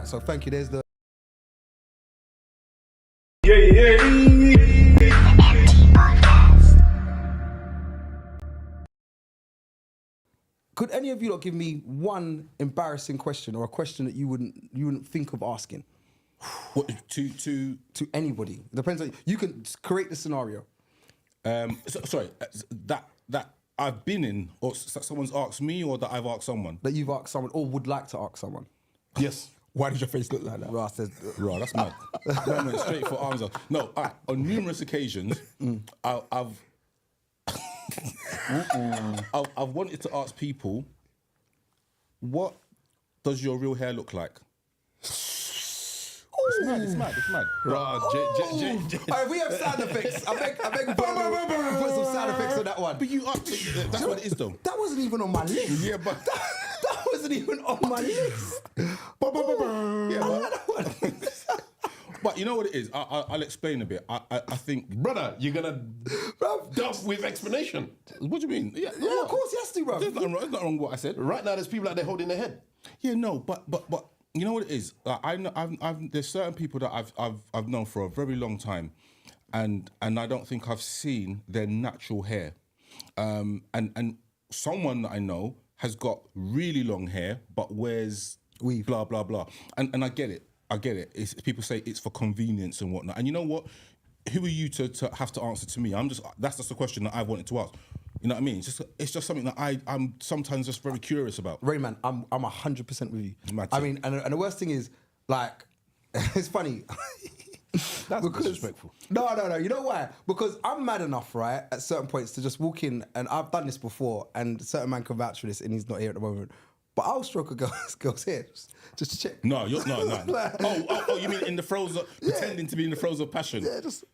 right, so thank you. There's the... Could any of you lot give me one embarrassing question or a question that you wouldn't think of asking? What, to anybody? It depends on you can create the scenario. Sorry, that I've been in, or that someone's asked me, or that I've asked someone. That you've asked someone, or would like to ask someone. Yes. Why does your face look like that? Right, says, right, that's mad. Man went straight for arms up. No, all right, on numerous occasions, I've wanted to ask people, what does your real hair look like? It's mad. Right, Alright, we have sound effects. I beg put some sound effects on that one. But you asked, that's what it is though. That wasn't even on my list. Yeah, but that wasn't even on my list. But you know what it is? I'll explain a bit. I think... Brother, you're going to dump with explanation. What do you mean? Yeah, of course he has to, bro. There's nothing wrong with what I said. Right now, there's people out there holding their head. Yeah, no, but you know what it is? I know there's certain people that I've known for a very long time, and I don't think I've seen their natural hair. And someone that I know has got really long hair but wears weave, blah blah blah. And I get it. People say it's for convenience and whatnot. And you know what? Who are you to have to answer to me? That's just a question that I've wanted to ask. You know what I mean? It's just something that I'm sometimes just very curious about. Rayman, I'm 100% with you. I mean, and the worst thing is, like, it's funny. That's disrespectful. No. You know why? Because I'm mad enough, right, at certain points to just walk in, and I've done this before, and a certain man can vouch for this, and he's not here at the moment. But I'll stroke a girl's hair just to check. No. Oh, you mean in the throes of pretending to be in the throes of passion? Yeah, just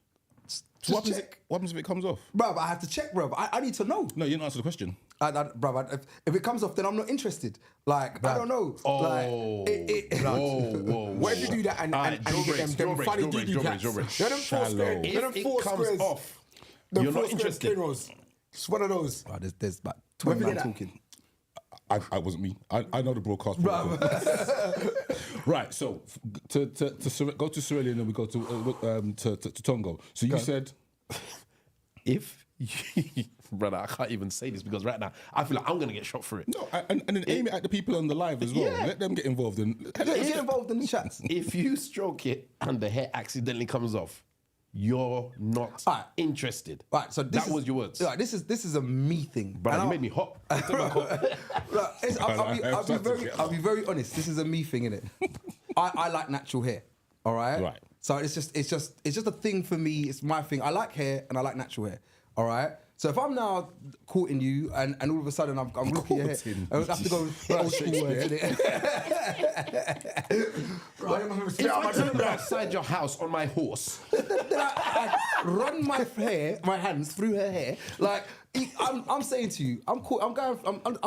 what check. happens if it comes off? Bruv, I have to check, bruv. I need to know. No, you didn't answer the question. Bruv, if it comes off, then I'm not interested. Like, I don't know. Oh. Like, Whoa. What if you do that and you get them funny DD cats? They're them four squares. Off. You're not interested. It's one of those. Oh, there's about 20 men talking. I wasn't me. I know the broadcast. Right, so to go to Cerelia and then we go to Tongo. So you said, if brother, I can't even say this because right now I feel like I'm gonna get shot for it. No, and then aim it at the people on the live as well. Yeah. Let them get involved Get involved in the chats. If you stroke it and the hair accidentally comes off, you're not interested. Right, so that was your words. Right, this is a me thing. But you made me hot. I'll be very honest. This is a me thing, innit? I like natural hair. All right. Right. So it's just a thing for me. It's my thing. I like hair and I like natural hair. All right. So if I'm now courting you and all of a sudden I'm looking at your hair, I have to go old school words, innit? If I turn outside your house on my horse, I run my hands through her hair. Like I'm saying to you, I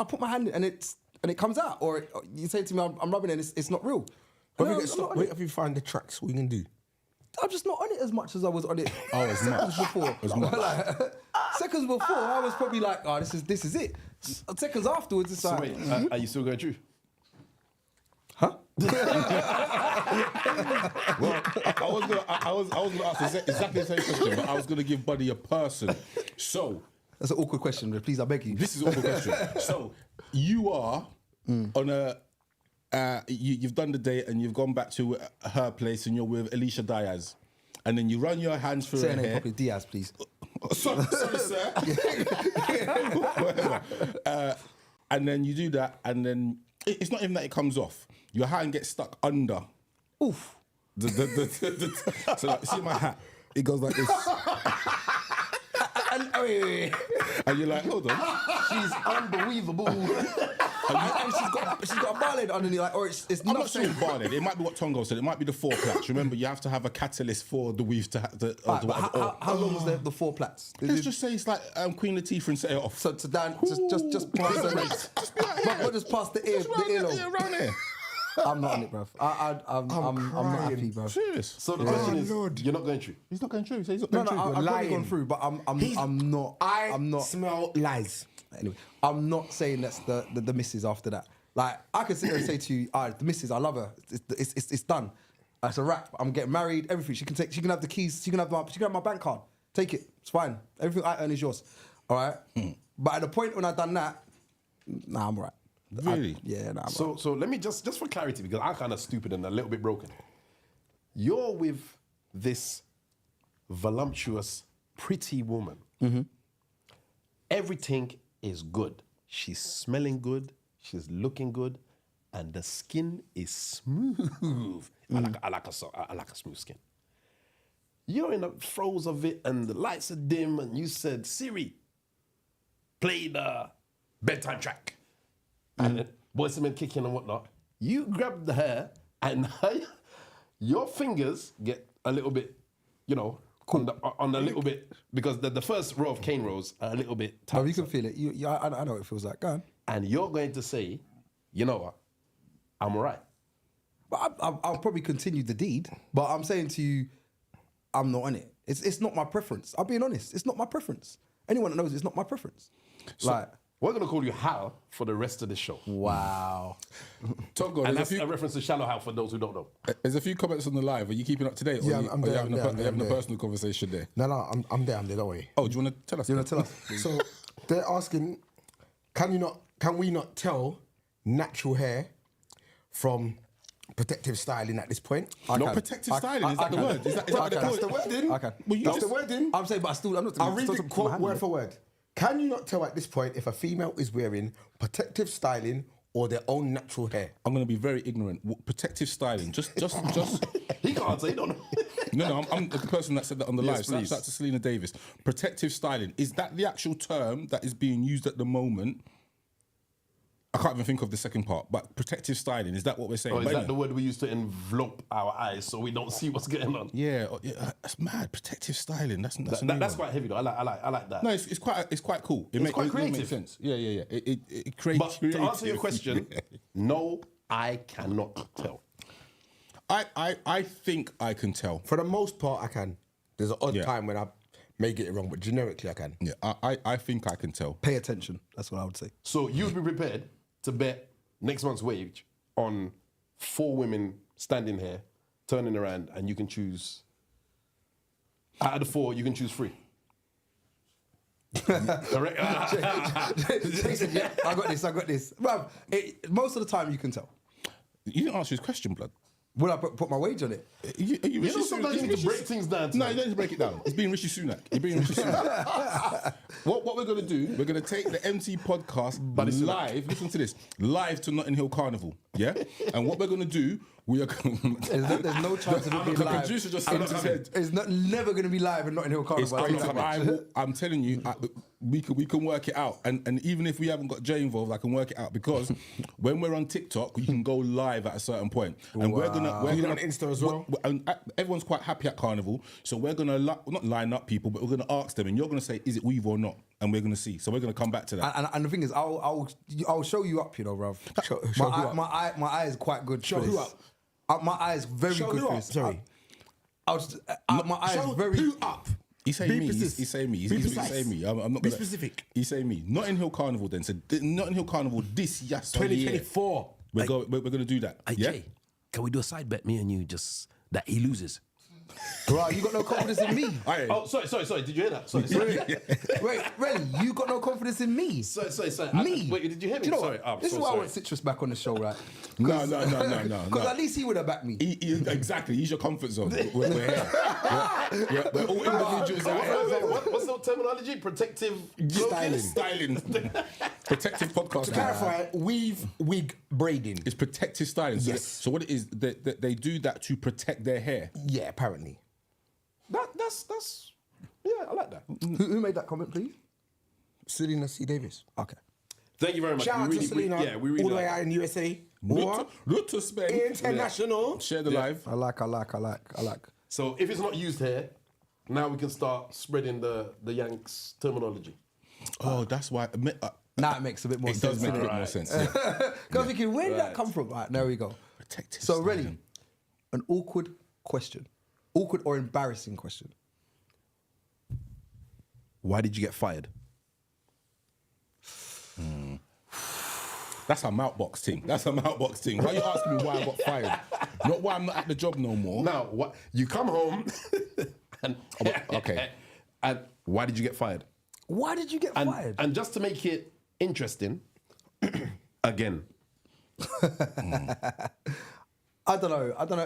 put my hand in and it comes out, or you say to me, I'm rubbing it and it's not real. But wait if you find the tracks, what you can do? I'm just not on it as much as I was on it. As much before. Seconds before, I was probably like, oh, this is it. Seconds afterwards, it's like. Wait, are you still going through? Huh? Well, I was gonna ask exactly the same question, but I was gonna give Buddy a person. So that's an awkward question, please, I beg you. This is an awkward question. So you are on a. You've done the date and you've gone back to her place and you're with Alicia Diaz, and then you run your hands through her hair. Properly, Diaz, please. Sorry, sir. And then you do that, and then it's not even that it comes off. Your hand gets stuck under. Oof. So like, see my hat? It goes like this. And you're like, hold on. She's unbelievable. And she's got a bar lid underneath, like, or it's I'm not saying bar lid. It might be what Tongo said. It might be the 4 plaits. Remember, you have to have a catalyst for the weave to have the. How long was the 4 plaits? Let's just say it's like Queen Latifah and set it off. So to down, just past the just be like, but just past the earlobe. Yeah, around here. I'm not on it, bruv. I'm not happy, bruv. Serious. So the question is, you're not going through. He's not going through. He's not No, going through. I've probably gone through, but I'm not. I smell lies. Anyway, I'm not saying that's the misses after that. Like, I could sit there and say to you, the missus, I love her. It's done. It's a wrap. I'm getting married, everything. She can have the keys, she can have my bank card. Take it. It's fine. Everything I earn is yours. All right? But at the point when I've done that, nah, I'm all right. Really? I'm all right. So let me just for clarity, because I'm kind of stupid and a little bit broken. You're with this voluptuous, pretty woman. Everything is good. She's smelling good. She's looking good, and the skin is smooth. I like a smooth skin. You're in the throes of it, and the lights are dim, and you said, Siri, play the bedtime track. And then Boyz II Men kick in and whatnot. You grab the hair, and your fingers get a little bit, on a little bit, because the first row of cane rows are a little bit tight. No, you can feel it. I know what it feels like. Go on. And you're going to say, you know what, I'm all right. But I'll probably continue the deed. But I'm saying to you, I'm not on it. It's not my preference. I'm being honest. It's not my preference. Anyone that knows it's not my preference. So we're going to call you Hal for the rest of the show. Wow. Tongo, And that's a reference to Shallow Hal for those who don't know. There's a few comments on the live. Are you keeping up to date? Yeah, I'm there. Are you having a personal conversation there? No, I'm there, don't worry. Oh, do you want to tell us? You want to tell us? So they're asking, can we not tell natural hair from protective styling at this point? Not protective styling, is that the word? Is that what they call That's it? the wording. Okay. That's the wording. I'm saying, but I'm not. I'll read the quote word for word. Can you not tell at this point if a female is wearing protective styling or their own natural hair? I'm going to be very ignorant. Protective styling, just. He can't say, he don't know. No, I'm the person that said that on the Yes, live. please. Shout out to Selena Davis. Protective styling, is that the actual term that is being used at the moment? I can't even think of the second part, but protective styling, is that what we're saying? Or is But that anyway. the word we use to envelope our eyes so we don't see what's going on? Yeah, that's mad. Protective styling. That's a new That's one. quite heavy though. I like that. No, it's quite cool. It quite makes creative. sense. Yeah. It creates. But to answer your question, no, I cannot tell. I think I can tell. For the most part, I can. There's an odd Yeah. time when I may get it wrong, but generically, I can. Yeah, I think I can tell. Pay attention. That's what I would say. So you'd be prepared to bet next month's wage on 4 women standing here, turning around, and you can choose. Out of the 4, you can choose 3. Correct? Jason, yeah, I got this. Bruv, most of the time you can tell. You didn't answer his question, blood. Will I put my wage on it? You You know, sometimes you need to break things down. No, you don't need to break it down. It's being Rishi Sunak. You're being Rishi Sunak. What we're going to do, we're going to take the MT podcast live, listen to this, live to Notting Hill Carnival, yeah? And what we're going to do, we are going to... There's no chance of it being The live. producer just said his head. It's never going to be live in Notting Hill Carnival. I'm telling you, we can work it out. And even if we haven't got Jay involved, I can work it out because when we're on TikTok, you can go live at a certain point. And we're gonna on Insta as well? And everyone's quite happy at Carnival, so we're gonna not line up people, but we're gonna ask them, and you're gonna say, is it weave or not? And we're gonna see. So we're gonna come back to that. And the thing is, I'll show you up, bruv. Show who up? My eye is quite good. Show for who this. up? My eye is very Show good who for up? this. Sorry. My eye is very. Who up? He's saying Be me. precise. He's saying me. Be He's precise. saying me. I'm not Be gonna, specific. He's saying me. Notting Hill Carnival then. So Notting Hill Carnival this year. 2024. We're gonna do that. Hey, Yeah. Jay, can we do a side bet, me and you, just that he loses? Bro, you got no confidence in me. Aye. Oh, sorry. Did you hear that? Sorry. Wait, really? You got no confidence in me? Sorry. Me? Wait, did you hear me? Do you know Sorry. what? This is why I want Citrus back on the show, right? No. Because at least he would have backed me. Exactly. He's your comfort zone. We're here. We're all individuals out here. What's the terminology? Protective Styling. Protective podcast. To clarify, weave, wig, braiding. It's protective styling. So, Yes. so what it is, they do that to protect their hair. Yeah, apparently. That's yeah, I like that. Who made that comment, please? Selena C. Davis. Okay. Thank you very much. Shout out to Selena, we really all the way like out in USA. Root to Spain. International. Share the live. I like. So if it's not used here, now we can start spreading the Yanks terminology. Oh, that's why. Now it makes a bit more It sense. does make a bit innit? more sense. Because I'm thinking, where did that come from? Right, there we go. Protective So, styling. really, an awkward question. Awkward or embarrassing question. Why did you get fired? That's a mouthbox thing. Why are you asking me why I got fired? Not why I'm not at the job no more. Now, what? You come home and okay. And why did you get fired? Why did you get fired? And just to make it interesting, again. I don't know. I don't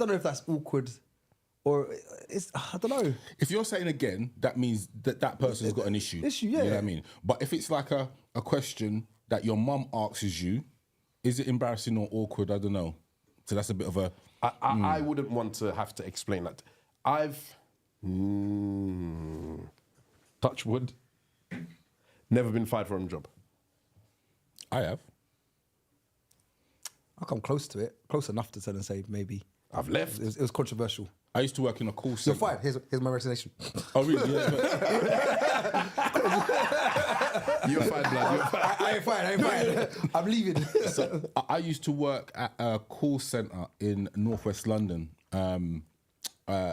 know if that's awkward or it's. I don't know. If you're saying again, that means that person's got an issue. Issue, You yeah. know what I mean? But if it's like a question that your mum asks you, is it embarrassing or awkward? I don't know. So that's a bit of a. I wouldn't want to have to explain that. I've touch wood. Never been fired from a job. I have. I come close to it, close enough to turn and say maybe. I've left. It was controversial. I used to work in a call You're centre. fired. Here's my resignation. Oh, really? Yeah, You're fired, blood. You're fired. I ain't fired. I'm leaving. so I used to work at a call centre in northwest London,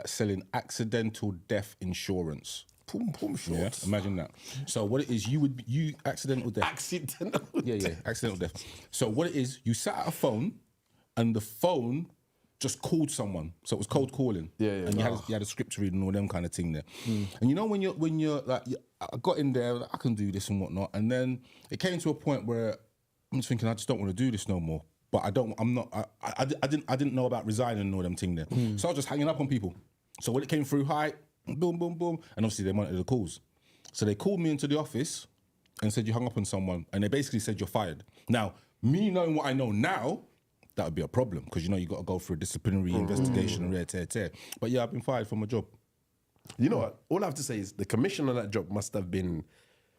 selling accidental death insurance. Yeah, imagine that. So what it is, you accidental death. Accidental. Yeah, accidental death. So what it is, you sat at a phone, and the phone just called someone. So it was cold calling. Yeah. And you had a script to read and all them kind of thing there. And you know when you're like, I got in there, like, I can do this and whatnot, and then it came to a point where I'm just thinking, I just don't want to do this no more. But I didn't know about resigning and all them thing there. So I was just hanging up on people. So when it came through, hi, boom, boom, boom, and obviously they wanted the calls. So they called me into the office and said you hung up on someone, and they basically said you're fired. Now, me knowing what I know now, that would be a problem because you got to go through a disciplinary investigation and tear. But yeah, I've been fired from a job. You know what? All I have to say is the commission on that job must have been.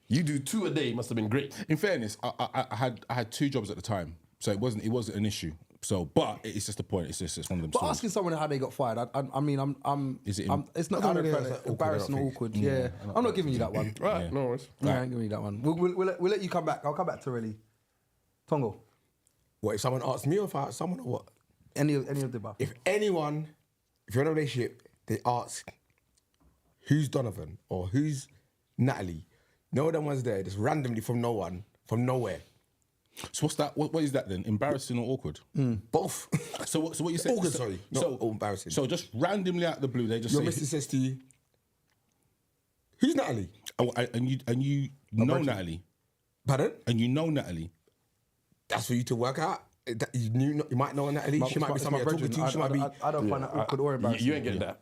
You do 2 a day, must have been great. In fairness, I had 2 jobs at the time, so it wasn't an issue. So, but it's just the point. It's one of them. But stories. asking someone how they got fired, I mean, Is it it's not I don't think I don't that's find it awkward, embarrassing I or don't think. awkward. Yeah, I'm not giving you that one. Right, no worries. Yeah, I ain't giving you that one. We'll let you come back. I'll come back to really. Tongo, What, if someone asks me or if I ask someone or what? any of the above. If you're in a relationship, they ask, who's Donovan or who's Natalie? No one was there, just randomly from nowhere. So what's that? What is that then? Embarrassing or awkward? Both. So what you say? Awkward, sorry. Not embarrassing. So just randomly out of the blue, they just Your say, missus says to you, who's Natalie? oh, and you know Natalie, Pardon? and you know Natalie. That's for you to work out. You might know Natalie. She might be someone you're talking to. She might be. I don't find that awkward or embarrassing. You ain't getting that.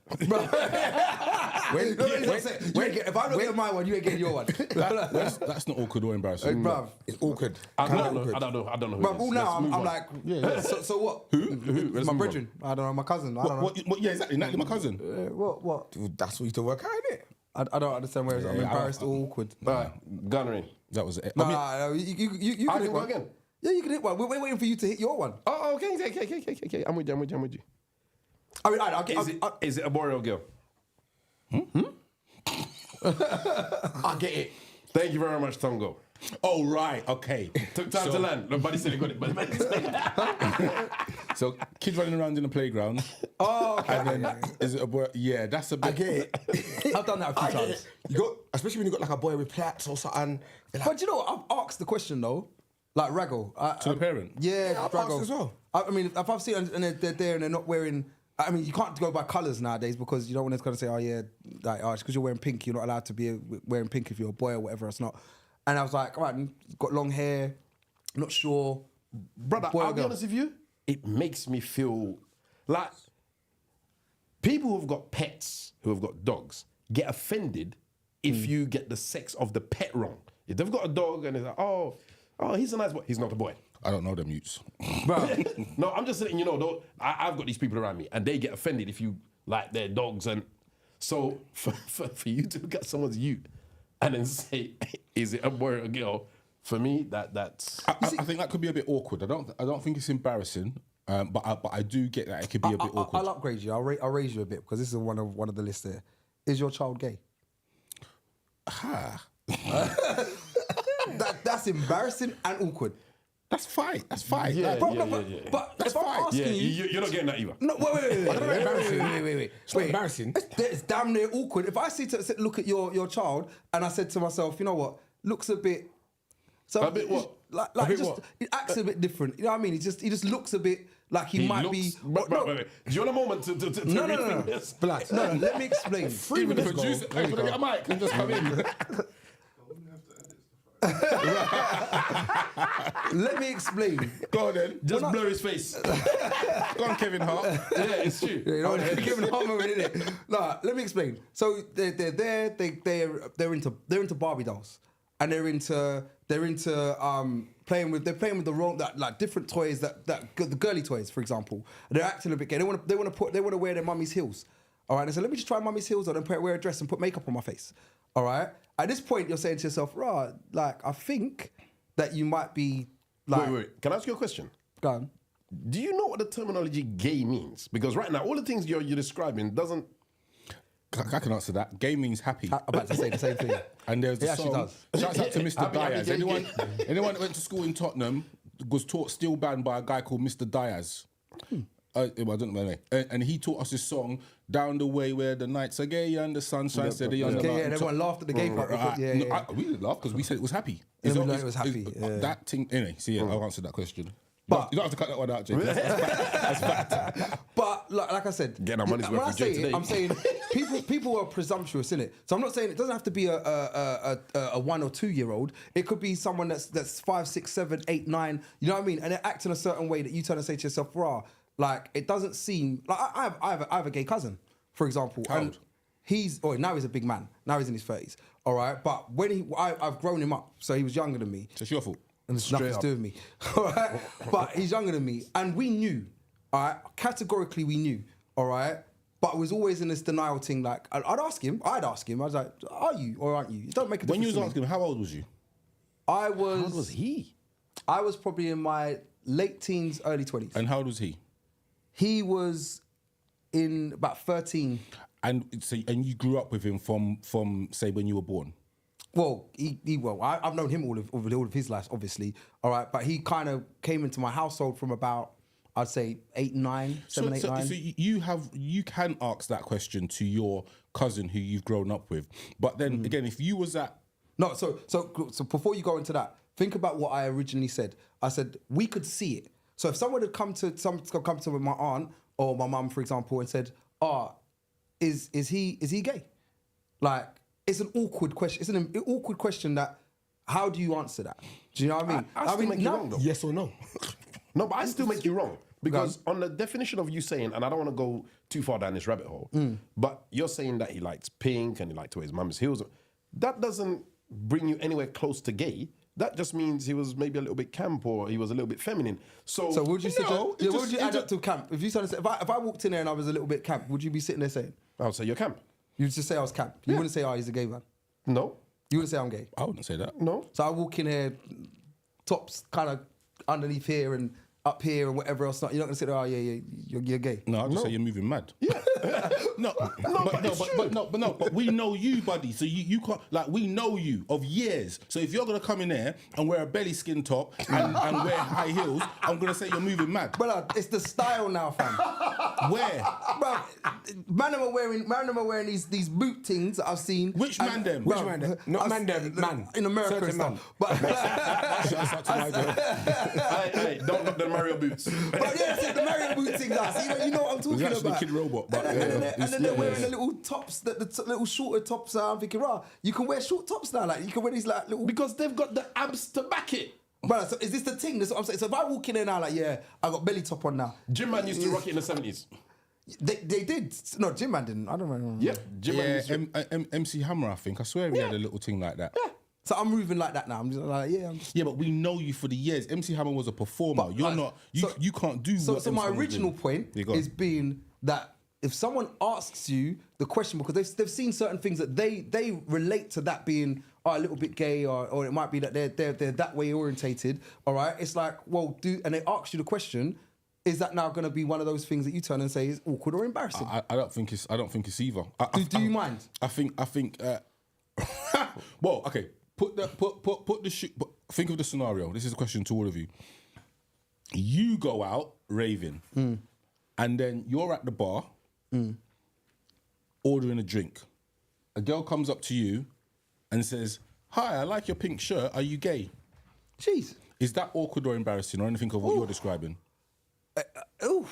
If I'm not getting my one, you ain't getting your one. That's not awkward or embarrassing. Bruv. It's awkward. I Kinda don't know. awkward. I don't know. Who Bruv, it is. all now Let's move I'm on. like, Yeah. so what? Who? My Let's move on. brethren. I don't know, my cousin. I don't know. What? Yeah, exactly. Natalie, my cousin. What? Dude, that's for you to work out, innit? I don't understand where I'm embarrassed or awkward. All right, gunnery. That was it. No, you I can can hit go one. again. Yeah, you can hit one. We're waiting for you to hit your one. Oh, okay. I'm with you. I mean, I'll get. Is it a boy or a girl? I get it. Thank you very much, Tongo. Oh right, okay. Took time to land. Nobody said he got it, but So kids running around in the playground. Oh, okay. And then is it a boy? Yeah, that's a bit. I get it. I've done that a few I get times. it. You got, especially when you got like a boy with plaits or something. they're like, But you know what? I've asked the question though, like Raggle. To the parent? Yeah, Yeah, I've Raggle. asked as well. I mean, if I've seen it and they're there and they're not wearing. I mean, you can't go by colours nowadays because you don't want to kind of say, oh yeah, like, oh, it's because you're wearing pink, you're not allowed to be wearing pink if you're a boy or whatever. It's not. And I was like, all right, got long hair, not sure. brother, Boy or I'll be girl? honest with you. It makes me feel like people who've got pets, who have got dogs, get offended if you get the sex of the pet wrong. If they've got a dog and it's like, oh, he's a nice boy. He's not a boy. I don't know them mutes. No, I'm just saying, I've got these people around me and they get offended if you like their dogs. And so for you to look at someone's ute and then say, is it a boy or a girl? For me, that's... I think that could be a bit awkward. I don't think it's embarrassing, but I do get that it could be a bit awkward. I'll upgrade you. I'll raise you a bit because this is one of the lists there. Is your child gay? That's embarrassing and awkward. That's fine. That's fine. Yeah, Like, But That's if I'm fine. asking you're not getting that either. No, wait. Wait. It's not embarrassing. It's damn near awkward. If I look at your child and I said to myself, you know what, looks a bit So A bit what? Like bit just what? it acts a bit different. You know what I mean? He just looks a bit like he might be. But, no, wait. Do you want a moment to no. rethink this? Blood. No, let me explain. Even the producer, hey, can I get a mic and just come in? Let me explain. Go on then. Just blur his face. Go on, Kevin Hart. Yeah, it's true. You know, giving Harmon with it. Nah, let me explain. So they're there. They're into Barbie dolls, and they're into playing with the wrong like different toys that the girly toys, for example. And they're acting a bit gay. They want to wear their mummy's heels. All right. They say, let me just try mummy's heels on and wear a dress and put makeup on my face. All right. At this point, you're saying to yourself, right, like I think that you might be like. Wait. Can I ask you a question? Go on. Do you know what the terminology gay means? Because right now, all the things you're describing doesn't. I can answer that. Gay means happy. I'm about to say the same thing. And there's the It actually song. does. Shouts out to Mr. Happy, Diaz. gay, Anyone that went to school in Tottenham was taught steel band by a guy called Mr. Diaz. Well, I don't know anyway. And he taught us this song, Down the Way Where the Nights Are Gay and the Sunshine Steady on the Okay, yeah, mountain and top. everyone laughed at the gay part. Right. Yeah, No, yeah. we didn't laugh because we said it was happy. Yeah, we learned it was happy, yeah. That thing, anyway, so yeah, I'll answer that question. But- you don't have to cut that one out, Jake. That's fact. But like I said, Getting our money's when worth I with Jay say it, today. I'm saying people are presumptuous in it. So I'm not saying it doesn't have to be a 1 or 2 year old. It could be someone that's 5, 6, 7, 8, 9. You know what I mean? And they act in a certain way that you turn and say to yourself, "Rah." Like it doesn't seem like I have a gay cousin, for example. How and old? now he's a big man. Now he's in his 30s. All right, but when I've grown him up, so he was younger than me. So it's your fault. And it's nothing to do with me. All right? But he's younger than me. And we knew, all right? Categorically, we knew, all right? But it was always in this denial thing. Like, I'd ask him. I was like, are you or aren't you? It don't make a difference. When you was to me. asking him, how old was you? I How old was he? I was probably in my late teens, early 20s. And how old was he? He was in about 13. And you grew up with him from say when you were born. Well, I've known him all of his life, obviously. All right, but he kind of came into my household from about, I'd say 8, 9, 7, 8, 9. So you can ask that question to your cousin who you've grown up with, but then again, if you was at No, so before you go into that, think about what I originally said. I said we could see it. So if someone had come to my aunt or my mum, for example, and said, is he gay? Like, it's an awkward question. It's an awkward question that, how do you answer that? Do you know what I mean? I still make you wrong, though. Yes or no? No, but I still make you wrong. Because on the definition of you saying, and I don't want to go too far down this rabbit hole, but you're saying that he likes pink and he liked to wear his mum's heels. That doesn't bring you anywhere close to gay. That just means he was maybe a little bit camp or he was a little bit feminine. So So would you No, suggest? it Yeah, what just- would you it add just- up to camp? If you started to say, if I walked in there and I was a little bit camp, would you be sitting there saying? I'll say you're camp. You'd just say I was camp. You wouldn't say, he's a gay man. No, You wouldn't say I'm gay. I wouldn't say that. no. So I walk in here, tops kind of underneath here and up here and whatever else. You're not gonna say, you're gay. No, I'll just say you're moving mad. Yeah. But we know you, buddy. So you can't, like, we know you of years. So if you're gonna come in there and wear a belly skin top and wear high heels, I'm gonna say you're moving mad. Brother, it's the style now, fam. Where? Bro, man them are wearing these boot things that I've seen. Which man them? Bro, Which man them? Not man them, man. In America and Certain man. stuff. But Shouts out to my girl. Hey, don't look the Mario boots. But yeah, it's the Mario boot thing now. See, you know what I'm talking It's actually about. Kid Robot, but And then they're wearing the little tops, the little shorter tops. I'm thinking, you can wear short tops now. Like you can wear these like little. Because they've got the abs to back it. Brother, so is this the thing? That's what I'm saying. So if I walk in there now, like, I got belly top on now. Gym Man used to rock it in the 70s. They did. No, Jim Man didn't. I don't know. Yeah, Gym Man Yeah, used to. MC Hammer, I think. I swear he had a little thing like that. So I'm moving like that now. I'm just like, I'm just. Yeah, but we know you for the years. MC Hammer was a performer. But, You're like, not. so- You can't do. So, what so my MC Hammer was original doing. point Yeah, go on. is being that if someone asks you the question because they've seen certain things that they relate to that being a little bit gay or it might be that they're that way orientated. All right, it's like and they ask you the question. Is that now going to be one of those things that you turn and say is awkward or embarrassing? I don't think it's. I don't think it's either. Do you mind? I think. Well, okay. Put the shoe. Think of the scenario. This is a question to all of you. You go out raving, and then you're at the bar, ordering a drink. A girl comes up to you and says, "Hi, I like your pink shirt. Are you gay?" Jeez. Is that awkward or embarrassing or anything of what you're describing? Ooh.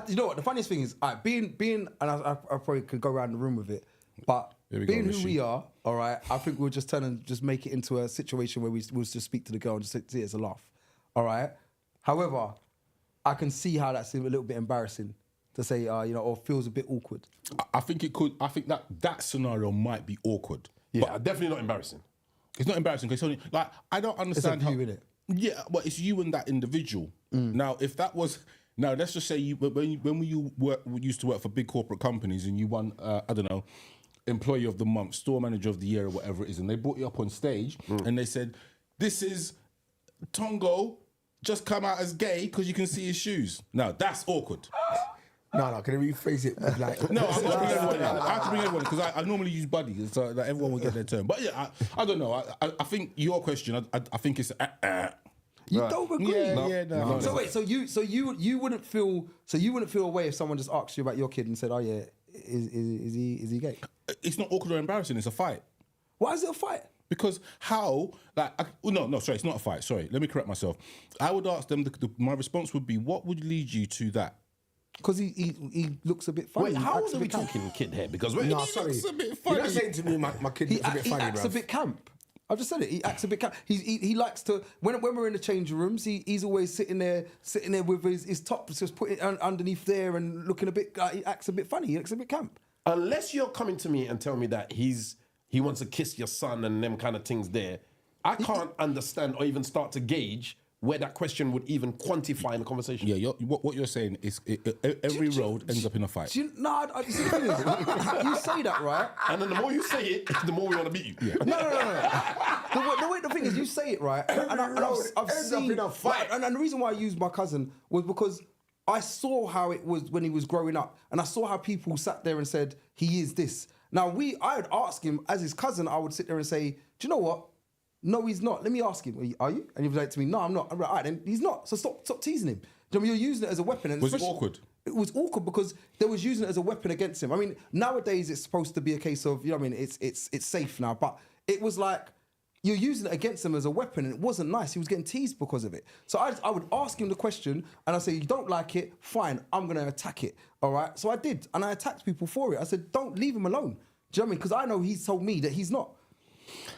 You know what? The funniest thing is, being, and I probably could go around the room with it, but being who we are, all right, I think we'll just turn and just make it into a situation where we'll just speak to the girl and just see it as a laugh, all right? However, I can see how that's a little bit embarrassing to say, or feels a bit awkward. I think it could. I think that scenario might be awkward. Yeah, but definitely not embarrassing. it's not embarrassing because it's only like I don't understand It's a view, innit? Yeah, but it's you and that individual. Now, if that was now, let's just say when you used to work for big corporate companies and you won, I don't know, Employee of the Month, Store Manager of the Year, or whatever it is, and they brought you up on stage and they said, "This is Tongo, just come out as gay because you can see his shoes." Now that's awkward. No, can I rephrase it? Like, No, I'm going to bring everyone in. I have to bring everyone because I normally use buddy, so that everyone will get their turn. But yeah, I don't know. I think your question, I think it's. You don't agree? No. So wait, so you wouldn't feel a way if someone just asked you about your kid and said, "Oh yeah, is he gay?" It's not awkward or embarrassing. It's a fight. Why is it a fight? Because how, like, sorry, it's not a fight. Sorry, let me correct myself. I would ask them, my response would be, what would lead you to that? Because he looks a bit funny. Wait, He how acts old a are we bit camp. talking kid here? Because no, he sorry. looks a bit You're funny. not saying to me my kid looks a bit funny, acts bruv. a bit camp. I've just said it. He acts a bit camp. He likes to when we're in the changing rooms. He's always sitting there with his top just put it underneath there and looking a bit. He acts a bit funny. He acts a bit camp. Unless you're coming to me and tell me that he wants to kiss your son and them kind of things there, I can't understand or even start to gauge where that question would even quantify in the conversation. Yeah, what you're saying is every road ends up in a fight. You see the thing is, you say that, right? And then the more you say it, the more we want to beat you. Yeah. No. The thing is, you say it right, and I've seen. And the reason why I used my cousin was because I saw how it was when he was growing up, and I saw how people sat there and said he is this. Now I'd ask him as his cousin. I would sit there and say, "Do you know what? No, he's not. Let me ask him. Are you?" And he'd be like to me, "No, I'm not." I'm like, "All right, then he's not. So stop teasing him." Do you know, you're using it as a weapon. And Was it awkward? It was awkward because they was using it as a weapon against him. I mean, nowadays it's supposed to be a case of, you know what I mean, it's safe now. But it was like you're using it against him as a weapon, and it wasn't nice. He was getting teased because of it. So I would ask him the question, and I say, "You don't like it? Fine, I'm gonna attack it." All right. So I did, and I attacked people for it. I said, "Don't leave him alone." Do you know what I mean? Because I know he's told me that he's not.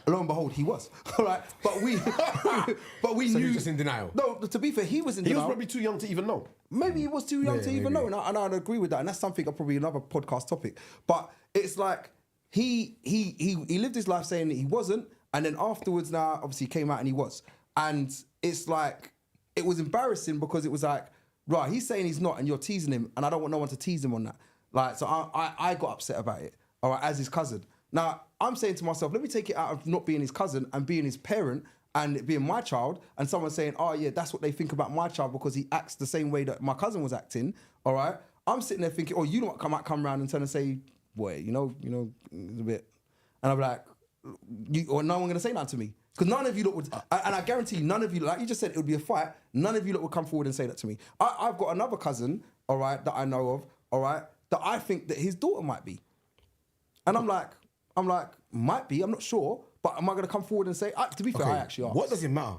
Lo and behold, he was. All right, but we So knew. you're just in denial? No, to be fair, he was in He was denial. probably too young to even know. Maybe he was too young to even maybe. know, and I'd agree with that. And that's something probably another podcast topic. But it's like he lived his life saying that he wasn't, and then afterwards, now obviously he came out and he was. And it's like it was embarrassing because it was like, right, he's saying he's not, and you're teasing him, and I don't want no one to tease him on that. Like, so I got upset about it. All right, as his cousin. Now I'm saying to myself, let me take it out of not being his cousin and being his parent and it being my child, and someone saying, "Oh yeah, that's what they think about my child because he acts the same way that my cousin was acting." All right, I'm sitting there thinking, "Oh, you know what? Might come around and turn and say, boy, you know, it's a bit," and I'm like, or no one gonna say that to me because none of you lot would, and I guarantee you, none of you, like you just said, it would be a fight. None of you lot would come forward and say that to me. I've got another cousin, all right, that I know of, all right, that I think that his daughter might be, and I'm like, might be, I'm not sure, but am I going to come forward and say, to be fair, I actually asked. What does it matter?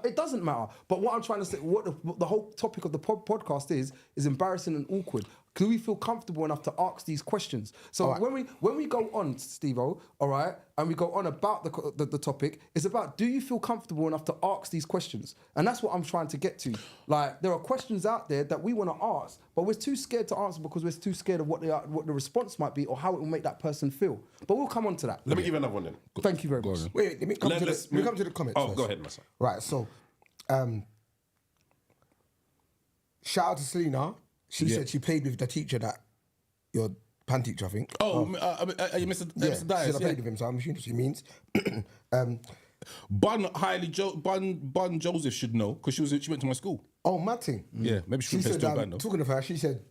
It doesn't matter. But what I'm trying to say, what the whole topic of the podcast is embarrassing and awkward. Do we feel comfortable enough to ask these questions? So when we go on, Steve-O, all right, and we go on about the topic, it's about, do you feel comfortable enough to ask these questions? And that's what I'm trying to get to. Like, there are questions out there that we want to ask, but we're too scared to answer because we're too scared of what the response might be or how it will make that person feel. But we'll come on to that. Let me give you another one then. Thank you very much. Wait, let me come to the comments. Oh, first. go ahead, Massa. Right, so shout out to Selena. She said she played with the teacher that your pan teacher, I think. Mr. Yeah, Mr. she Dias, said I played with him, so I'm assuming she means. Bun Joseph should know because she went to my school. Oh, mad thing. Yeah, maybe she should play still band though. Talking of her, she said,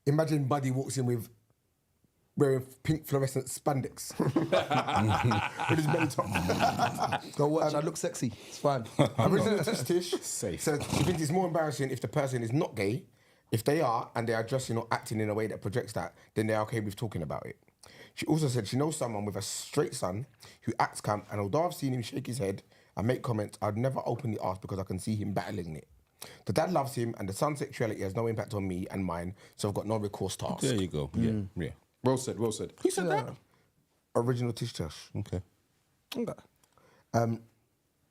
imagine Buddy walks in with wearing pink fluorescent spandex with his belly top. Go watch. I look sexy. It's fine. Original Tish Safe. said she thinks it's more embarrassing if the person is not gay. If they are and they are dressing or acting in a way that projects that, then they're okay with talking about it. She also said she knows someone with a straight son who acts camp, and although I've seen him shake his head and make comments I'd never openly ask because I can see him battling it. The dad loves him, and the son's sexuality has no impact on me and mine, so I've got no recourse to ask. There you go. Yeah. Well said, well said. Who said that? Original Tish Tash. Okay.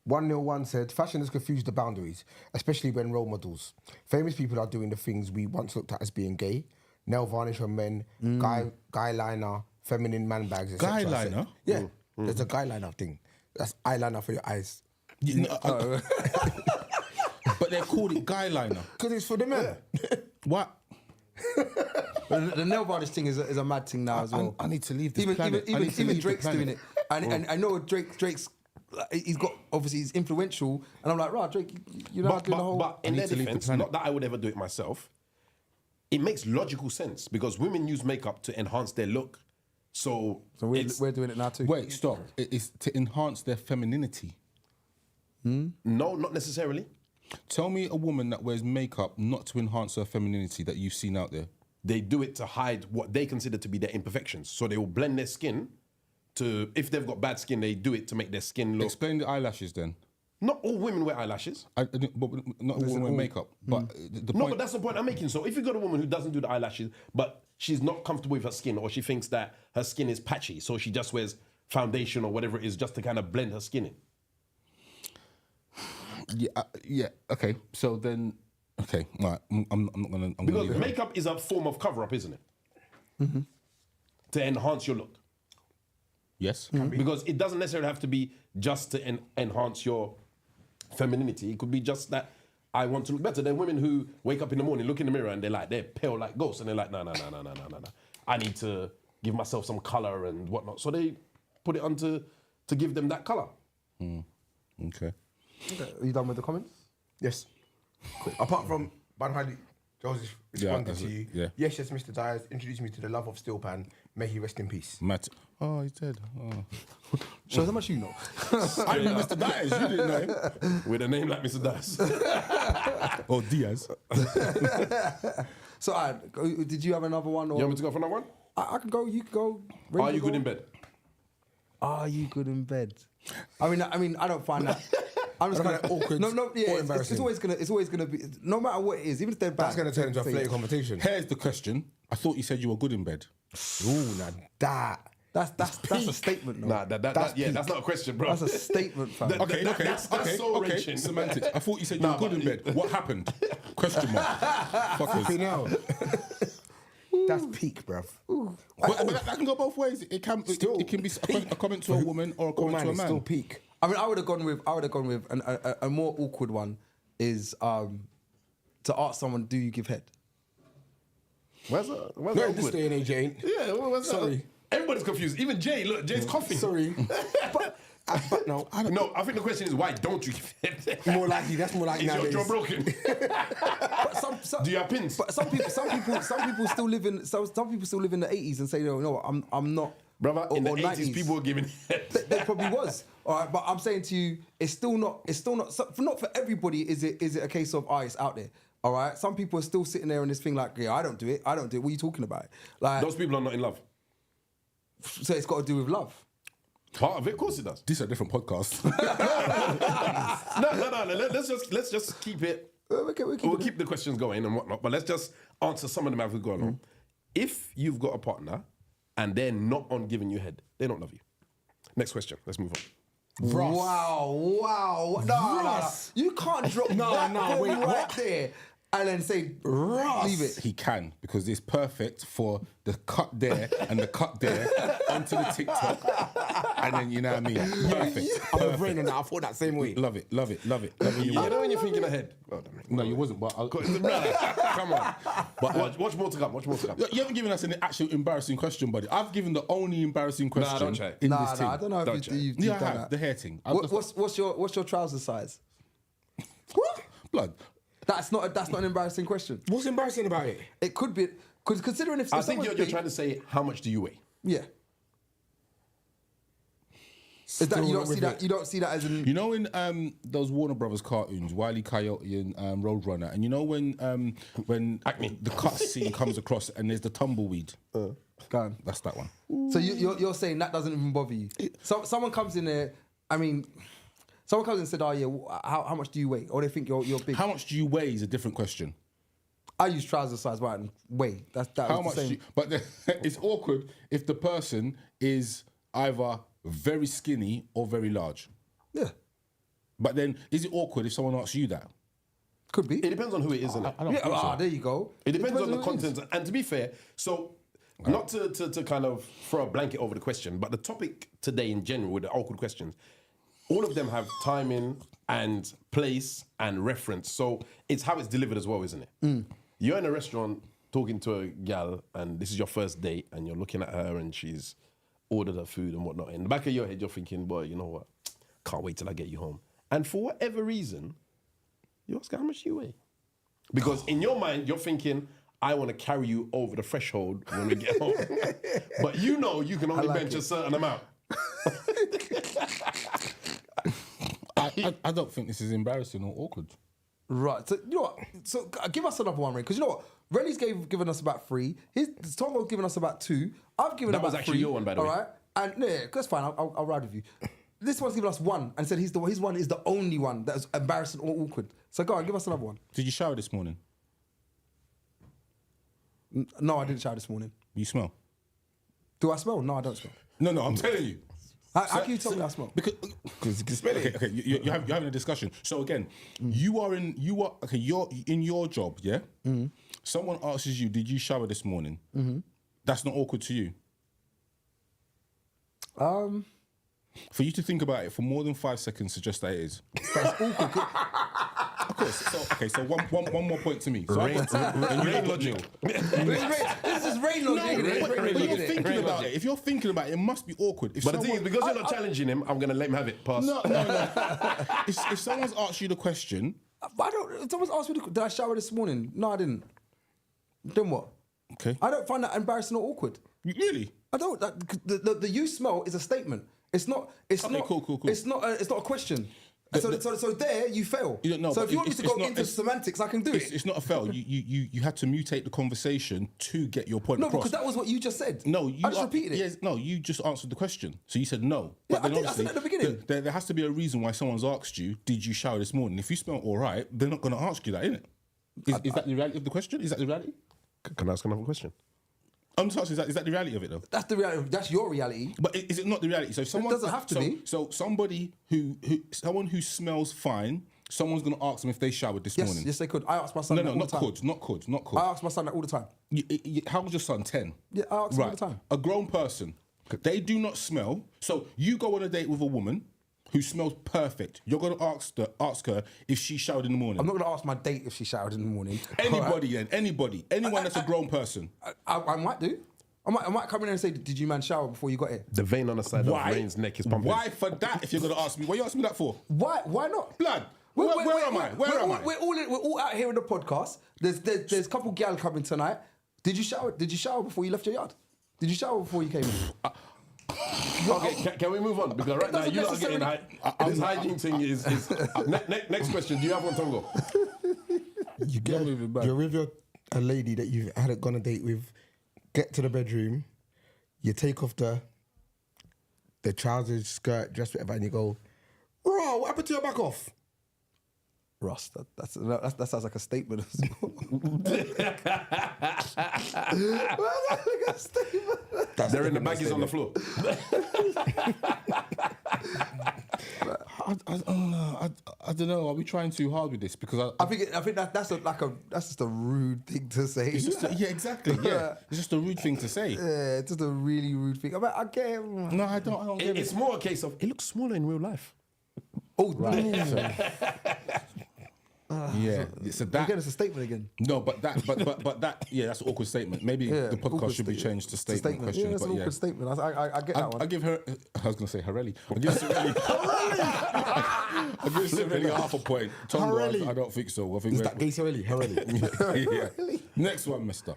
101 said, fashion has confused the boundaries, especially when role models. Famous people are doing the things we once looked at as being gay. Nail varnish on men, guy liner, feminine man bags, etc. Guy liner? Yeah, there's a guy liner thing. That's eyeliner for your eyes. But they called it guy liner. Because it's for the men. What? The nail varnish thing is a mad thing now as well. I need to leave this planet. Even Drake's doing it, and I know Drake's. He's got obviously he's influential, and I'm like, right, Drake, you're not doing the whole. But in their defense, not that I would ever do it myself. It makes logical sense because women use makeup to enhance their look. So we're doing it now too. Wait, stop. It's to enhance their femininity. No, not necessarily. Tell me a woman that wears makeup not to enhance her femininity that you've seen out there. They do it to hide what they consider to be their imperfections. So they will blend their skin to, if they've got bad skin, they do it to make their skin look. Explain the eyelashes then. Not all women wear eyelashes. But not all women wear makeup. But the No, point, but that's the point I'm making. So if you've got a woman who doesn't do the eyelashes, but she's not comfortable with her skin, or she thinks that her skin is patchy, so she just wears foundation or whatever it is just to kind of blend her skin in. Okay. So then, okay, all right. I'm not gonna. Because makeup is a form of cover-up, isn't it? Mm-hmm. To enhance your look. Yes. Because it doesn't necessarily have to be just to enhance your femininity. It could be just that I want to look better. There are women who wake up in the morning, look in the mirror, and they're pale like ghosts, and they're like, no. I need to give myself some color and whatnot. So they put it on to give them that color. Okay. Are you done with the comments? Yes. Quick. Apart from Banhali Joseph responded to you. Yeah. Yes, Mr. Dyers introduced me to the love of steel pan. May he rest in peace. Matt. Oh, he's dead. Oh. Show how much you know. I know Mr. Diaz. You didn't know him. With a name like Mr. Dias. Or Diaz. So, did you have another one? Or You want me to go for another one? I can go. You can go. Are you good in bed? Are you good in bed? I mean, I don't find that. I'm just gonna awkward. No, yeah. Or It's embarrassing. always gonna be. No matter what it is, even if they're bad. That's going to turn into a flirty conversation. Here's the question. I thought you said you were good in bed. Ooh, now that. That's a statement. No. Nah, that's not a question, bro. That's a statement, fam. Okay. That's soul-wrenching. Semantics. I thought you said you were good in bed. What happened? Question mark. Fuckers. Fucking hell. That's peak, bruv. But that can go both ways. It can be a comment to a woman or a comment to a It's man. still peak. I mean, I would have gone with a more awkward one is to ask someone, do you give head? Where's No, that this day and age, ain't. Yeah, where's Sorry. that? Everybody's confused. Even Jay, look, Jay's coughing. Sorry. but no, No, I think the question is why don't you give head? more likely. That's more likely Is your nowadays. jaw broken? But Do you have pins? But some people still live in the 80s and say, no, I'm not. Brother, in the or 80s, people were giving head. There probably was. All right, but I'm saying to you, it's still not not for everybody. Is it a case of it's out there? All right, some people are still sitting there on this thing like, yeah, I don't do it. What are you talking about? Like, Those people are not in love. so it's got to do with love. Part of it, of course it does. This is a different podcast. No. Let's just keep it. We'll keep the questions going and whatnot, but let's just answer some of them as we go along. If you've got a partner and they're not on giving you head, they don't love you. Next question. Let's move on. Ross. Wow. No. Ross. You can't drop wait, right what? there and then say, Ross. leave it. He can, because it's perfect for the cut there and the cut there onto the TikTok. And then, you know what I mean? Perfect. I'm a brain on that. I thought that same way. Love it. You know when you're thinking ahead? Oh, No, you wasn't, but come on. But watch more to come. you haven't given us an actual embarrassing question, buddy. I've given the only embarrassing question don't try. in Nah, this team. I don't know Don't if check. you've Yeah, I done have. that. The hair thing. What's your trouser size? Blood? That's not an embarrassing question. What's embarrassing about it? It could be because considering if I think someone's you're big- trying to say how much do you weigh? yeah. Is that you Still don't not see with that? it. You don't see that as in You know in those Warner Brothers cartoons, Wile E. Coyote and Roadrunner, and you know when Acme. the cut scene comes across and there's the tumbleweed? Gone. That's that one. So you're saying that doesn't even bother you? So someone comes in there. I mean, Someone comes and said, "Oh yeah, how much do you weigh?" Or they think you're big. How much do you weigh is a different question. I use trouser size, right? And weigh. That How was much? the same. But it's awkward if the person is either very skinny or very large. Yeah, But then, is it awkward if someone asks you that? could be. It depends on who it is, isn't it? I don't think so. There you go. It depends on the who it is. content. And to be fair, so not to kind of throw a blanket over the question, but the topic today in general with the awkward questions, all of them have timing and place and reference. So it's how it's delivered as well, isn't it? You're in a restaurant talking to a gal and this is your first date and you're looking at her and she's ordered her food and whatnot. In the back of your head, you're thinking, boy, you know what? Can't wait till I get you home. And for whatever reason, you ask how much you weigh. Because in your mind, you're thinking, I want to carry you over the threshold when we get home. But you know you can only bench a certain amount. I don't think this is embarrassing or awkward. Right. So you know what? So give us another one, Ray. Because you know what? Rennie's given us about 3. Tongo's given us about 2. I've given That about was actually 3. your one, by the way. All right. And yeah, that's fine. I'll ride with you. This one's given us 1 and said his one is the only one that is embarrassing or awkward. So go on, give us another one. Did you shower this morning? No, I didn't shower this morning. You smell? Do I smell? No, I don't smell. No, I'm telling you. How can you tell me I smell? Because you can smell it. Okay, you're having a discussion. So again, you're in your job, yeah? Someone asks you, did you shower this morning? That's not awkward to you. For you to think about it for more than 5 seconds suggests that it is. That's awkward. Of course. So one more point to me. So Rain logic. This is rain logic. If you're thinking about it, it must be awkward. But the thing is, because you're not challenging him, I'm going to let him have it. Pass. No. If someone's asked you the question, Someone's asked me, did I shower this morning? No, I didn't. Then what? okay, I don't find that embarrassing or awkward. really? I don't. The you smell is a statement. It's not. It's Okay, not. cool. It's not. It's not a question. So there you fail. You don't know, so but if you want me to it's go not- into it's- semantics, I can do it. It's not a fail. You had to mutate the conversation to get your point No, across. because that was what you just said. No, you I just repeated it. Yes, no, you just answered the question. So you said no. Yeah, then I did. I said obviously, at the beginning. There has to be a reason why someone's asked you, did you shower this morning? If you smell all right, they're not going to ask you that, innit? Is that the reality of the question? Is that the reality? Can I ask another question? I'm sorry, is that the reality of it though? That's the reality. That's your reality. But is it not the reality? So if someone doesn't have to be. So somebody someone who smells fine, someone's going to ask them if they showered this morning. Yes, they could. I ask my son. No, that all not the time. could. I ask my son that all the time. How old's your son? 10. Yeah, I ask him all the time. A grown person, they do not smell. So you go on a date with a woman who smells perfect. You're going to ask her if she showered in the morning. I'm not going to ask my date if she showered in the morning. Anybody, anyone that's a grown person. I might do. I might come in and say, did you man shower before you got here? The vein on the side of Rain's neck is pumping. Why for that? If you're going to ask me, what you asking me that for? Why not? Blood. Where am I? We're all out here in the podcast. There's a couple gal coming tonight. Did you shower? Did you shower before you left your yard? Did you shower before you came in? Okay, can we move on? Because right now doesn't you're not getting this hygiene thing is next question. Do you have one, Tongo? You're with a lady that you've had gone a date with. Get to the bedroom. You take off the trousers, skirt, dress, whatever, and you go, "Bro, what happened to your back off?" Ross, that sounds like a statement. They're in the baggies on the floor. I don't know. Are we trying too hard with this? Because I think that's just a rude thing to say. it's just exactly. Yeah, it's just a rude thing to say. Yeah, it's just a really rude thing. I get. No, I don't get it. It's more a case of it looks smaller in real life. Oh, right. Yeah, so that Again, it's a statement again. no, but that yeah, that's an awkward statement. Maybe Yeah, the podcast awkward should be statement. changed to It's a statement question. Yeah, it's an but awkward statement. I get that one. I give her. I was going to say Harelli. I give Sorelli half a point. Tongo, Harelli. I don't think so. I think Is that Gacy Harelli? Harelli. yeah. Next one, Mister.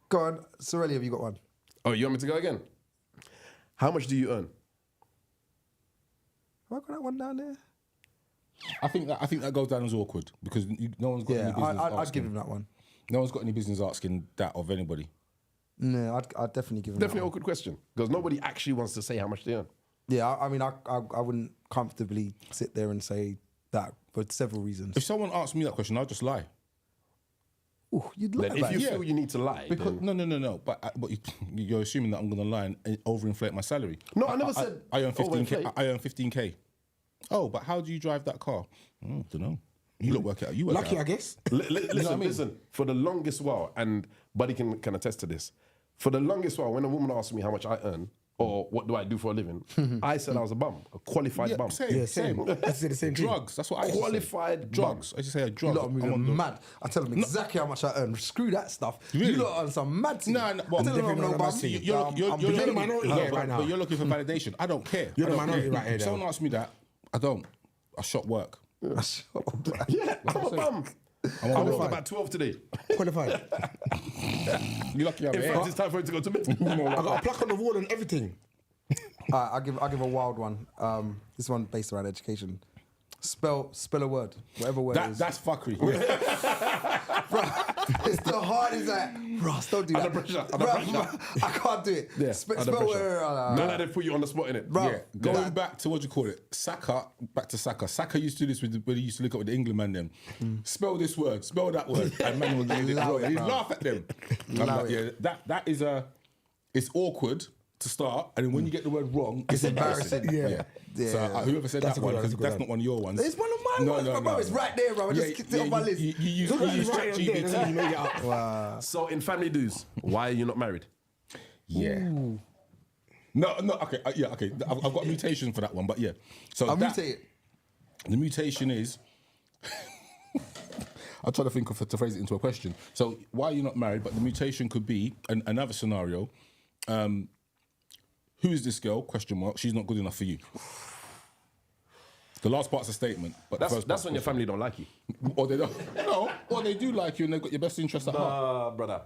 Go on, Sorelli, have you got one? Oh, you want me to go again? How much do you earn? Have I got that one down there? I think that goes down as awkward because no one's got any Yeah, business I'd asking. give him that one. No one's got any business asking that of anybody. No, I'd definitely give him Definitely that one. awkward question because nobody actually wants to say how much they earn. Yeah, I mean, I wouldn't comfortably sit there and say that for several reasons. If someone asked me that question, I'll just lie. Ooh, you'd lie Then about if you it. feel you need to lie, Because then... no. But you're assuming that I'm going to lie and overinflate my salary. No, I never said I earn 15k. overinflate. I earn 15k. Oh, but how do you drive that car? Don't know. You look work it out. You work Lucky, it I out. guess. Listen. For the longest while, and Buddy can attest to this. For the longest while, when a woman asked me how much I earn or what do I do for a living, I said I was a bum, a qualified bum. Same, Yeah, same. same. That's the same thing. Drugs. That's what I used to say. Qualified drugs. I used to say a You drug. lot are moving I'm on mad. I tell them exactly how much I earn. Screw that stuff. Really? You lot are on some mad thing. No, I well, tell them I'm definitely no not bum. mad to you. You're the minority here right now. But you're looking for validation. I don't care. You're I the don't minority care. right here, If though. someone asks me that, I don't. I shop work. Yeah, I'm a bum. I woke up at 12 today. Qualified. You're lucky I'm In here. fact, it's time for it to go to bed. I got a plaque on the wall and everything. I'll give a wild one. This one based around education. Spell a word, whatever word it is. That's fuckery. It's the hardest that. Ross, don't do that. Under pressure. Bruh, I can't do it. Yeah, Spell under pressure. word. None of them put you on the spot in it. Bruh. Yeah, going back to what do you call it? Back to Saka. Saka used to do this when he used to look up with the England man them. Spell this word, spell that word, and man would get it Allow wrong. it, He'd bruv. laugh at them. I'm Allow like, it. yeah, that is it's awkward to start, and then when you get the word wrong, it's embarrassing. Yeah. So whoever said That's that a good one, one, that's a good that's one. not one of your ones. It's one of my ones, bro. It's right there, bro. I just kicked it off my list. You use Right on there, that's how you ChatGPT. made it up. So in family dues, why are you not married? Yeah. No, okay, okay. I've got a mutation for that one, but yeah. So I'll that- mutate it. The mutation is. I'll try to think of to phrase it into a question. So why are you not married? But the mutation could be another scenario. Who is this girl? Question mark. She's not good enough for you. The last part's a statement, but the That's first part's when your family don't like you. or they don't. No, or they do like you and they've got your best interest at heart. Brother.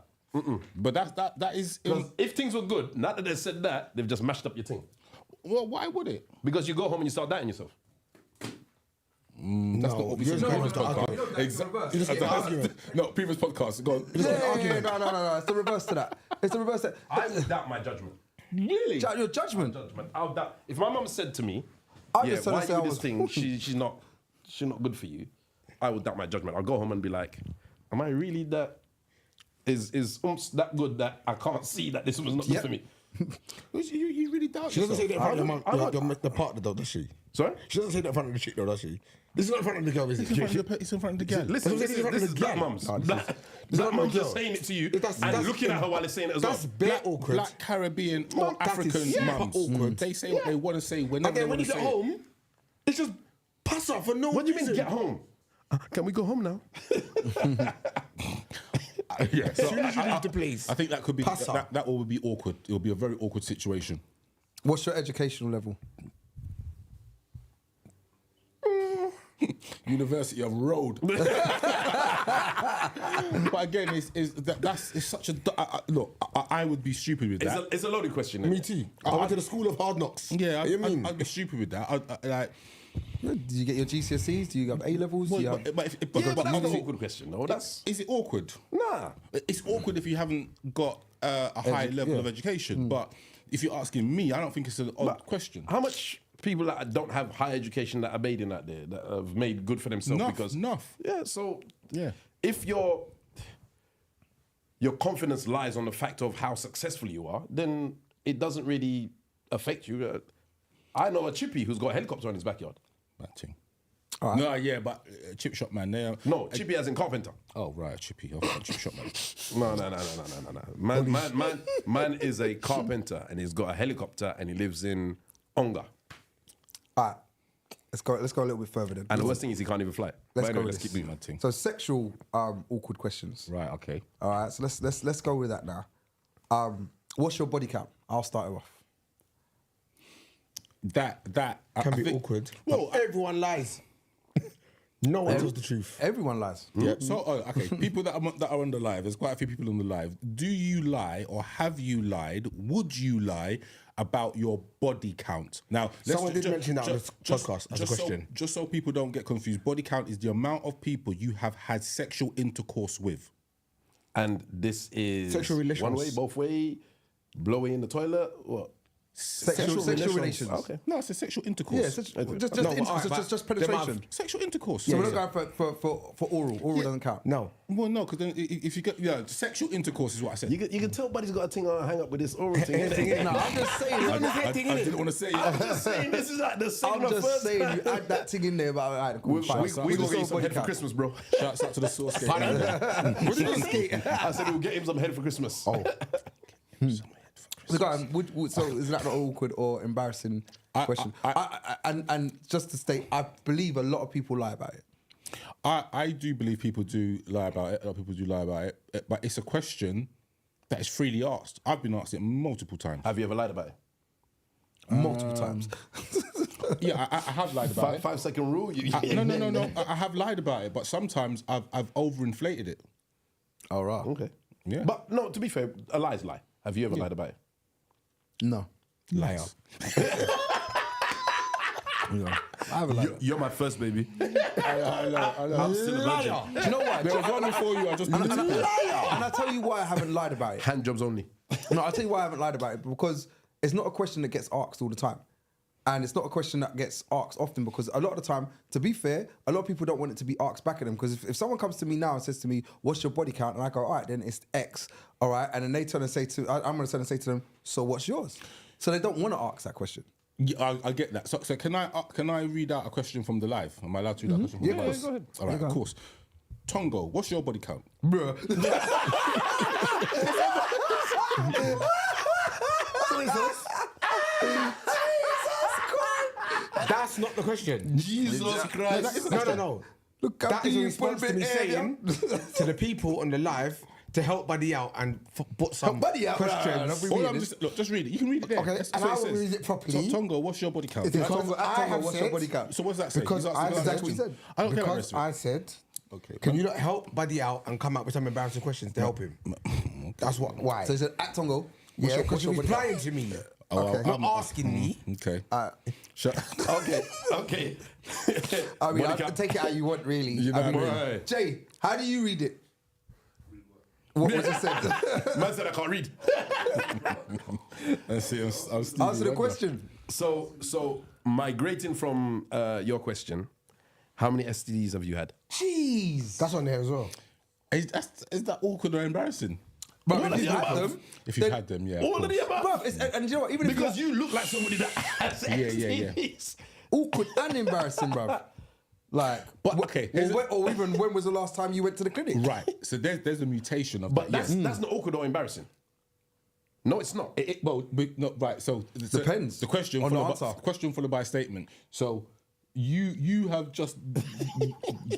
But that is. Because if things were good, now that they said that, they've just mashed up your thing. Well, why would it? Because you go home and you start doubting yourself. That's not what we said in the previous podcast. Exactly. No, previous podcast. Go on. Yeah, no. It's the reverse to that. It's the reverse to that. I would doubt my judgment. Really? Your judgment. I would doubt. If my mum said to me, I yeah, just tell her why say you I do this was- thing? She's not good for you. I would doubt my judgment. I'll go home and be like, am I really that? Is that good that I can't see that this was not good for me? You really doubt She doesn't say yourself. that in front of the partner, though, does she? Sorry? She doesn't say that in front of the chick, though, does she? This is not in front of the girl, is it? It's in front of the girl. Listen, This is this is black mums. No, this Black is not mums my are girl. saying it to you That's- and that's- looking at her while they're saying it as well. That's bare awkward. Black Caribbean No, or that is African super mums. awkward. They say what they want to say whenever And they then when want you to get say it. home, it's just pass up for no What do you mean reason. get home? Can we go home now? Yeah, As soon as you leave the place, I think that could be pass up. that will be awkward. It will be a very awkward situation. What's your educational level? University of Road. But again, it's such a look. I would be stupid with that. It's a loaded question. Me too. I went to the school of hard knocks. Yeah, You mean? I'd be stupid with that. Like, Did you get your GCSEs? Do you have A levels? Do you have... but That's an awkward question, though. is it awkward? Nah. It's awkward if you haven't got a high level of education. But if you're asking me, I don't think it's an odd question. How much people that don't have high education that are made in that there that have made good for themselves because Enough. yeah. So Yeah. if your confidence lies on the fact of how successful you are, then it doesn't really affect you. I know a chippy who's got a helicopter in his backyard. That thing. No, yeah, but chip shop man. They are, No, chippy as in carpenter. Oh right, chippy. Okay, chip shop man. No. Man is a carpenter and he's got a helicopter and he lives in Onga. All right. Let's go a little bit further then. And the worst thing is he can't even fly. Let's But go anyway, with let's this. keep moving. Thing. So sexual awkward questions. Right. Okay. All right. So let's go with that now. What's your body count? I'll start it off. That Can I be think- awkward. Well, But everyone lies. No one tells the truth. Everyone lies. Yeah. So okay, people that are on the live. There's quite a few people on the live. Do you lie or have you lied? Would you lie about your body count? Now, Someone did mention that on the podcast as a question. Just so people don't get confused, body count is the amount of people you have had sexual intercourse with. And this is Sexual relations. one way, both way, blow away in the toilet. What? Sexual relations. Okay. No, it's a sexual intercourse. Yeah, just penetration. Sexual intercourse. So we're not going for oral. Oral doesn't count. No. Well, no, because then if you get sexual intercourse is what I said. You can tell Buddy's got a thing on hang up with this oral thing. No, I'm just saying. I didn't want to say it. I'm just saying this is like the second I'm or just first saying time. you add that thing in there about alright, cool, We fine. gonna get you some head for Christmas, bro. Shouts out to the sauce game. What did you say? I said we'll get him some head for Christmas. Oh. So, go on, so is that not awkward or embarrassing question? And just to state, I believe a lot of people lie about it. I do believe people do lie about it. A lot of people do lie about it. But it's a question that is freely asked. I've been asked it multiple times. Have you ever lied about it? Multiple times. Yeah, I have lied about it. 5 second rule? No. I have lied about it, but sometimes I've overinflated it. All right. Okay. Yeah. But no, to be fair, a lie is a lie. Have you ever lied about it? No. Liar. I haven't lied. You're my first baby. I know. I'm still a virgin. Do you know why? There was one before you. I just And I tell you why I haven't lied about it. Hand jobs only. No, I'll tell you why I haven't lied about it, because it's not a question that gets asked all the time. And it's not a question that gets asked often, because a lot of the time, to be fair, a lot of people don't want it to be asked back at them. Because if someone comes to me now and says to me, what's your body count? And I go, all right, then it's X. All right. And then they turn and say I'm going to turn and say to them, so what's yours? So they don't want to ask that question. Yeah, I get that. So can I read out a question from the live? Am I allowed to read out a question from the live? go ahead. All right, of course. Tongo, what's your body count? Bruh. That's not the question. Jesus Christ. No. Look, That is a response to me saying to the people on the live to help Buddy out and put some Buddy out, questions. All I'm just read it. You can read it there. Okay, That's and what I it will says. read it properly. So, Tongo, what's your body count? Because Tongo, I have what's your said- body count? So what's that say? Because He's I asking said, the question. I don't care about the because rest of it. I said, Okay. can you not help Buddy out and come up with some embarrassing questions to help him? That's why. So he said, at Tongo, Yeah, what's because your you're body count? replying to me. Okay. Not asking me. Okay. Okay. I mean, Body I'll count. take it how you want, really. You know I mean, what I mean? Jay, how do you read it? What was it said? Man said I can't read. Let's see. Answer the question. So migrating from your question, how many STDs have you had? Jeez. That's on there as well. Is that awkward or embarrassing? But All if of you the had above. them, If you've had them, yeah. of All of course. the above. bruv, and you know what? Even Because if you look like somebody that has Yeah. STDs. awkward and embarrassing, bruv. Like, But okay, or even when was the last time you went to the clinic? right. So there's a mutation of But that. Yes. that's not awkward or embarrassing. No, it's not. No, right. So Depends The question on the followed by, answer. question followed by a statement. So you have just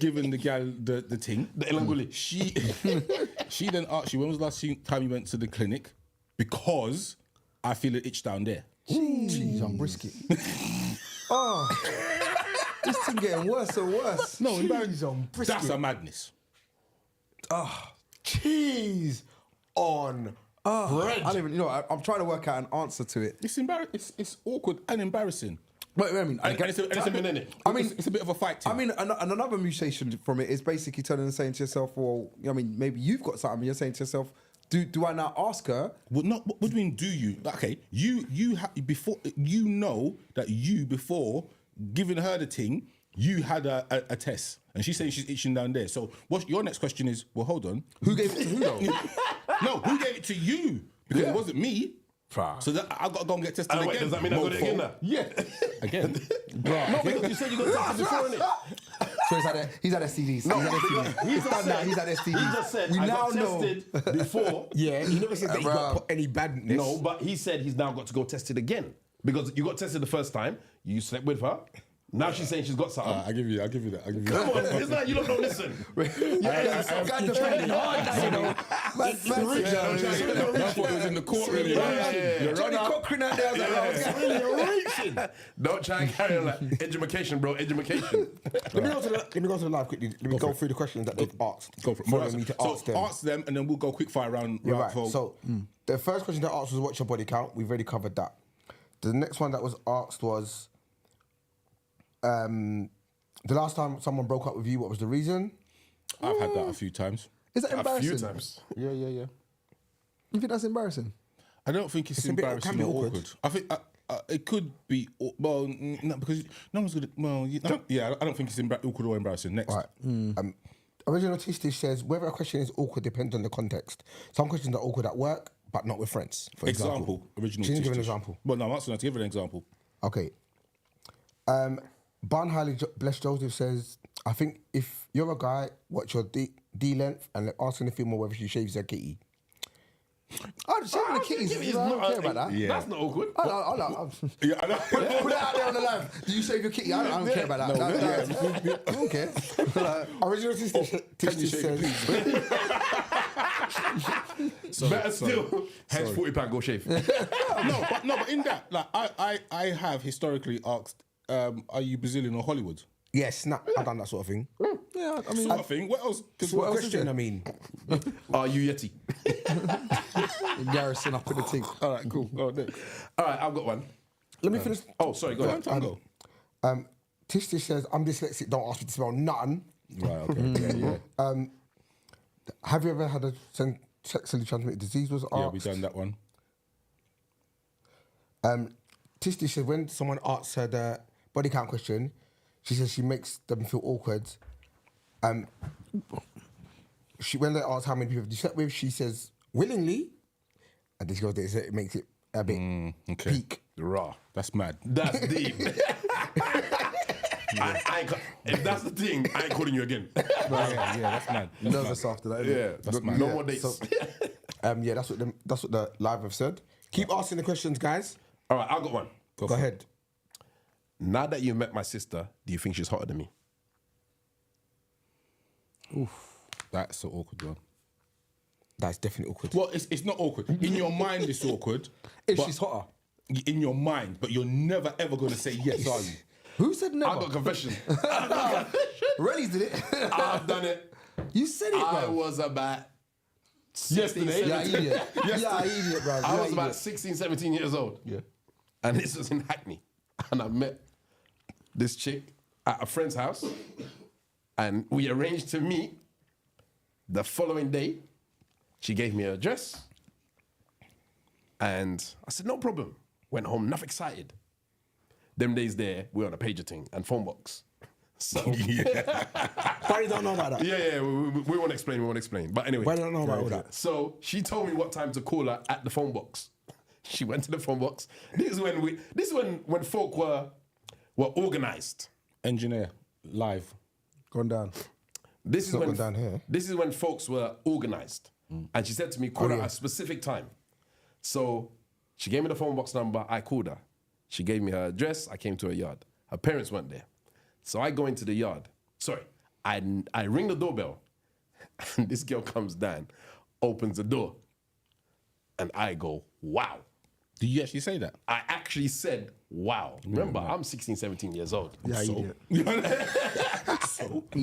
given the gal the thing. The elanguli. She then asked you, when was the last time you went to the clinic? Because I feel an itch down there. Jeez, I'm brisket. Oh, this thing getting worse and worse. No, Cheese on brisket. that's a madness. Cheese on bread. I don't even, I'm trying to work out an answer to it. It's it's awkward and embarrassing. But I mean, And it's a bit, I it's a bit of a fight. I mean, and another mutation from it is basically turning and saying to yourself, well, I mean, maybe you've got something. You're saying to yourself, do I now ask her? Well, not what do you mean? Do you? Okay, you before you know that you before giving her the thing, you had a test, and she's saying she's itching down there. So, what your next question is? Well, hold on. Who gave it to who though? No, who gave it to you? Because it wasn't me. So that I got to go and get tested again. Wait, does that mean I got it again now? Yeah, again. No, because you said you got tested before, innit? So he's had STDs. No, he's had because STDs. he It's just done now. said- He's had STDs. He just said we I now got know. tested before. Yeah, he never said that he got Bruh. any badness. No, but he said he's now got to go test it again. Because you got tested the first time, you slept with her. Now she's saying she's got something. I give you that. Come on, it's like you don't know, listen. Guys defending hard, you know. I thought it was in the court, really. Johnny Cochran out there. Don't try and carry on like education, bro. Education. Let me go to the live quickly. Let me go through the questions that they've asked. Go for it. Following me to ask them. Ask them, and then we'll go quick fire round. Yeah, round right. for- So the first question they asked was, "What's your body count?" We've already covered that. The next one that was asked was, the last time someone broke up with you, what was the reason? I've had that a few times. Is that A embarrassing? few times. Yeah. You think that's embarrassing? I don't think it's It's a bit- embarrassing can be or awkward. awkward. I think it could be, well, no, because no one's gonna, well, yeah, I don't think it's awkward or embarrassing. Next. Right. Original Tistish says whether a question is awkward depends on the context. Some questions are awkward at work, but not with friends. For example. Original She didn't give an Tistish. example. Well, no, I'm asking her to give an example. Okay. Bun Highly Blessed Joseph says, I think if you're a guy, watch your D length and asking the female whether she shaves her kitty. I'm shaving the kitties. I don't care about that. Yeah. That's not awkward. I'll Yeah, I know. put it out there on the live. Do you shave your kitty? I don't care about that. I don't care. Original Tistish says. Better still, heads £40, go shave. no, but in that, like, I have historically asked, are you Brazilian or Hollywood? Yes, I've done that sort of thing. Yeah, I mean, Sort of thing. What else? What question, I mean? Are you Yeti? Garrison up in the team. All right, cool. Oh, next. All right, I've got one. Let me finish. Oh, sorry, go ahead. Tongo. Tistish says, I'm dyslexic, don't ask me to spell nothing. Right, okay. Yeah. Have you ever had a sexually transmitted disease was asked? Yeah, we done that one. Tistish said when someone asks her the body count question, she says she makes them feel awkward. When they ask how many people have you slept with, she says willingly, and this goes there, so it makes it a bit Okay. peak. Raw. That's mad. That's deep. If that's the thing, I ain't calling you again. Yeah, that's mad. That's Nervous mad. after that. Isn't it? That's mad. No more dates. So, yeah, that's what the live have said. Keep asking the questions, guys. All right, I've got one. Go ahead. Now that you've met my sister, do you think she's hotter than me? That's an awkward one. That's definitely awkward. Well, it's not awkward. In your mind, it's awkward. If but- she's hotter. In your mind, but you're never ever going to say yes, are you? Who said never? I've got a confession. Relly's did it. I've done it. You said it, I bro. was about 16, Yeah, 17. idiot. Yeah, idiot, bro. I Yeah, was about idiot. 16, 17 years old. Yeah. And this was in Hackney. And I met this chick at a friend's house. And we arranged to meet the following day. She gave me her address. And I said, no problem. Went home, enough excited. Them days there, we were on a pager thing and phone box. So, Why you don't know about that? yeah, we won't explain. But anyway. Why don't know about all that? So she told me what time to call her at the phone box. She went to the phone box. This is when folk were organized. Engineer, live. Gone down. This is not when gone down here. This is when folks were organized. And she said to me, call her yeah. at a specific time. So she gave me the phone box number, I called her. She gave me her address, I came to her yard. Her parents weren't there. So I go into the yard. Sorry, I ring the doorbell. And this girl comes down, opens the door. And I go, wow. Did you actually say that? I actually said, wow. Remember, I'm 16, 17 years old. Yeah, so, idiot.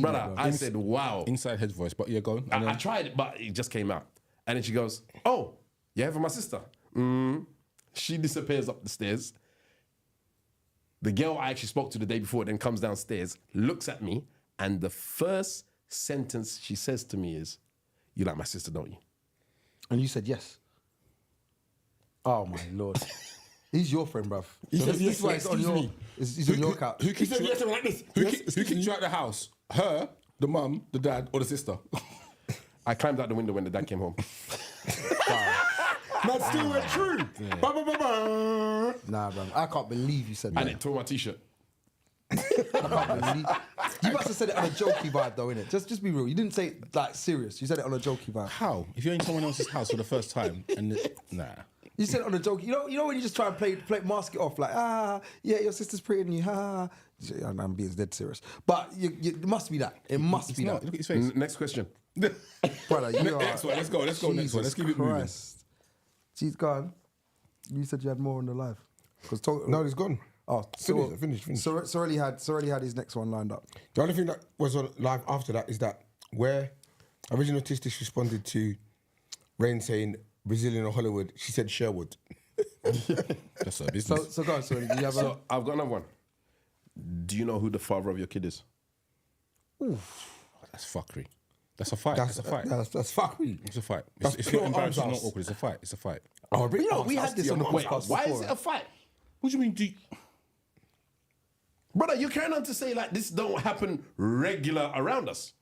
brother, I said, wow. Inside head voice, but yeah, go on. And I tried it, but it just came out. And then she goes, oh, you have for my sister? She disappears up the stairs. The girl I actually spoke to the day before then comes downstairs, looks at me, and the first sentence she says to me is, you like my sister, don't you? And you said yes. Oh my lord. He's your friend, bruv. So this is why it's on your. He's on your couch. Who kicked you like this? Who kicked you out the house? Her, the mum, the dad, or the sister? I climbed out the window when the dad came home. That still went true. Nah, bruv. I can't believe you said that. And it tore my t-shirt. I can't believe. You must have said it on a jokey vibe, though, innit? Just be real. You didn't say it like serious. You said it on a jokey vibe. How? If you're in someone else's house for the first time and nah. You said it on a joke. You know when you just try and play mask it off, like, yeah, your sister's pretty than you, I'm being dead serious. But it must be that. It must be that. Look at his face. Next question. Brother, you are. Next one, let's go next one. Let's keep it moving. She's gone. You said you had more on the live. No, it's gone. Oh, Finished. Sorelli had his next one lined up. The only thing that was on live after that is that where original Tistish responded to Rain saying Brazilian or Hollywood, she said Sherwood. That's her business. So go on, Sorelli. Do you have So I've got another one. Do you know who the father of your kid is? That's fuckery. That's a fight. That's a fight. That's fuckery. It's a fight. That's It's pure not embarrassing, arms not house. awkward. It's a fight. It's a fight. Oh, You know, we had this on the podcast. Why is it a fight? What do you mean? Brother, you're carrying on to say like this don't happen regular around us.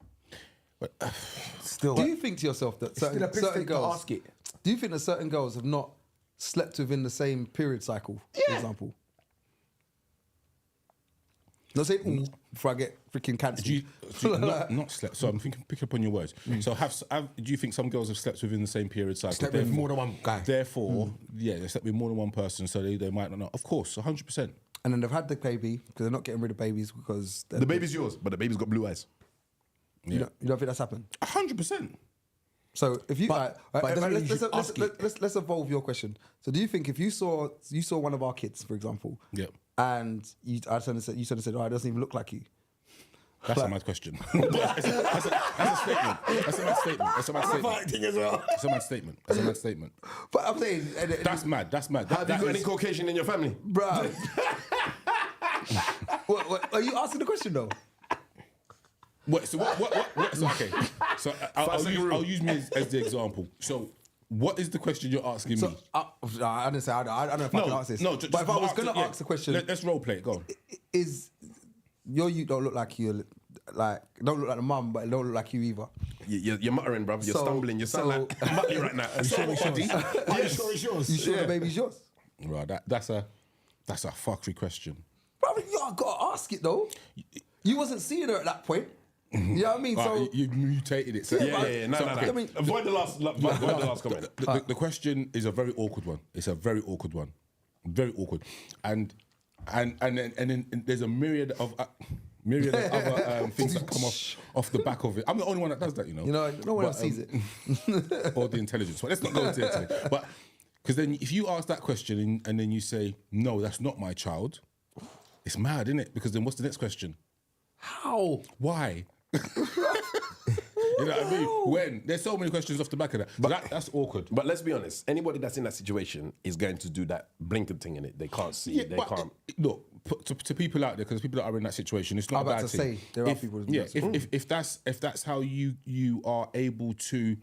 Still, Do you think to yourself that still a piss certain take to girls ask it. Do you think that certain girls have not slept within the same period cycle, for example? Not saying all before I get freaking cancelled. Not slept. So I'm thinking, pick up on your words. So do you think some girls have slept within the same period cycle? Slept with more than one guy. Therefore, yeah, they slept with more than one person, so they might not know. Of course, 100%. And then they've had the baby because they're not getting rid of babies because The baby's yours, but the baby's got blue eyes. You don't think that's happened? 100%. So if you, But it doesn't mean you should ask it. let's evolve your question. So do you think if you saw one of our kids, for example, and you sort of said, oh, it doesn't even look like you. That's a mad question. That's a statement. That's a mad statement. That's a mad statement. as well. That's a mad statement. That's a mad statement. But I'm saying That's mad. That's mad. Have you got any Caucasian in your family? bro. what, are you asking the question though? What? So so, okay. So I'll use me as the example. So what is the question you're asking So me? I didn't say I don't know if I can answer this. No, but if I was going to ask the question, let's role play it. Go on. is you don't look like you don't look like the mum, but it don't look like you either. You're muttering, bruv. You're stumbling. You sound like Muttley right now. Are you sure it's yours? You sure the baby's yours? Right. That's a fuckery question. Bro, you gotta ask it though. You wasn't seeing her at that point. You know what I mean? So Right, you mutated it. So Yeah. No. I mean- Avoid the last comment. The question is a very awkward one. It's a very awkward one, very awkward, and then there's a myriad of other things that come off the back of it. I'm the only one that does that, you know. You know, no one else sees it. Or the intelligence. But let's not go into it today. But because then if you ask that question and then you say no, that's not my child, it's mad, isn't it? Because then what's the next question? How? Why? You know what I mean? When? There's so many questions off the back of that. But that's awkward. But let's be honest. Anybody that's in that situation is going to do that blinking thing in it. They can't see. Yeah, they but can't. Look, to people out there, because people that are in that situation, it's not I'm a about bad to thing. say, there are people that do that. If that's how you are able to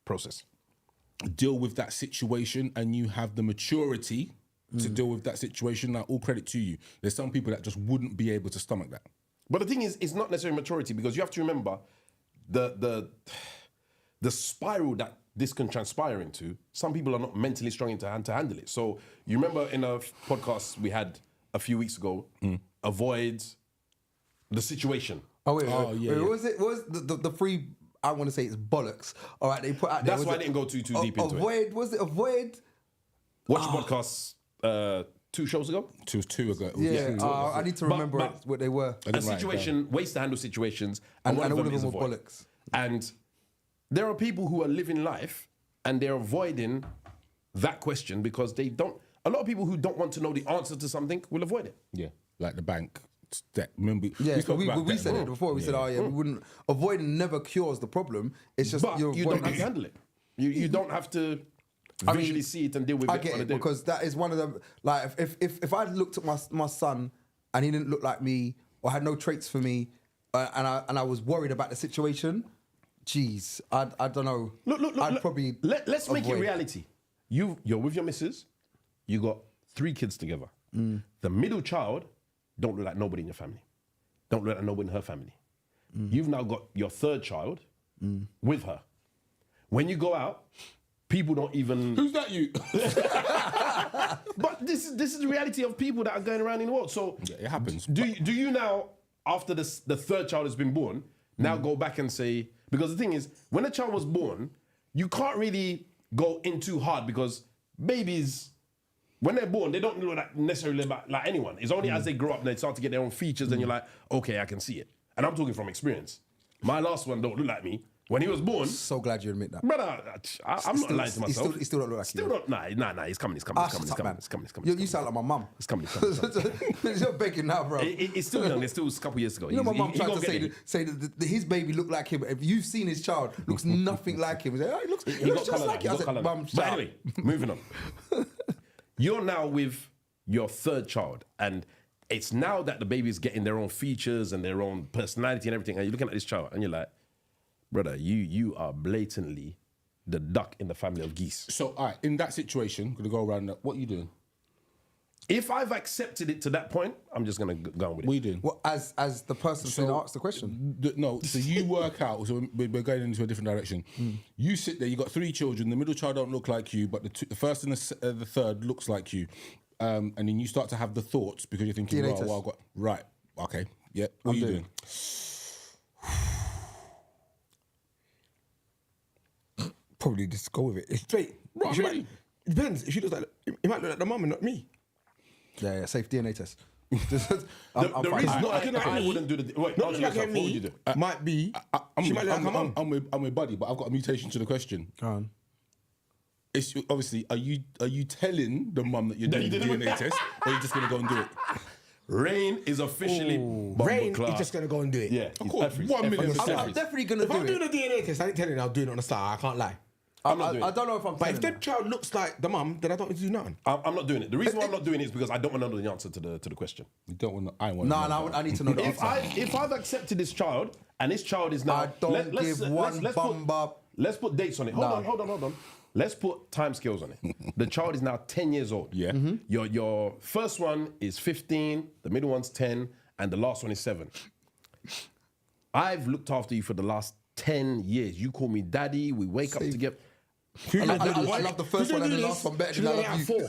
Process. deal with that situation and you have the maturity to deal with that situation, like, all credit to you. There's some people that just wouldn't be able to stomach that. But the thing is, it's not necessarily maturity because you have to remember the spiral that this can transpire into. Some people are not mentally strong to handle it. So you remember in a podcast we had a few weeks ago, avoid the situation. Oh wait, Oh, yeah, yeah. what was it? What was the free? I want to say it's bollocks. All right, they put out there. That's was why I it- didn't go too deep into it. avoid. Was it avoid? Watch podcasts 2 shows ago. Two ago. Yeah, I need to remember but- what they were. A situation, ways to handle situations, and one And of all them of is them were avoid. bollocks. And there are people who are living life and they're avoiding that question because they don't. A lot of people who don't want to know the answer to something will avoid it. Yeah, like the bank debt. Remember, Yeah, spoke about we debt, said bro. it before. We said, oh yeah, we wouldn't. Avoiding never cures the problem. It's just But you're you don't avoiding have to handle it. You don't have to visually see it and deal with I it. get on a it day. because that is one of them. Like if I looked at my son and he didn't look like me or had no traits for me, and I was worried about the situation, geez, I don't know. Look, I'd probably let's make it avoid. reality. You're with your missus. You got 3 kids together. The middle child don't look like nobody in your family. Don't look like nobody in her family. You've now got your 3rd child with her. When you go out, people don't even. Who's that? You? But this is the reality of people that are going around in the world. So Yeah, it happens. Do you now, after the 3rd child has been born, now go back and say, because the thing is, when a child was born, you can't really go in too hard because babies, when they're born, they don't look necessarily like anyone. It's only as they grow up and they start to get their own features and you're like, okay, I can see it. And I'm talking from experience. My last one don't look like me. When he was born, So glad you admit that. brother, I'm not lying to myself. He still don't look like Still you. don't. Nah. He's coming. Shut up, man. It's coming. You sound like my mum. It's coming. You're begging now, bro. It's still young. It's still a couple years ago. You know, my mum He tried gonna to get say there. that his baby looked like him. If you've seen his child, looks nothing like him. He said, oh, he looks just colour like now, you. I he got said, colour mum, now. shut But up. anyway, moving on. You're now with your 3rd child, and it's now that the baby's getting their own features and their own personality and everything, and you're looking at this child, and you're like, brother, you are blatantly the duck in the family of geese. So, all right, in that situation, gonna go around that. What are you doing? If I've accepted it to that point, I'm just gonna go on with it. What are you doing? Well, as the person who asked the question. No, so you work out. So we're going into a different direction. You sit there. You got 3 children. The middle child don't look like you, but the first and the third looks like you. And then you start to have the thoughts because you're thinking, DNA well, test. I've got right. Okay, yeah. What are you doing? Probably just go with it. It's straight. Right, She ready. might- it depends. If she looks like, it might look like the mum and not me. Yeah, safe DNA test. The reason Not looking like I me. wouldn't do the wait. Not Answer looking like yourself. What would me you do? might be. She might look like her mum. I'm with Buddy, but I've got a mutation to the question. Go on. It's obviously, are you telling the mum that you're doing the DNA test, or are you just gonna go and do it? Rain is officially Rain is just gonna go and do it. Yeah, Of course, 1 million I'm percent. definitely gonna If do I'm doing it. a DNA test, I ain't telling you I'm doing it on the start. I can't lie. I'm not doing I it. don't know if I'm. But if telling the child looks like the mum, then I don't need to do nothing. I'm not doing it. The reason why I'm not doing it is because I don't want to know the answer to the question. You don't want. I want. No, I need to know the If answer. I've accepted this child and this child is now, I don't give one bum up. Let's put dates on it. Hold on. Let's put time scales on it. The child is now 10 years old. Yeah. Your first one is 15, the middle one's 10, and the last one is 7. I've looked after you for the last 10 years. You call me daddy. We wake up together. I love the first one and the last one better than I love you.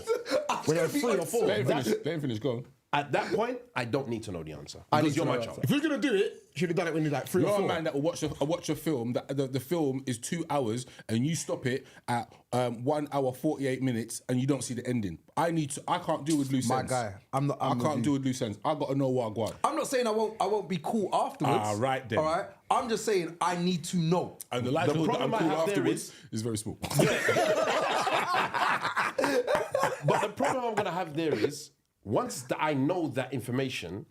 When they're 3 or 4. Let him finish. Go on. At that point, I don't need to know the answer. I Because need you're to know my the child. If you're gonna do it, you should have done it when you're like 3 or You're 4. a man that will watch a film. That the film is 2 hours, and you stop it at 1 hour 48 minutes, and you don't see the ending. I can't deal with loose My ends. guy, I'm I can't deal with loose ends. I got to know what I want. I'm not saying I won't be cool afterwards. Ah, right then. All right. I'm just saying I need to know. And the likelihood that I'm problem I cool have there afterwards is very small. But the problem I'm going to have there is, once I know that information,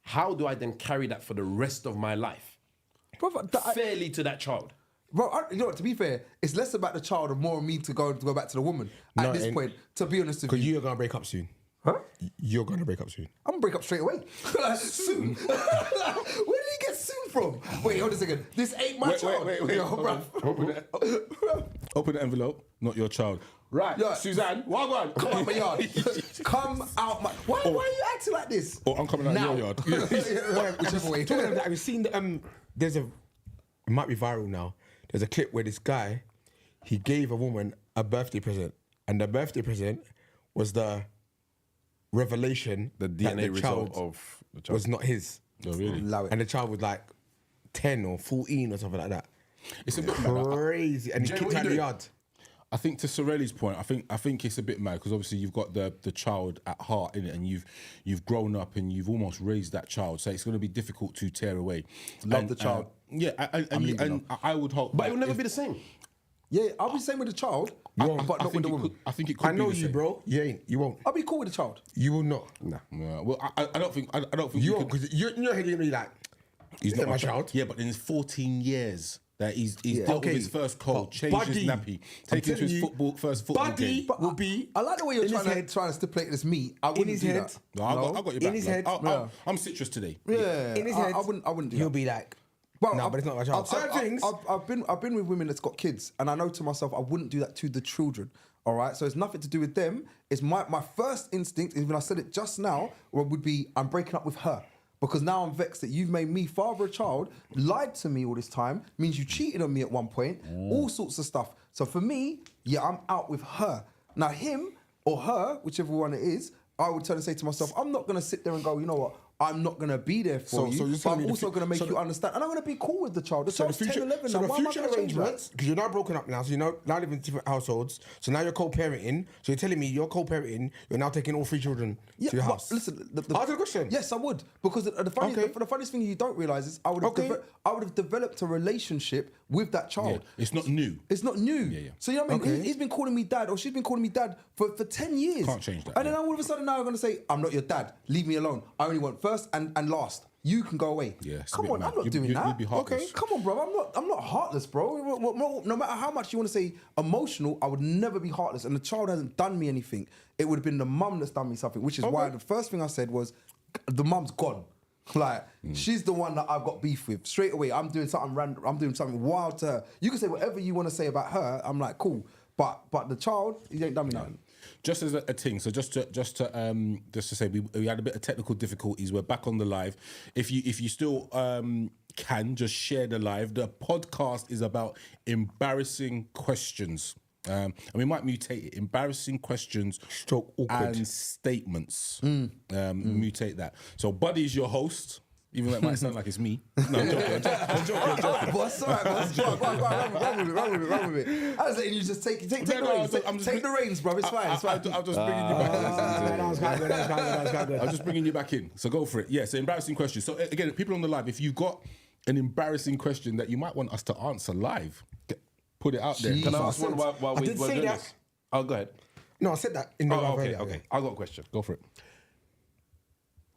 how do I then carry that for the rest of my life? Brother, Fairly to that child. you know what? To be fair, it's less about the child and more of me to go back to the woman No, at this and- point. To be honest with Because you, you're gonna break up soon. huh? You're gonna break up soon. I'm gonna break up straight away. Like, soon. Where did he get soon from? Wait, hold a second. This ain't my child. Wait. Yo, Hold bruv. Open the envelope. Not your child. Right, Yeah. Suzanne. Wagwan. Come out my yard. Come out my. Why are you acting like this? Or I'm coming out Now. your yard. Whichever way. Talking of that, have you seen the there's it might be viral now. There's a clip where this guy, he gave a woman a birthday present, and the birthday present was the revelation The that DNA the result child of the child. was not his. Oh, really? Allow it. And the child was like 10 or 14 or something like that. It's a bit mad. Crazy. And he Jay, kicked what out you the doing? yard. I think to Sorelli's point, I think it's a bit mad because obviously you've got the child at heart in it, and you've grown up and you've almost raised that child, so it's going to be difficult to tear away. Love the child. Yeah, and I would hope. But that it will never if- be the same. Yeah, I'll be the same with the child, but not with think the it woman. could- I think it could I know be the you, same. bro. You ain't. You won't. I'll be cool with the child. You will not. Nah. Yeah, well, I don't think. I don't think You you won't, could. because in your head you're gonna be like, he's not my child. Yeah, but in his 14 years that he's dealt Okay, with his first cold, but changed his Buddy, nappy, I'm taken to his telling you, first football Buddy game. will be. I like the way you're in his trying head. to stipulate this meat. I wouldn't his do head. that. No, I got your in back. his lad. head, I'm citrus today. Yeah, In his I head, wouldn't do he'll that. be like, Well, no, but it's not my child. Certain things. I've been with women that's got kids, and I know to myself I wouldn't do that to the children. All right, so it's nothing to do with them. It's my first instinct, even I said it just now, would be I'm breaking up with her. Because now I'm vexed that you've made me father a child, lied to me all this time, means you cheated on me at one point, all sorts of stuff. So for me, yeah, I'm out with her. Now him or her, whichever one it is, I would turn and say to myself, I'm not gonna sit there and go, you know what, I'm not gonna be there for you, so you're but telling I'm me the also fu- gonna make so you the- understand. And I'm gonna be cool with the child. The child's 10, 11 so now. the Why am I future gonna change that? arrangements, because you're now broken up now, so you're now living in different households. So now you're co-parenting. So you're telling me you're co-parenting. You're now taking all 3 children to your but house. listen, Answer the question. Yes, I would, because the funniest thing you don't realize is I would have developed a relationship with that child. Yeah, it's not new. It's not new. Yeah. So you know what I mean? Okay. He's been calling me dad, or she's been calling me dad for 10 years. Can't change that, And then yeah. all of a sudden now I'm going to say, I'm not your dad. Leave me alone. I only want first and last. You can go away. Yeah, it's a Come bit on, mad. I'm not doing You'd that. be heartless. Okay, come on, bro. I'm not heartless, bro. No matter how much you want to say emotional, I would never be heartless. And the child hasn't done me anything. It would have been the mum that's done me something, which is why the first thing I said was, the mum's gone. Like, she's the one that I've got beef with. Straight away, I'm doing something random. I'm doing something wild to her. You can say whatever you want to say about her. I'm like, cool. But the child, he ain't done me nothing. Just as a thing, so just to say, we had a bit of technical difficulties. We're back on the live. If you still can just share the live. The podcast is about embarrassing questions, and we might mutate it. Embarrassing questions, and statements. Mutate that. So Buddy's your host. Even though it might sound like it's me. No, I'm joking. I'm joking. Boss, all right, boss. Run with it. I was letting you just take the reins. Take the reins, bro. It's fine. I'm just bringing you back in. I'm just bringing you back in. So go for it. Yeah, so embarrassing questions. So again, people on the live, if you've got an embarrassing question that you might want us to answer live, put it out there. Can I ask one while we're doing this? Oh, go ahead. No, I said that in the live earlier. Okay. I got a question. Go for it.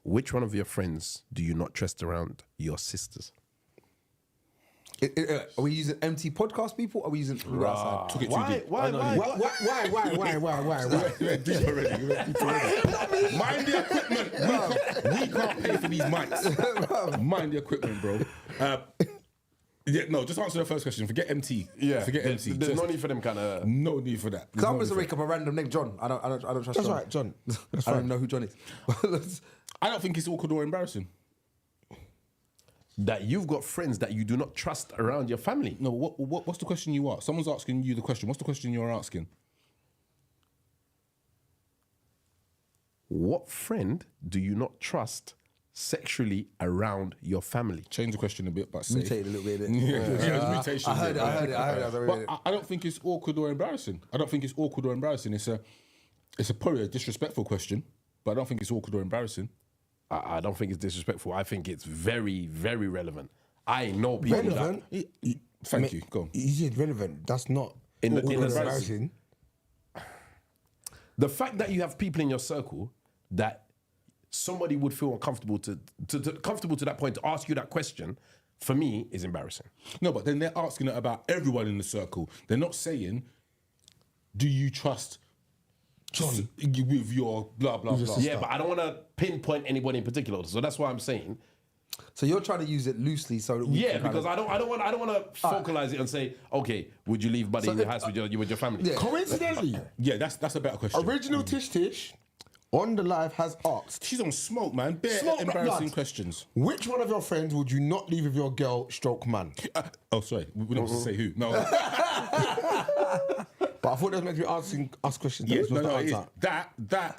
Which one of your friends do you not trust around your sisters? Are we using empty podcast people? Or are we using people outside? Took it too deep. Why? Mind the equipment. We can't pay for these mics. Mind the equipment, bro. Just answer the first question. Forget MT. Forget MT. There's no need for them kind of. No need for that. Because I'm just wake up a random name, John. I don't trust That's John. right, John. I don't even know who John is. I don't think it's awkward or embarrassing. That you've got friends that you do not trust around your family. No, what's the question you ask? Someone's asking you the question. What's the question you're asking? What friend do you not trust sexually around your family? Change the question a bit, but say. Mutate a little bit. Mutation. I heard it. But I don't think it's awkward or embarrassing. It's probably a disrespectful question, but I don't think it's awkward or embarrassing. I don't think it's disrespectful. I think it's very, very relevant. I know people Relevant? Thank you. Go on. You said relevant. That's not In awkward a or sense. embarrassing. The fact that you have people in your circle that somebody would feel uncomfortable comfortable to that point to ask you that question, for me, is embarrassing. No, but then they're asking it about everyone in the circle. They're not saying, do you trust John with your blah, blah, blah. Yeah, but I don't want to pinpoint anybody in particular. So that's why I'm saying. So you're trying to use it loosely so that we can because I don't want to focalize it and say, okay, would you leave Buddy in the house with your family? Yeah. Coincidentally, Yeah, that's a better question. original Tish Tish on the live has asked, She's on smoke, man. Bare Smoke, embarrassing blood. questions. which one of your friends would you not leave with your girl stroke man? Sorry. We don't have to say who. No. But I thought that was meant to be asking us questions. Yeah, That was no, supposed it to is. answer.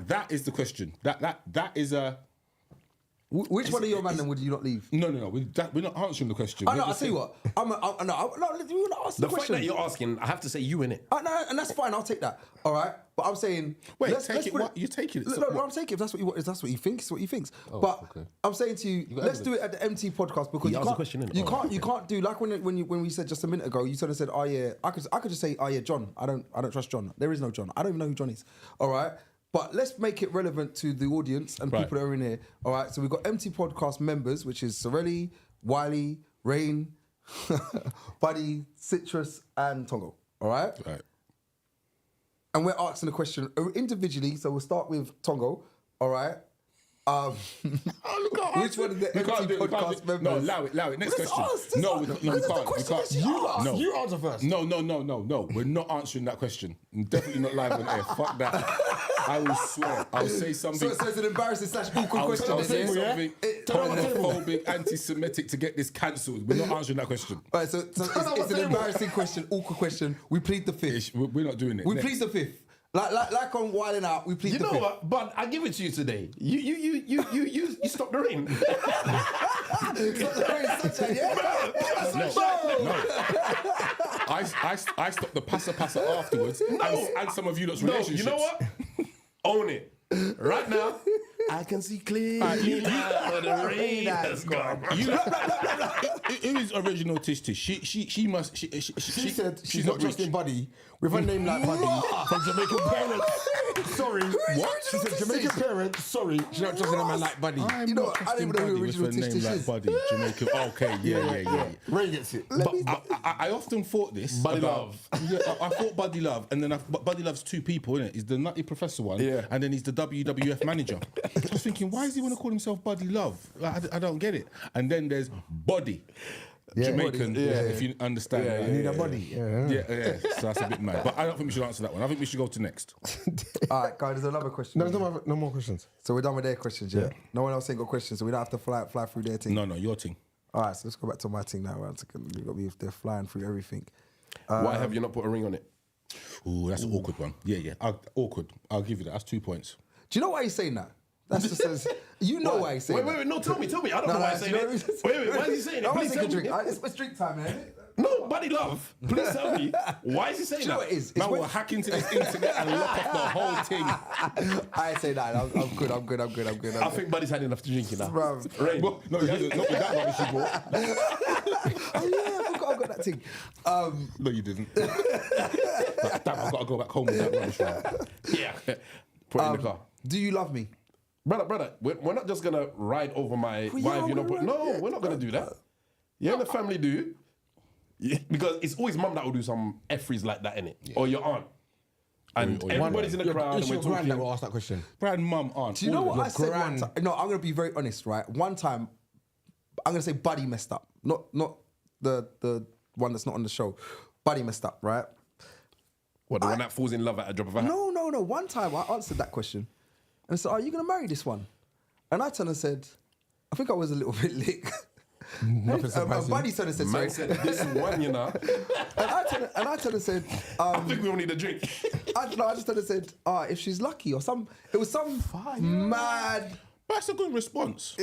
That is the question. That is a... Which one of your man then would you not leave? No. We're not answering the question. I We're know, I'll just tell you saying- what. You want to ask the The fact question. that you're asking, I have to say you in it. No, and that's fine. I'll take that. All right, but I'm saying. Wait, let's take it. put What? You're taking it. No, So no, what? I'm taking it. If that's what you want, if that's what he thinks, it's what he thinks. But okay. I'm saying to you, let's do it at the MT podcast because He you asked the can't. question, innit? You Oh, can't. You can't do like when we said just a minute ago. You sort of said, oh yeah, I could just say, oh yeah, John. I don't trust John. There is no John. I don't even know who John is. All right. But let's make it relevant to the audience and Right. people that are in here. All right. So we've got MT podcast members, which is Sorelli, Wiley, Rain, Buddy, Citrus, and Tongo. All right. Right. And we're asking a question individually. So we'll start with Tongo. All right. Which one of the MT podcast members? No, allow it. Next Let's question. ask, No, let's we ask. That's the can't. question that she asked. No. You answer first. No. We're not answering that question. I'm definitely not live on air. Fuck that. I will swear. I'll say something. So it's an embarrassing / awkward question. I'll is say it? something homophobic, anti-Semitic to get this cancelled. We're not answering that question. All right, so it's an embarrassing question, awkward question. We plead the fifth. We're not doing it. We Next. plead the fifth. Like on Wilding Out, we plead You the know fifth. what? But I give it to you today. You stopped the rain. I stopped the passer afterwards, and some of you lot's No, relationships. you know what? Own it. Right now, I can see clearly now the rain has gone. Who is original Tish Tish? She must. She said she's not trusting Buddy with a name like Buddy from Jamaican parents. Sorry, what? She said Jamaican parents. Sorry, she's not trusting a man like Buddy. You know what? I don't even know who original with a name like is. Buddy. Jamaican. Okay, yeah. Ray gets it. But I often thought this. Buddy about, Love. Yeah, I thought Buddy Love, and then Buddy Love's two people, innit? He's the Nutty Professor one, and then he's the WWF manager. I was thinking, why does he want to call himself Buddy Love? Like, I don't get it. And then there's Body. Jamaican, if you understand. You need a body. Yeah, so that's a bit mad. But I don't think we should answer that one. I think we should go to next. All right, guys, there's another question. No more questions. So we're done with their questions, yeah? No one else ain't got questions, so we don't have to fly through their thing. No, your thing. All right, so let's go back to my thing now. We've got me if they're flying through everything. Why have you not put a ring on it? Ooh, that's an awkward one. Yeah. Awkward. I'll give you that. That's 2 points. Do you know why he's saying that? That's just you know why he's saying that. Wait, no, tell me. I don't know why he's saying it. Wait, why is he saying it? I want Please to take tell a me. drink. It's drink time, man. No, Buddy Love. Please tell me. Why is he saying Do you know that? what it is? It's Man, when- we'll hack into this internet and lock off the whole thing. I ain't say that. I'm good. I think Buddy's had enough to drink now. Bruv. Rain. Well, no, he hasn't. Not with that rubbish you brought. Oh yeah, I got that thing. No, you didn't. Like, damn, I've got to go back home with that rubbish. Right? Yeah. Put it in the car. Do you love me? Brother, we're not just gonna ride over my Well, why yeah, have you not put. we're No, right, we're not gonna do that. Yeah, and the family do. Yeah, because it's always mum that will do some efferys like that, innit? Or your aunt. And Or your everybody's in the crowd and It's we're your grand that talking. will ask that question. Brad, mum, aunt. Do you know all of what it. I said one grand. time? No, I'm gonna be very honest, right? One time, I'm gonna say Buddy messed up. Not the one that's not on the show. Buddy messed up, right? What, the one that falls in love at a drop of a hat? No. One time I answered that question, and I said, "Are you gonna marry this one?" And I turned and said, "I think I was a little bit lick." Nothing And surprising. Buddy turned and said, "Sorry." Man said this one, you know. And I turned and said, I think we all need a drink. I just turned and said, if she's lucky or some, it was some mad. That's a good response.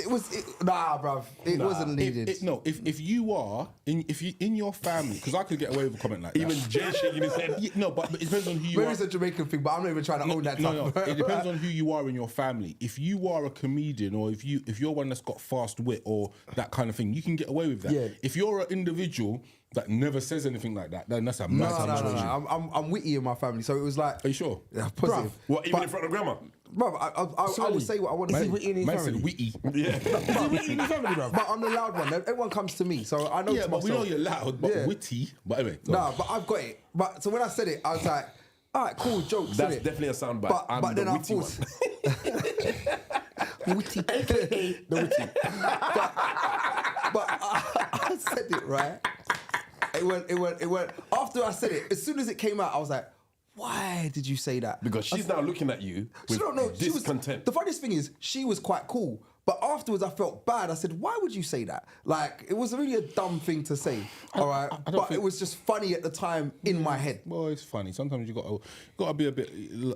Nah, bruv. It wasn't needed. If you are in your family, because I could get away with a comment like that. Even Jay shaking his head. Yeah, no, but it depends on who you Maybe are. it's a Jamaican thing, but I'm not even trying to own that. No, stuff. it depends on who you are in your family. If you are a comedian, or if you're one that's got fast wit or that kind of thing, you can get away with that. Yeah. If you're an individual that never says anything like that, then that's a No. mad situation. I'm witty in my family, so it was like. Are you sure? Yeah, positive. What, even in front of grandma? Bruv, I will say what I want to Is say. he witty in his Man family? said witty. Yeah. Is he witty in his family, bro? But I'm the loud one. Everyone comes to me, so I know. Yeah, to but we myself. know you're loud, but Yeah. witty. But anyway, go on. Nah, but I've got it. But so when I said it, I was like, all right, cool, jokes. That's innit? definitely a soundbite. But I'm then the I witty one. thought, witty, The witty. but I said it right. It went. After I said it, as soon as it came out, I was like, why did you say that? Because she's now looking at you with She was, discontent. the funniest thing is, she was quite cool. But afterwards, I felt bad. I said, why would you say that? Like, it was really a dumb thing to say. All right. I don't But think- it was just funny at the time in my head. Well, it's funny. Sometimes you got to be a bit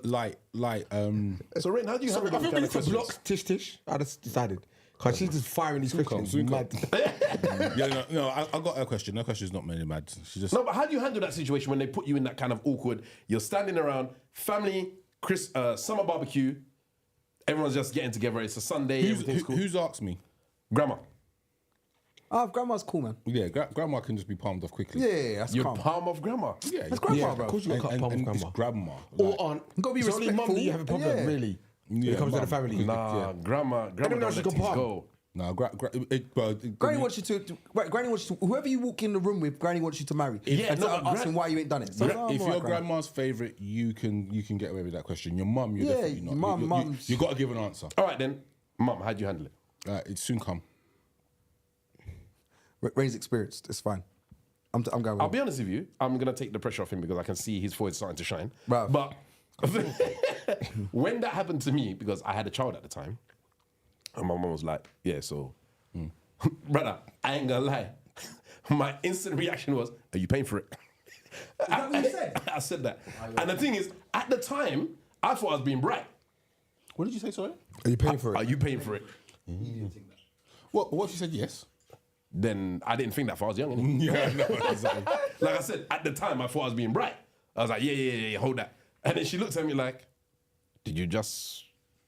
light. So, Rain, how do you handle I those think we kind need of to questions? block Tish. I just decided. Because she's just firing these questions. soon Mad. Yeah, no. I got her question. Her question's not really mad. She just No, but how do you handle that situation when they put you in that kind of awkward? You're standing around, family, summer barbecue. Everyone's just getting together. It's a Sunday. Everything's cool. who's asked me? Grandma. Grandma's cool, man. Yeah, grandma can just be palmed off quickly. Yeah, that's You're calm. palm of grandma. Yeah, That's grandma, Yeah, bro. of course you got cut palm and with it's grandma. grandma. Or aunt. Gotta be It's only mum that you have a respectful. problem, Yeah. really. When Yeah, it comes to the mum. family. Nah, grandma don't know don't she let can things palm. go. No, Granny wants you Granny wants you to. Whoever you walk in the room with, Granny wants you to marry. Yeah, and no, start but asking why you ain't done it. So, If I'm you're alright, Gran. grandma's favourite, you can get away with that question. Your mum, you're Yeah, definitely not. mum, mum's- You got to give an answer. All right, then. Mum, how'd you handle it? It soon come. Ray's experienced. It's fine. I'm going. I'll be honest with you. I'm going to take the pressure off him because I can see his forehead starting to shine. Bruv. But when that happened to me, because I had a child at the time, and my mum was like, yeah, so... Brother, I ain't gonna lie. My instant reaction was, are you paying for it? Is that what you said? I said that. And the thing is, at the time, I thought I was being bright. What did you say? Sorry. Are you paying for Are it? you paying for it? What if you said yes? Then I didn't think that if I was young. Innit? Yeah, no, exactly. Like I said, at the time, I thought I was being bright. I was like, yeah, hold that. And then she looked at me like, did you just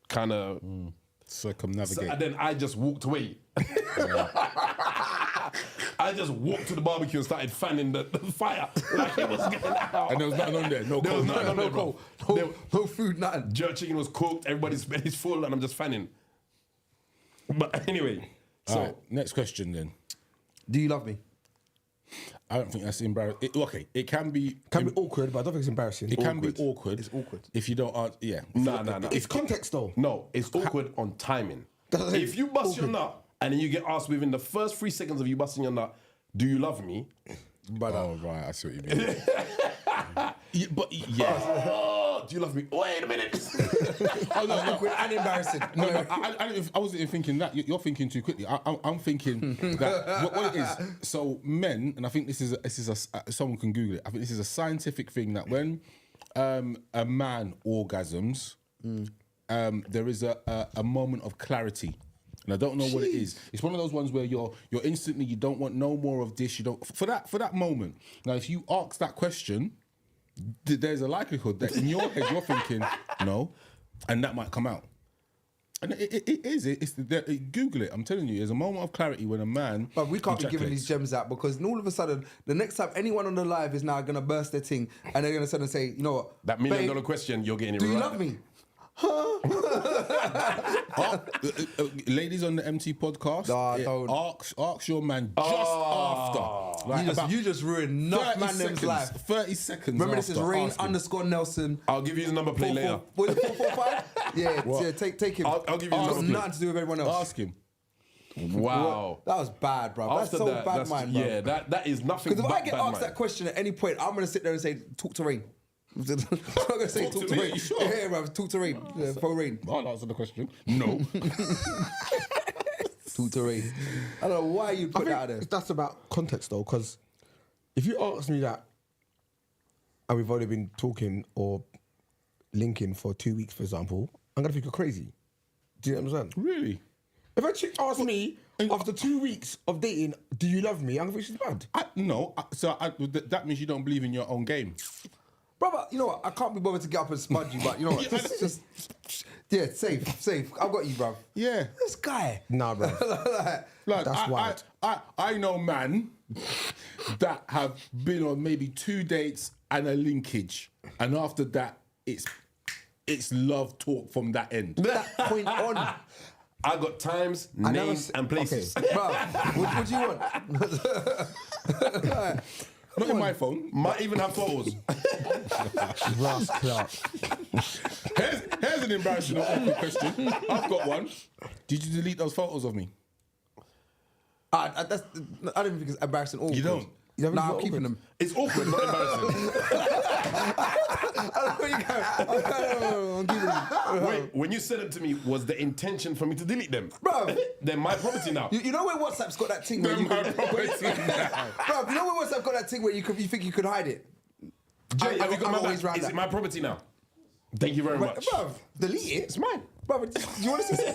kind of... Circumnavigate. and then I just walked away. I I just walked to the barbecue and started fanning the fire like it was getting out. And there was nothing on there. No There was cold, nothing on there, bro. No food, nothing. Jerk chicken was cooked. Everybody's belly's full, and I'm just fanning. But anyway, so All right, next question then. Do you love me? I don't think that's embarrassing. Okay, it can be. Can be awkward, but I don't think it's embarrassing. It can be awkward. It's awkward. if you don't answer. Yeah. no. It's context though. No, it's awkward on timing. If you bust your nut and then you get asked within the first 3 seconds of you busting your nut, do you love me? But oh right, I see what you mean. Yeah, but yeah. Oh, do you love me? Wait a minute. Oh, no, Awkward and embarrassing. No, I wasn't even thinking that. You're thinking too quickly. I'm thinking that what it is. So men, and I think this is someone can Google it. I think this is a scientific thing that when a man orgasms, there is a moment of clarity. And I don't know what it is. It's one of those ones where you're instantly, you don't want no more of this. You don't for that moment. Now, if you ask that question, there's a likelihood that in your head you're thinking no, and that might come out. And it is. Google it. I'm telling you, there's a moment of clarity when a man. But we can't be giving ejaculates. these gems out because all of a sudden, the next time anyone on the live is now going to burst their ting and they're going to suddenly say, you know what? That $1 million babe, question, you're getting it do right. you love me? Ladies on the MT podcast, Nah, don't. ask your man just after. Like You just ruined enough 30 man them's seconds, life. 30 seconds. Remember, this is after, Rain ask him. _Nelson. I'll give you his number plate later. What is it, 445? Yeah, take him. I'll give you his It's got number plate. nothing to do with everyone else. Ask him. Wow. That was bad, bro. That's so bad, that's- mind, bro. Yeah, that is nothing Because but if I get bad asked mind. that question at any point, I'm going to sit there and say, talk to Rain. I'm not going to say, talk to me? Rain. You sure? Yeah, bro, talk to Rain. Yeah, for Rain. I'll answer the question. No. Talk to Rain. I don't know why you I put think that out there. that's about context though, because if you ask me that, and we've only been talking or linking for 2 weeks, for example, I'm gonna think you're crazy. Do you know what I'm saying? Really? If a chick asks me after 2 weeks of dating, do you love me? I'm gonna think she's bad. That means you don't believe in your own game. Brother, you know what? I can't be bothered to get up and spud you, but you know what? just safe. I've got you, bro. Yeah. This guy. Nah, bro. Like, That's wild. I know man that have been on maybe 2 dates and a linkage, and after that, it's love talk from that end. That point on. I got times, I never names, s- and places. Bro, what do you want? Not in my phone. Might even have photos. Rascal. Here's an embarrassing or awkward question. I've got one. Did you delete those photos of me? I don't even think it's embarrassing or You don't? Nah, I'm keeping them. It's awkward, not embarrassing. I don't know where you go. I'm keeping them. Wait, when you sent it to me, was the intention for me to delete them? Bro. They're my property now. You know where WhatsApp's got that thing where They're you my can... property now. Bro, you know where WhatsApp got that thing where you think you could hide it? Jay, have you I'm got my always back? round Is that. it my property now? Thank you very much. Bro, delete it. It's mine. Bro, do you want to see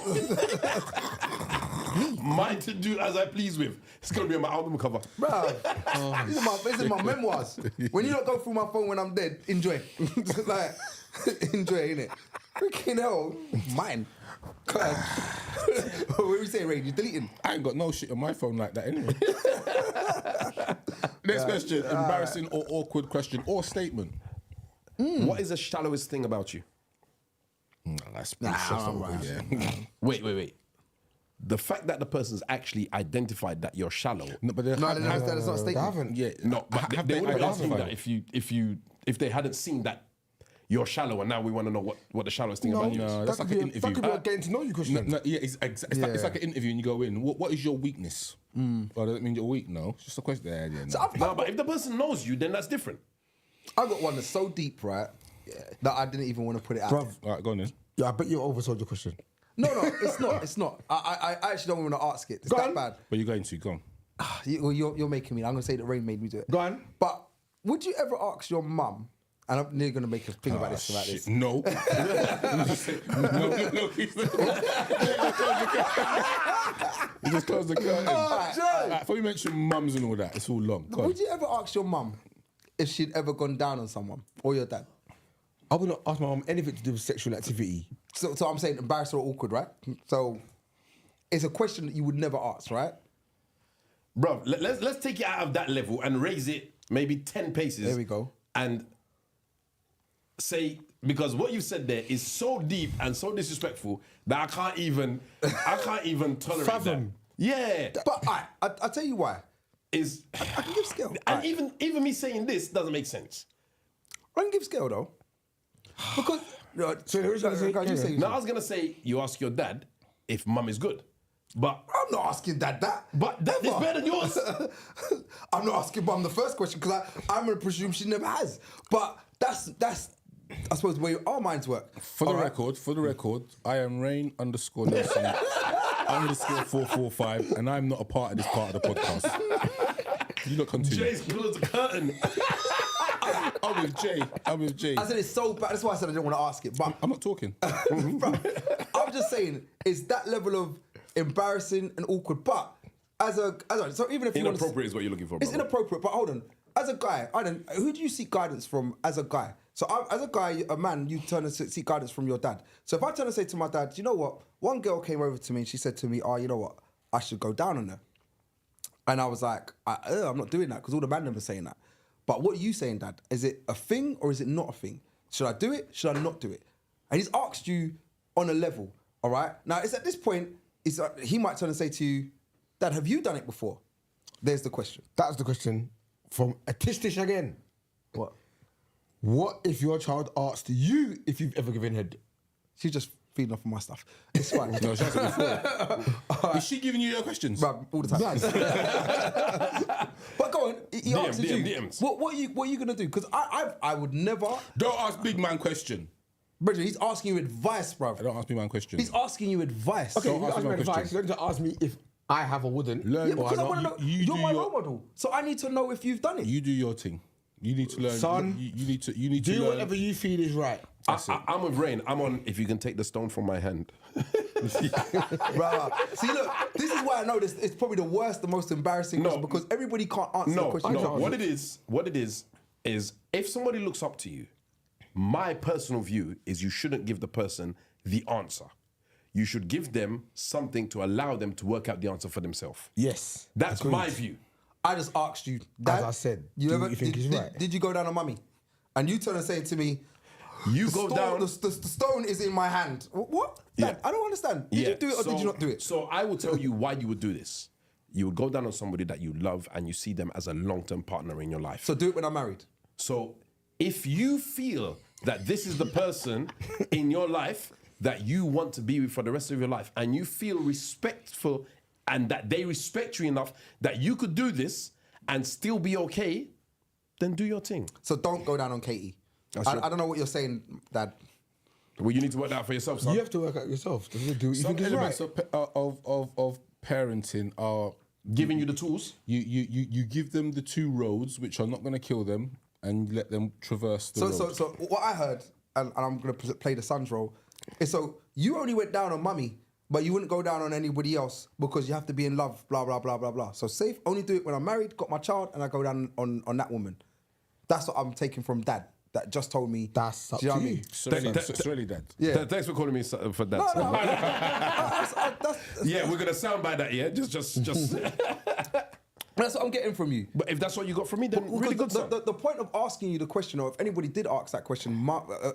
Mine to do as I please with. It's going to be on my album cover. Bro, this is my memoirs. When you don't go through my phone when I'm dead, enjoy. Like, enjoy, innit? Freaking hell, mine. God. What are we saying, Ray? You deleting? I ain't got no shit on my phone like that anyway. Next question. Embarrassing or awkward question or statement. What is the shallowest thing about you? That's alright. yeah. Wait. The fact that the person's actually identified that you're shallow. No, but they No, have- that's not a They statement. haven't. yeah. No, but have they would have asked you identified? that if they hadn't seen that you're shallow, and now we want to know what the shallowest thing about you is. No, that's like an interview. That could be a getting to know you question. No, yeah, it's like an interview and you go in. What is your weakness? Well, does that mean you're weak? No, it's just a question. Yeah, no. So No, but if the person knows you, then that's different. I got one that's so deep, right, that I didn't even want to put it out. Bruv, All right, go on then. yeah, I bet you oversold your question. No, it's not. I actually don't want to ask it. It's Go that on. bad. But you're going to go on. You're making me. I'm going to say that Rain made me do it. Go on. But would you ever ask your mum, and I'm nearly going to make a thing about this. Shit, no. no. You just close the curtain. Before you mention mums and all that, it's all long. Go on. Would you ever ask your mum if she'd ever gone down on someone or your dad? I wouldn't ask my mum anything to do with sexual activity. So I'm saying embarrassed or awkward, right? So it's a question that you would never ask, right? bro, let's take it out of that level and raise it maybe 10 paces. There we go. And say, because what you said there is so deep and so disrespectful that I can't even tolerate Fathom. that. Yeah. But I'll tell you why. I can give scale. And even me saying this doesn't make sense. I can give scale though. Because So who's gonna say- you say Now I was gonna say you ask your dad if mum is good, but I'm not asking dad that. that is Never. better than yours. I'm not asking mum the first question because I'm gonna presume she never has. But that's I suppose the way our minds work. For the record, I am Rain _ Nelson _ 445, and I'm not a part of this part of the podcast. You not continue. Jay's closed the curtain. I'm with Jay. I said it's so bad. That's why I said I didn't want to ask it. But I'm not talking. bro, I'm just saying it's that level of embarrassing and awkward. But so even if you want to, Inappropriate is what you're looking for, it's brother. inappropriate. But hold on, as a guy, who do you seek guidance from as a guy? So as a guy, a man, you turn and seek guidance from your dad. So if I turn and say to my dad, you know what? One girl came over to me and she said to me, oh, you know what? I should go down on her. And I was like, I'm not doing that because all the man are saying that. But what are you saying, Dad? Is it a thing or is it not a thing? Should I do it? Should I not do it? And he's asked you on a level, all right? Now, it's at this point, he might turn and say to you, Dad, have you done it before? There's the question. That's the question from a Tistish again. What? What if your child asked you if you've ever given head? She's just feeding off of my stuff. It's fine. No, she hasn't before. Is she giving you your questions? Bruv, all the time. But go on, he asked you. DMs. What are you gonna do? Because I would never. Don't ask big man question. Bridget, he's asking you advice, bruv. Don't ask big man question. He's asking you advice. Okay, Don't you ask ask me me my advice. question. You don't have to ask me if I have or wouldn't. Learn. Yeah, because I or want to not. know. You You're do my your- role model, so I need to know if you've done it. You do your thing. You need to learn. Son, you need to Do learn. whatever you feel is right. I'm with Rain. I'm on if you can take the stone from my hand. Bruh. See, look, this is why I know this. It's probably the worst, the most embarrassing No. question because everybody can't answer the No, question. no. What it is if somebody looks up to you, my personal view is you shouldn't give the person the answer. You should give them something to allow them to work out the answer for themselves. Yes. That's agreed. my view. I just asked you, Dad, As I said, you do ever what you think did, is did- right. did you go down on mummy? And you turn and say to me, You the go stone, down. The stone is in my hand. What? Dad, Yeah. I don't understand. Did you do it or did you not do it? So I will tell you why you would do this. You would go down on somebody that you love and you see them as a long-term partner in your life. So do it when I'm married. So if you feel that this is the person in your life that you want to be with for the rest of your life and you feel respectful and that they respect you enough that you could do this and still be okay, then do your thing. So don't go down on Katie. I don't know what you're saying, Dad. Well, you need to work that out for yourself, son. You have to work out yourself. Do what you Some think is elements right. of parenting are Giving you the tools. you give them the two roads which are not going to kill them and let them traverse the road. So what I heard, and I'm going to play the son's role, is so you only went down on mummy, but you wouldn't go down on anybody else because you have to be in love, blah, blah, blah, blah, blah. So safe, only do it when I'm married, got my child, and I go down on that woman. That's what I'm taking from Dad. That just told me. That's up do you know to what I you. mean? It's really dead. Yeah. Thanks for calling me for that. No, son. that's Yeah, we're gonna sound by that. Yeah, just. that's what I'm getting from you. But if that's what you got from me, then really good. Because son. the point of asking you the question, or if anybody did ask that question,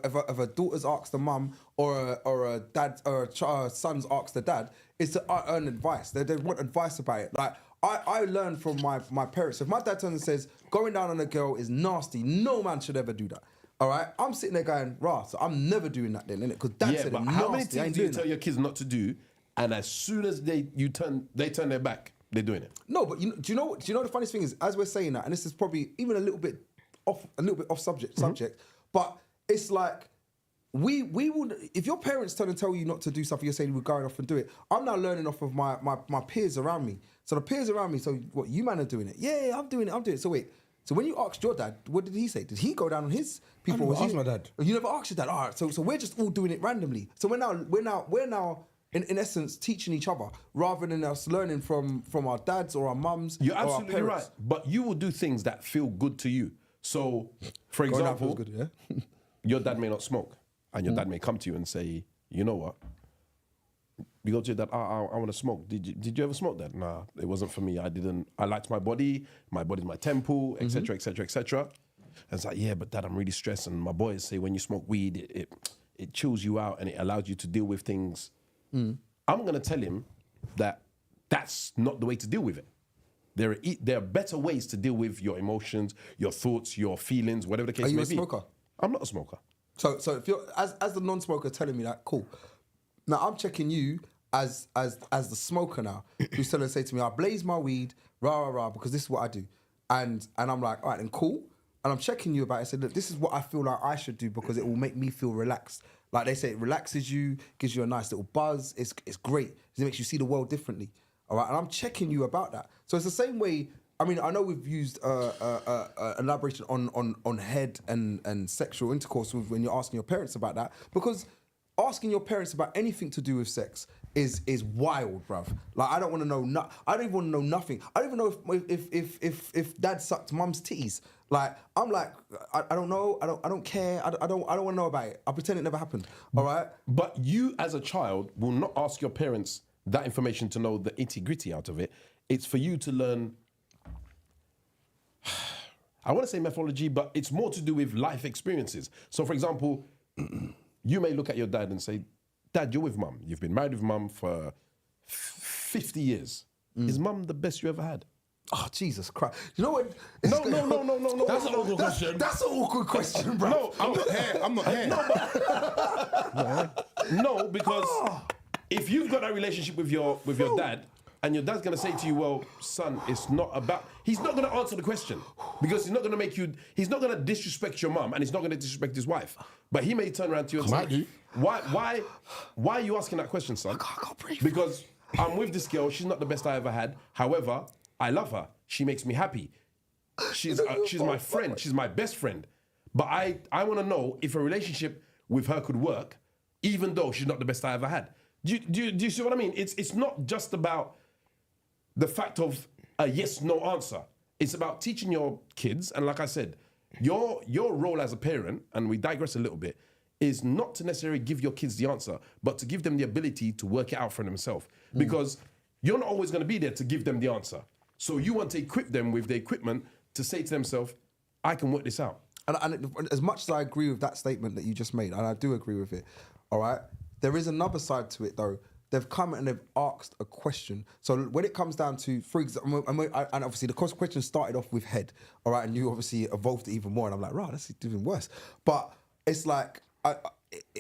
if a daughter's asked the mum, or a dad, or a son's asked the dad, is to earn advice. They want advice about it. Like I learned from my parents. If my dad turns and says going down on a girl is nasty, no man should ever do that. All right, I'm sitting there going, rah, so I'm never doing that then, innit? Because dad Yeah, said but it how many nasty. I things ain't do you doing tell that. your kids not to do, and as soon as they turn their back, they're doing it? No, but do you know the funniest thing is, as we're saying that, and this is probably even a little bit off subject, but it's like we would, if your parents turn and tell you not to do something, you're saying we're going off and do it. I'm now learning off of my peers around me. So the peers around me, so what, you man are doing it? Yeah, I'm doing it. So wait, so when you asked your dad, what did he say? Did he go down on his people? never Was he- asked my dad. You never asked your dad. All right, so we're just all doing it randomly. So we're now in essence teaching each other rather than us learning from our dads or our mums. You're or our absolutely right. parents. But you will do things that feel good to you. So, for Going out example, feels good, yeah? your dad may not smoke, and your dad may come to you and say, you know what? You go to your dad, I want to smoke. Did you ever smoke that? Nah, it wasn't for me. I didn't. I liked my body's my temple, etc., etc., etc. And it's like, yeah, but dad, I'm really stressed. And my boys say when you smoke weed, it chills you out and it allows you to deal with things. I'm gonna tell him that that's not the way to deal with it. There are better ways to deal with your emotions, your thoughts, your feelings, whatever the case may be. Are you a smoker? I'm not a smoker. So if you're as the non-smoker telling me that, cool. Now I'm checking you as the smoker now, who's telling say to me, I blaze my weed, rah rah rah, because this is what I do, and I'm like, all right, then cool. And I'm checking you about it. I said, look, this is what I feel like I should do because it will make me feel relaxed. Like they say, it relaxes you, gives you a nice little buzz. It's great. It makes you see the world differently. All right, and I'm checking you about that. So it's the same way. I mean, I know we've used elaboration on head and sexual intercourse when you're asking your parents about that, because asking your parents about anything to do with sex is wild, bruv. Like I don't want to know. I don't even want to know nothing. I don't even know if dad sucked mum's titties. Like I'm like I don't know. I don't care. I don't want to know about it. I pretend it never happened. All right. But you as a child will not ask your parents that information to know the itty-gritty out of it. It's for you to learn, I want to say methodology, but it's more to do with life experiences. So for example, you may look at your dad and say, Dad, you're with mum. You've been married with mum for 50 years. Is mum the best you ever had? Oh, Jesus Christ. You know what? No. That's an awkward question. That's an awkward question, bro. No, I'm not here. No, because if you've got that relationship with your dad, and your dad's gonna say to you, well, son, it's not about, he's not gonna answer the question because he's not gonna disrespect your mum and he's not gonna disrespect his wife. But he may turn around to you and say, why are you asking that question, son? I can't breathe. Because I'm with this girl, she's not the best I ever had. However, I love her. She makes me happy. She's my friend. She's my best friend. But I want to know if a relationship with her could work, even though she's not the best I ever had. Do you see what I mean? It's not just about the fact of a yes/no answer. It's about teaching your kids, and like I said, your role as a parent, and we digress a little bit, is not to necessarily give your kids the answer, but to give them the ability to work it out for themselves. Because you're not always going to be there to give them the answer. So you want to equip them with the equipment to say to themselves, I can work this out. And as much as I agree with that statement that you just made, and I do agree with it, all right, there is another side to it though. They've come and they've asked a question. So when it comes down to, for example, and obviously the question started off with head, all right, and you obviously evolved it even more, and I'm like, right, that's even worse. But it's like,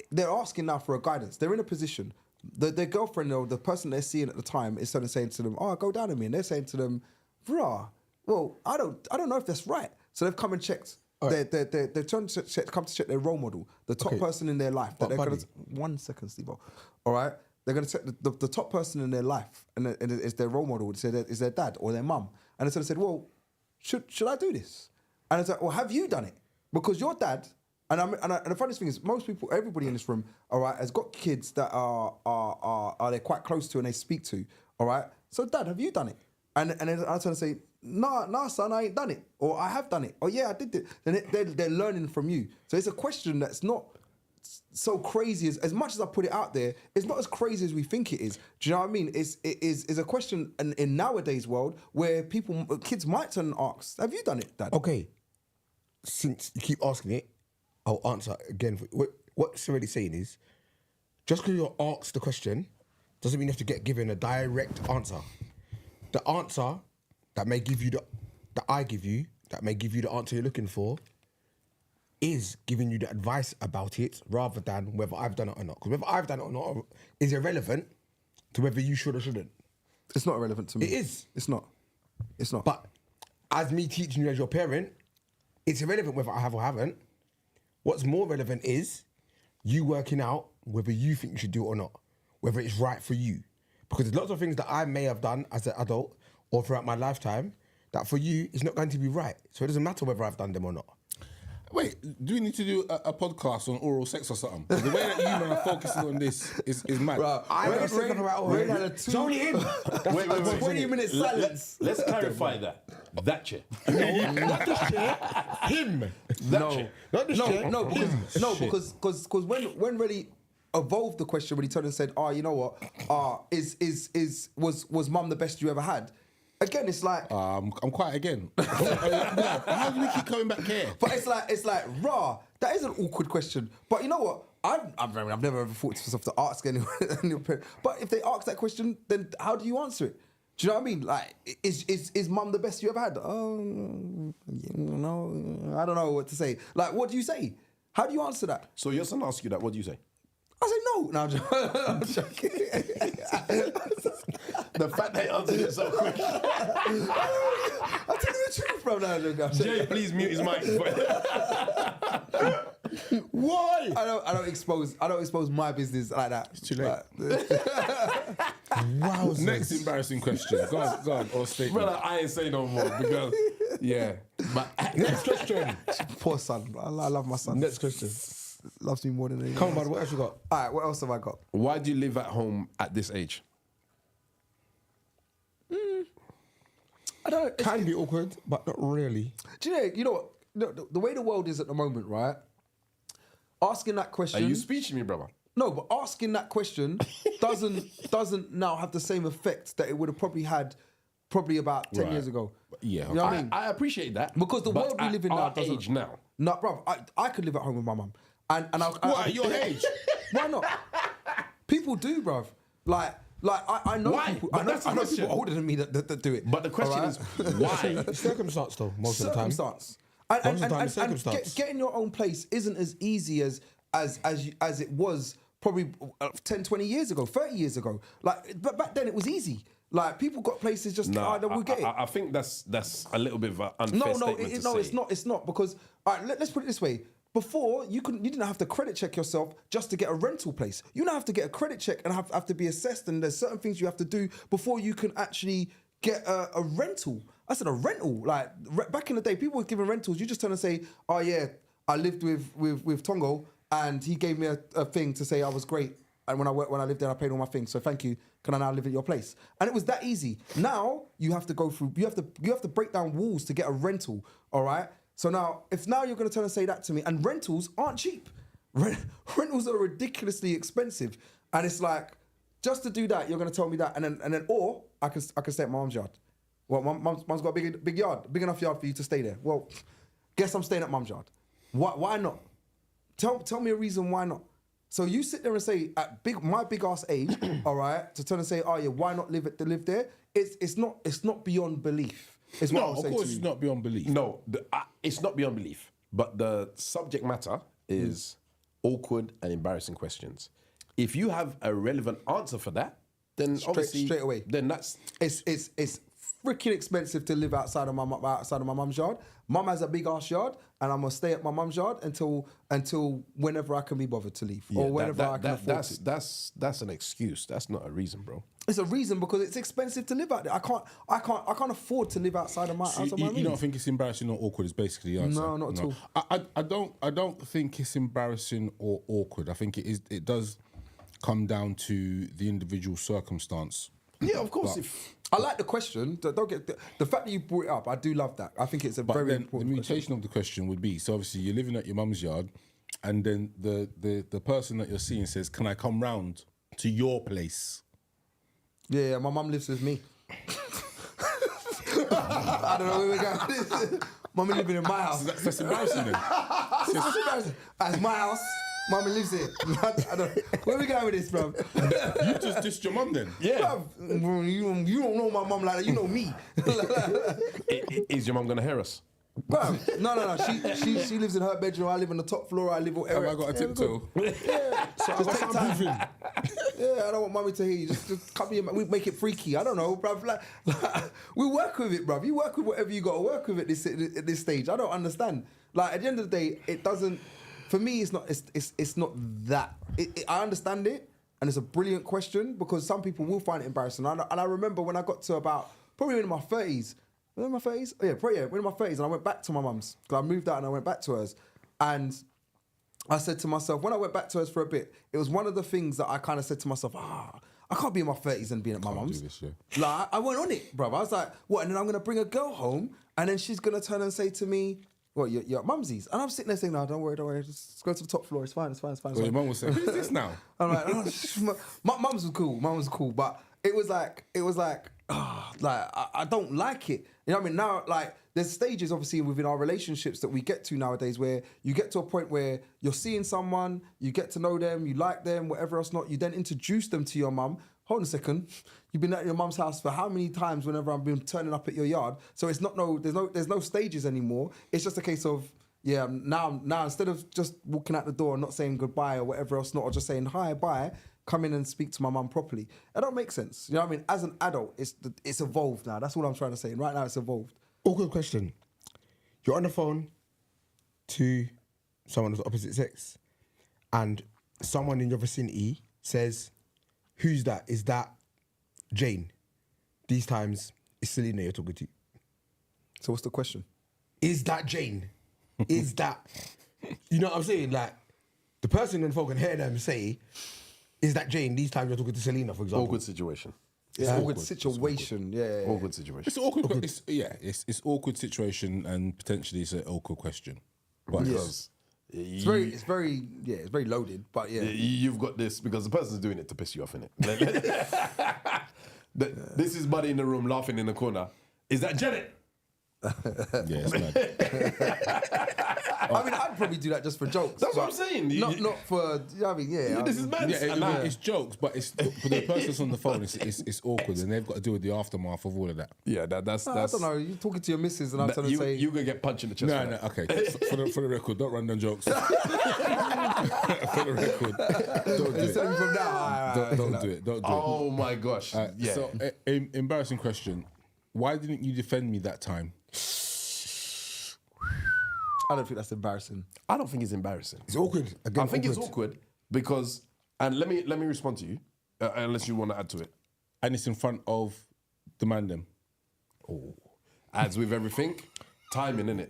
they're asking now for a guidance. They're in a position, their girlfriend or the person they're seeing at the time is sort of saying to them, oh, go down on me, and they're saying to them, brah, well, I don't know if that's right. So they've come and checked. They're trying to come to check their role model, the top person in their life. That they're gonna, 1 second, Steve. All right, they're going to check the top person in their life, and it's their role model. Is their dad or their mum, and they sort of said, well, should I do this? And it's like, well, have you done it? Because your dad, and the funniest thing is, most people, everybody in this room, all right, has got kids that are they quite close to and they speak to, all right. So, Dad, have you done it? And then I try to say, nah, son, I ain't done it, or I have done it, or yeah, I did it. Then they're learning from you. So it's a question that's not so crazy as much as I put it out there. It's not as crazy as we think it is. Do you know what I mean? It is a question in nowadays world where kids might turn and ask, have you done it, Dad? Okay, since you keep asking it, I'll answer again. What it's already saying is, just because you're asked the question doesn't mean you have to get given a direct answer. The answer that may give you that may give you the answer you're looking for is giving you the advice about it rather than whether I've done it or not. Because whether I've done it or not is irrelevant to whether you should or shouldn't. It's not irrelevant to me. It is. It's not. But as me teaching you as your parent, it's irrelevant whether I have or haven't. What's more relevant is you working out whether you think you should do it or not, whether it's right for you. Because there's lots of things that I may have done as an adult or throughout my lifetime that for you is not going to be right. So it doesn't matter whether I've done them or not. Wait, do we need to do a podcast on oral sex or something? The way that you man are focusing on this is mad. I never said nothing about oral. It's only him. Wait, 20-minute silence. Let's clarify that. That chair. No, not this chair. Him. That chair. Not this chair. No, because when really, evolved the question when he turned and said, "Oh, you know what? Was mum the best you ever had?" Again, it's like I'm quiet again. How do we keep coming back here? But it's like, rah, that is an awkward question. But you know what? I've never ever thought to myself to ask anyone. But if they ask that question, then how do you answer it? Do you know what I mean? Like, is mum the best you ever had? Oh, no, I don't know what to say. Like, what do you say? How do you answer that? So your son asks you that, what do you say? I say no. No, I'm joking. The fact that he answered it so quick. I'm telling you the truth, bro. No, I'm joking. Jay, please mute his mic. Why? I don't expose my business like that. It's too late. Wow. Next embarrassing question. Go on, or statement. Brother, I ain't say no more because, yeah. But next question. Poor son. I love my son. Next question. Loves me more than anyone. Come on, buddy, what else you got? All right, what else have I got? Why do you live at home at this age? I don't. Can be awkward, but not really. Do you know what? The way the world is at the moment, right? Asking that question. Are you speeching me, brother? No, but asking that question doesn't now have the same effect that it would have probably had about 10 years ago. Yeah, You know what I mean? I appreciate that. Because the world we live in now our doesn't. age now. No, bro, I could live at home with my mum. And What, at your age? Why not? People do, bruv. Like I know Why? people. But I know that's the people question. older than me that do it. But the question Alright? is, why? Circumstance, though, most of the time. Circumstance. Most of the time it's circumstance. Getting your own place isn't as easy as it was probably 10, 20 years ago, 30 years ago. Like, but back then it was easy. Like, people got places just, we'll get it. I think that's a little bit of an unfair statement to say. It's not because, all right, let's put it this way. Before, you didn't have to credit check yourself just to get a rental place. You now have to get a credit check and have to be assessed, and there's certain things you have to do before you can actually get a rental. I said a rental. Like, back in the day, people were giving rentals. You just turn and say, oh yeah, I lived with Tongo, and he gave me a thing to say I was great. And when I lived there, I paid all my things. So thank you. Can I now live at your place? And it was that easy. Now you have to go through. You have to break down walls to get a rental. All right. So now, if now you're going to turn and say that to me, and rentals aren't cheap. Rentals are ridiculously expensive, and it's like, just to do that, you're going to tell me that, and then, or I can stay at my mum's yard. Well, mum's got a big yard, big enough yard for you to stay there. Well, guess I'm staying at mum's yard. Why not? Tell me a reason why not. So you sit there and say at my big ass age, all right, to turn and say, oh yeah, why not live there? It's not beyond belief. Is what No, I'll of say course to you. it's not beyond belief. No, it's not beyond belief. But the subject matter is awkward and embarrassing questions. If you have a relevant answer for that, then obviously straight away. Then that's It's freaking expensive to live outside of my mum's yard. Mum has a big ass yard, and I'm gonna stay at my mum's yard until whenever I can be bothered to leave, or whenever I can afford to. That's an excuse. That's not a reason, bro. It's a reason because it's expensive to live out there. I can't afford to live outside of my So outside my you means. don't think it's embarrassing or awkward is basically the answer? No, not at all. I don't think it's embarrassing or awkward. I think it does come down to the individual circumstance. Yeah, of course. But- I like the question. Don't get the fact that you brought it up. I do love that. I think it's a But very then the important question. mutation of the question would be, so obviously you're living at your mum's yard, and then the person that you're seeing says, can I come round to your place? Yeah, my mum lives with me. I don't know where we're going with this. Mummy living in my house. That's embarrassing then. That's embarrassing. That's my house. Mummy lives here. I don't, where we going with this, bro? You just dissed your mum then? Yeah. Bruv, you don't know my mum like that. You know me. Is your mum gonna hear us? Bruv, no. She lives in her bedroom. I live on the top floor. I live on. Have I got a tiptoe? So I take time. Yeah, I don't want mummy to hear you. Just come here. We make it freaky. I don't know, bruv. Like, we work with it, bruv. You work with whatever you got to work with at this stage. I don't understand. Like, at the end of the day, it doesn't. For me, it's not. It's not that. I understand it, and it's a brilliant question because some people will find it embarrassing. And I remember when I got to about probably in my 30s. Was I in my 30s? Yeah, probably in my 30s, and I went back to my mum's because I moved out and I went back to hers, and I said to myself, when I went back to hers for a bit, it was one of the things that I kind of said to myself, I can't be in my 30s and being at my mum's. do this, yeah. Like, I went on it, bro. I was like, what? And then I'm going to bring a girl home, and then she's going to turn and say to me, what, you're at mumsy's? And I'm sitting there saying, no, don't worry, just go to the top floor, it's fine. Well, your mum was saying, who's this now? I'm like, mum's was cool, but it was like, I don't like it. You know what I mean? Now, like, there's stages, obviously, within our relationships that we get to nowadays where you get to a point where you're seeing someone, you get to know them, you like them, whatever else not, you then introduce them to your mum. Hold on a second, you've been at your mum's house for how many times whenever I've been turning up at your yard? So it's not there's no stages anymore. It's just a case of, yeah, now instead of just walking out the door and not saying goodbye or whatever else not, or just saying hi, bye, come in and speak to my mum properly. It don't make sense. You know what I mean? As an adult, it's evolved now. That's what I'm trying to say. And right now it's evolved. Awkward question. You're on the phone to someone of the opposite sex and someone in your vicinity says, who's that? Is that Jane? These times, it's Selena you're talking to. So what's the question? Is that Jane? Is that... You know what I'm saying? Like, the person on the phone can hear them say, is that Jane? These times you're talking to Selena, for example. Awkward situation. It's an awkward situation. Yeah. Awkward situation. It's awkward. It's awkward situation, and potentially it's an awkward question. But Because It's very loaded, but yeah. You've got this because the person's doing it to piss you off, innit? This is Buddy in the room laughing in the corner. Is that Janet? yeah, it's mad. I mean, I'd probably do that just for jokes. That's what I'm saying. Not for. You know what I mean, yeah. This is mad. It's jokes, but it's for the person that's on the phone. It's awkward, and they've got to deal with the aftermath of all of that. Yeah, that's. I don't know. You're talking to your missus, and I'm trying to say you're gonna get punched in the chest. No, okay. For the record, don't run them jokes. For the record, don't do it. from now. Don't do it. Don't do it. Oh my gosh. Yeah. So, embarrassing question. Why didn't you defend me that time? I don't think that's embarrassing. I don't think it's embarrassing. It's awkward. Again, I think it's awkward because, and let me respond to you, unless you want to add to it. And it's in front of the man them. Oh, as with everything, timing, innit?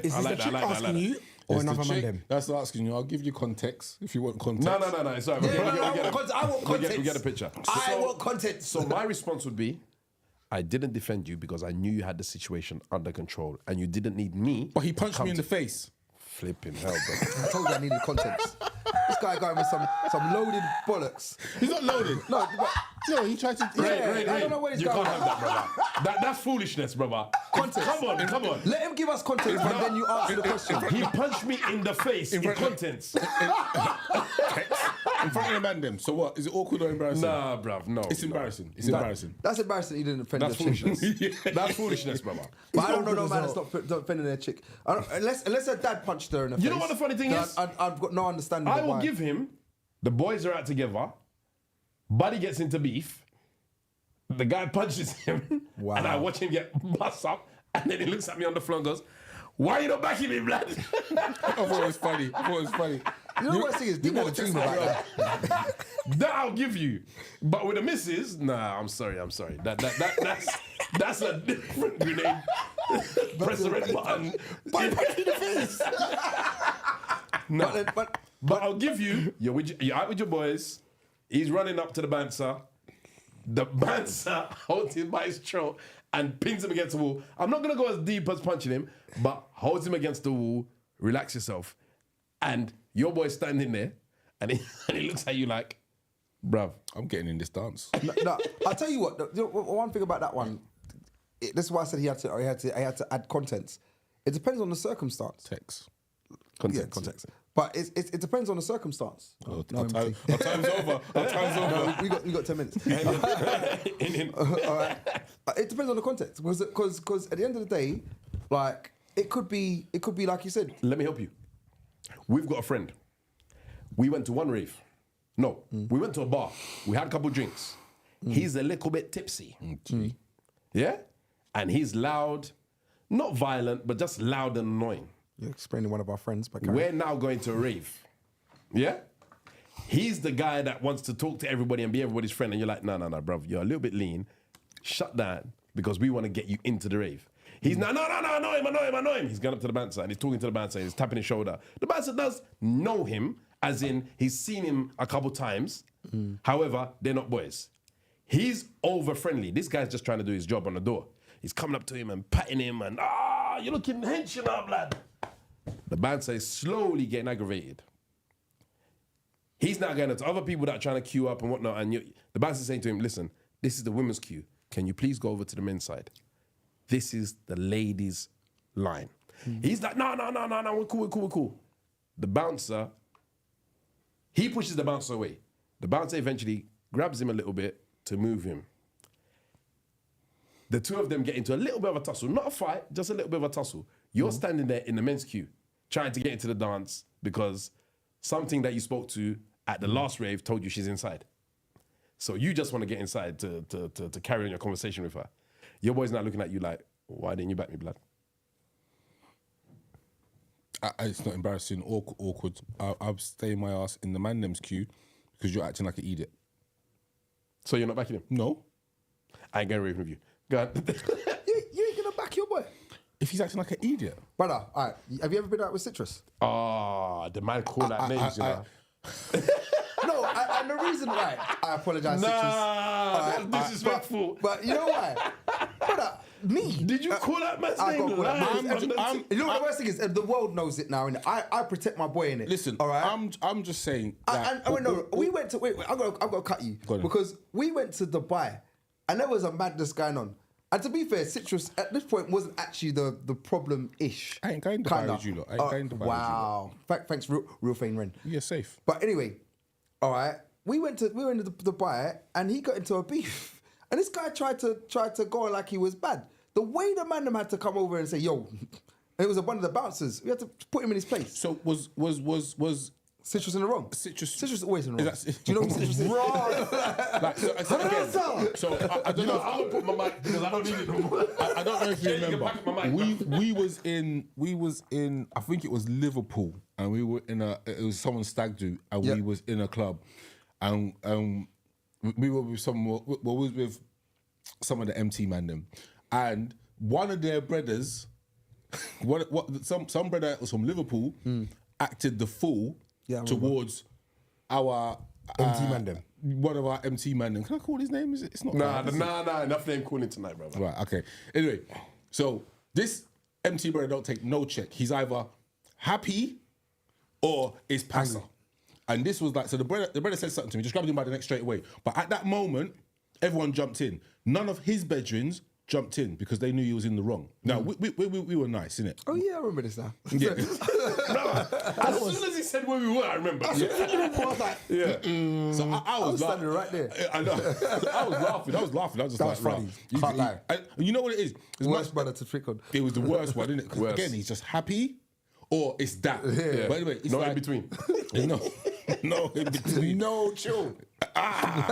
Is this the chick asking you or It's the another man chick them? that's asking you. I'll give you context if you want context. No. It's all right. I want context. We get a picture. I want context. So my response would be, I didn't defend you because I knew you had the situation under control and you didn't need me. But he punched me in the face. Flipping hell, bro. I told you I needed context. This guy going with some loaded bollocks. He's not loaded. No, but No, he tried to. Ray, I don't know where he's you going. can't have that, brother. That's foolishness, brother. Context. Come on. Let him give us context, and then you answer the question. He punched me in the face in contents. In front of the man them. So what? Is it awkward or embarrassing? Nah, bruv, no. It's embarrassing. It's embarrassing. That's embarrassing. He didn't defend That's the chick. foolishness. That's foolishness, brother. But I don't know awkward no as man well. that's not defending their chick. Unless her dad punched her in the face. You know what the funny thing is? I've got no understanding. I of will why. give him, the boys are out together, Buddy gets into beef, the guy punches him, Wow. and I watch him get bust up, and then he looks at me on the floor and goes, why you not backing me, blood? I thought it was funny. You know what I see is people are dreaming about that. That I'll give you. But with the missus, nah, I'm sorry. That's a different grenade. Press the red button. No. But I'll give you, you're out with your boys, he's running up to the bouncer, the bouncer holds him by his throat and pins him against the wall. I'm not going to go as deep as punching him, but holds him against the wall, relax yourself, and your boy's standing there, and he looks at you like, bruv. I'm getting in this dance. No, I'll tell you what. One thing about that one, this is why I said he had to add contents. It depends on the circumstance. Text. Yeah, context. But it depends on the circumstance. Our time's over. No, we got 10 minutes. All right. It depends on the context because at the end of the day, like it could be like you said. Let me help you. We've got a friend. We went to one rave. No, we went to a bar. We had a couple drinks. He's a little bit tipsy. Yeah? And he's loud, not violent, but just loud and annoying. You're explaining one of our friends, but We're now going to a rave. Yeah? He's the guy that wants to talk to everybody and be everybody's friend. And you're like, no, bruv, you're a little bit lean. Shut down because we want to get you into the rave. He's no, annoy him. He's gone up to the bouncer and he's talking to the bouncer and he's tapping his shoulder. The bouncer does know him, as in he's seen him a couple times. However, they're not boys. He's over friendly. This guy's just trying to do his job on the door. He's coming up to him and patting him and you're looking hench, you know, lad. The bouncer is slowly getting aggravated. He's now going to other people that are trying to queue up and whatnot, and the bouncer's saying to him, listen, this is the women's queue. Can you please go over to the men's side? This is the ladies' line. He's like, no, we're cool. The bouncer, he pushes the bouncer away. The bouncer eventually grabs him a little bit to move him. The two of them get into a little bit of a tussle. Not a fight, just a little bit of a tussle. You're standing there in the men's queue, trying to get into the dance because something that you spoke to at the last rave told you she's inside. So you just want to get inside to carry on your conversation with her. Your boy's not looking at you like, why didn't you back me, blood? It's not embarrassing or awkward. I'll stay my ass in the man them's queue because you're acting like an idiot. So you're not backing him? No. I ain't getting away with you. Go ahead. You ain't gonna back your boy, If he's acting like an idiot. brother. All right, have you ever been out with Citrus? Oh, the man called out names, you know. No, and the reason why I apologize, Citrus. Nah, that's disrespectful. But you know why, brother? Me. Did you call that man's I name? got called out. Live? You know what the worst thing is? The world knows it now, and I protect my boy in it. Listen, all right. I'm just saying that. We went to. Wait, I've got to cut you Go on. because we went to Dubai, and there was a madness going on. And to be fair, Citrus at this point wasn't actually the problem-ish. I ain't going to Dubai with you lot. I ain't going to Dubai with you lot. Wow. Thanks, real Fane Ren. You're safe. But anyway, all right, we went to Dubai, and he got into a beef, and this guy tried to go like he was bad. The way the man had to come over and say, "Yo," and it was one of the bouncers. We had to put him in his place. So was Citrus in the wrong. Citrus is always in the wrong. Do you know who Citrus is? like, so I don't know. I will put my mic because I don't need it no more. I don't know if you Yeah, you can remember. back up my mic, We was in I think it was Liverpool, and we were it was someone's stag do, and we was in a club, and we were with with some of the MT man them, and one of their brothers, some brother that was from Liverpool, acted the fool towards our MT man them. One of our MT man them. Can I call his name? Is it? It's not. Nah, enough name calling tonight, brother. Right, okay. Anyway, so this MT brother don't take no check. He's either happy or is passer. And this was like, so the brother said something to me, just grabbed him by the neck straight away. But at that moment, everyone jumped in. None of his bedrins jumped in because they knew he was in the wrong. Now, we were nice, innit? Oh yeah, I remember this now. Yeah. As soon as he said where we were, I remember. I was like, So I was standing right there. I know. I was laughing. I was just That like, was funny. right. Can't lie. You know what it is? It's Worst brother to trick on. It was the worst one, didn't it? Because again, he's just happy, or it's that. Yeah. But anyway, it's No like, in between. no in between. No chill. All right.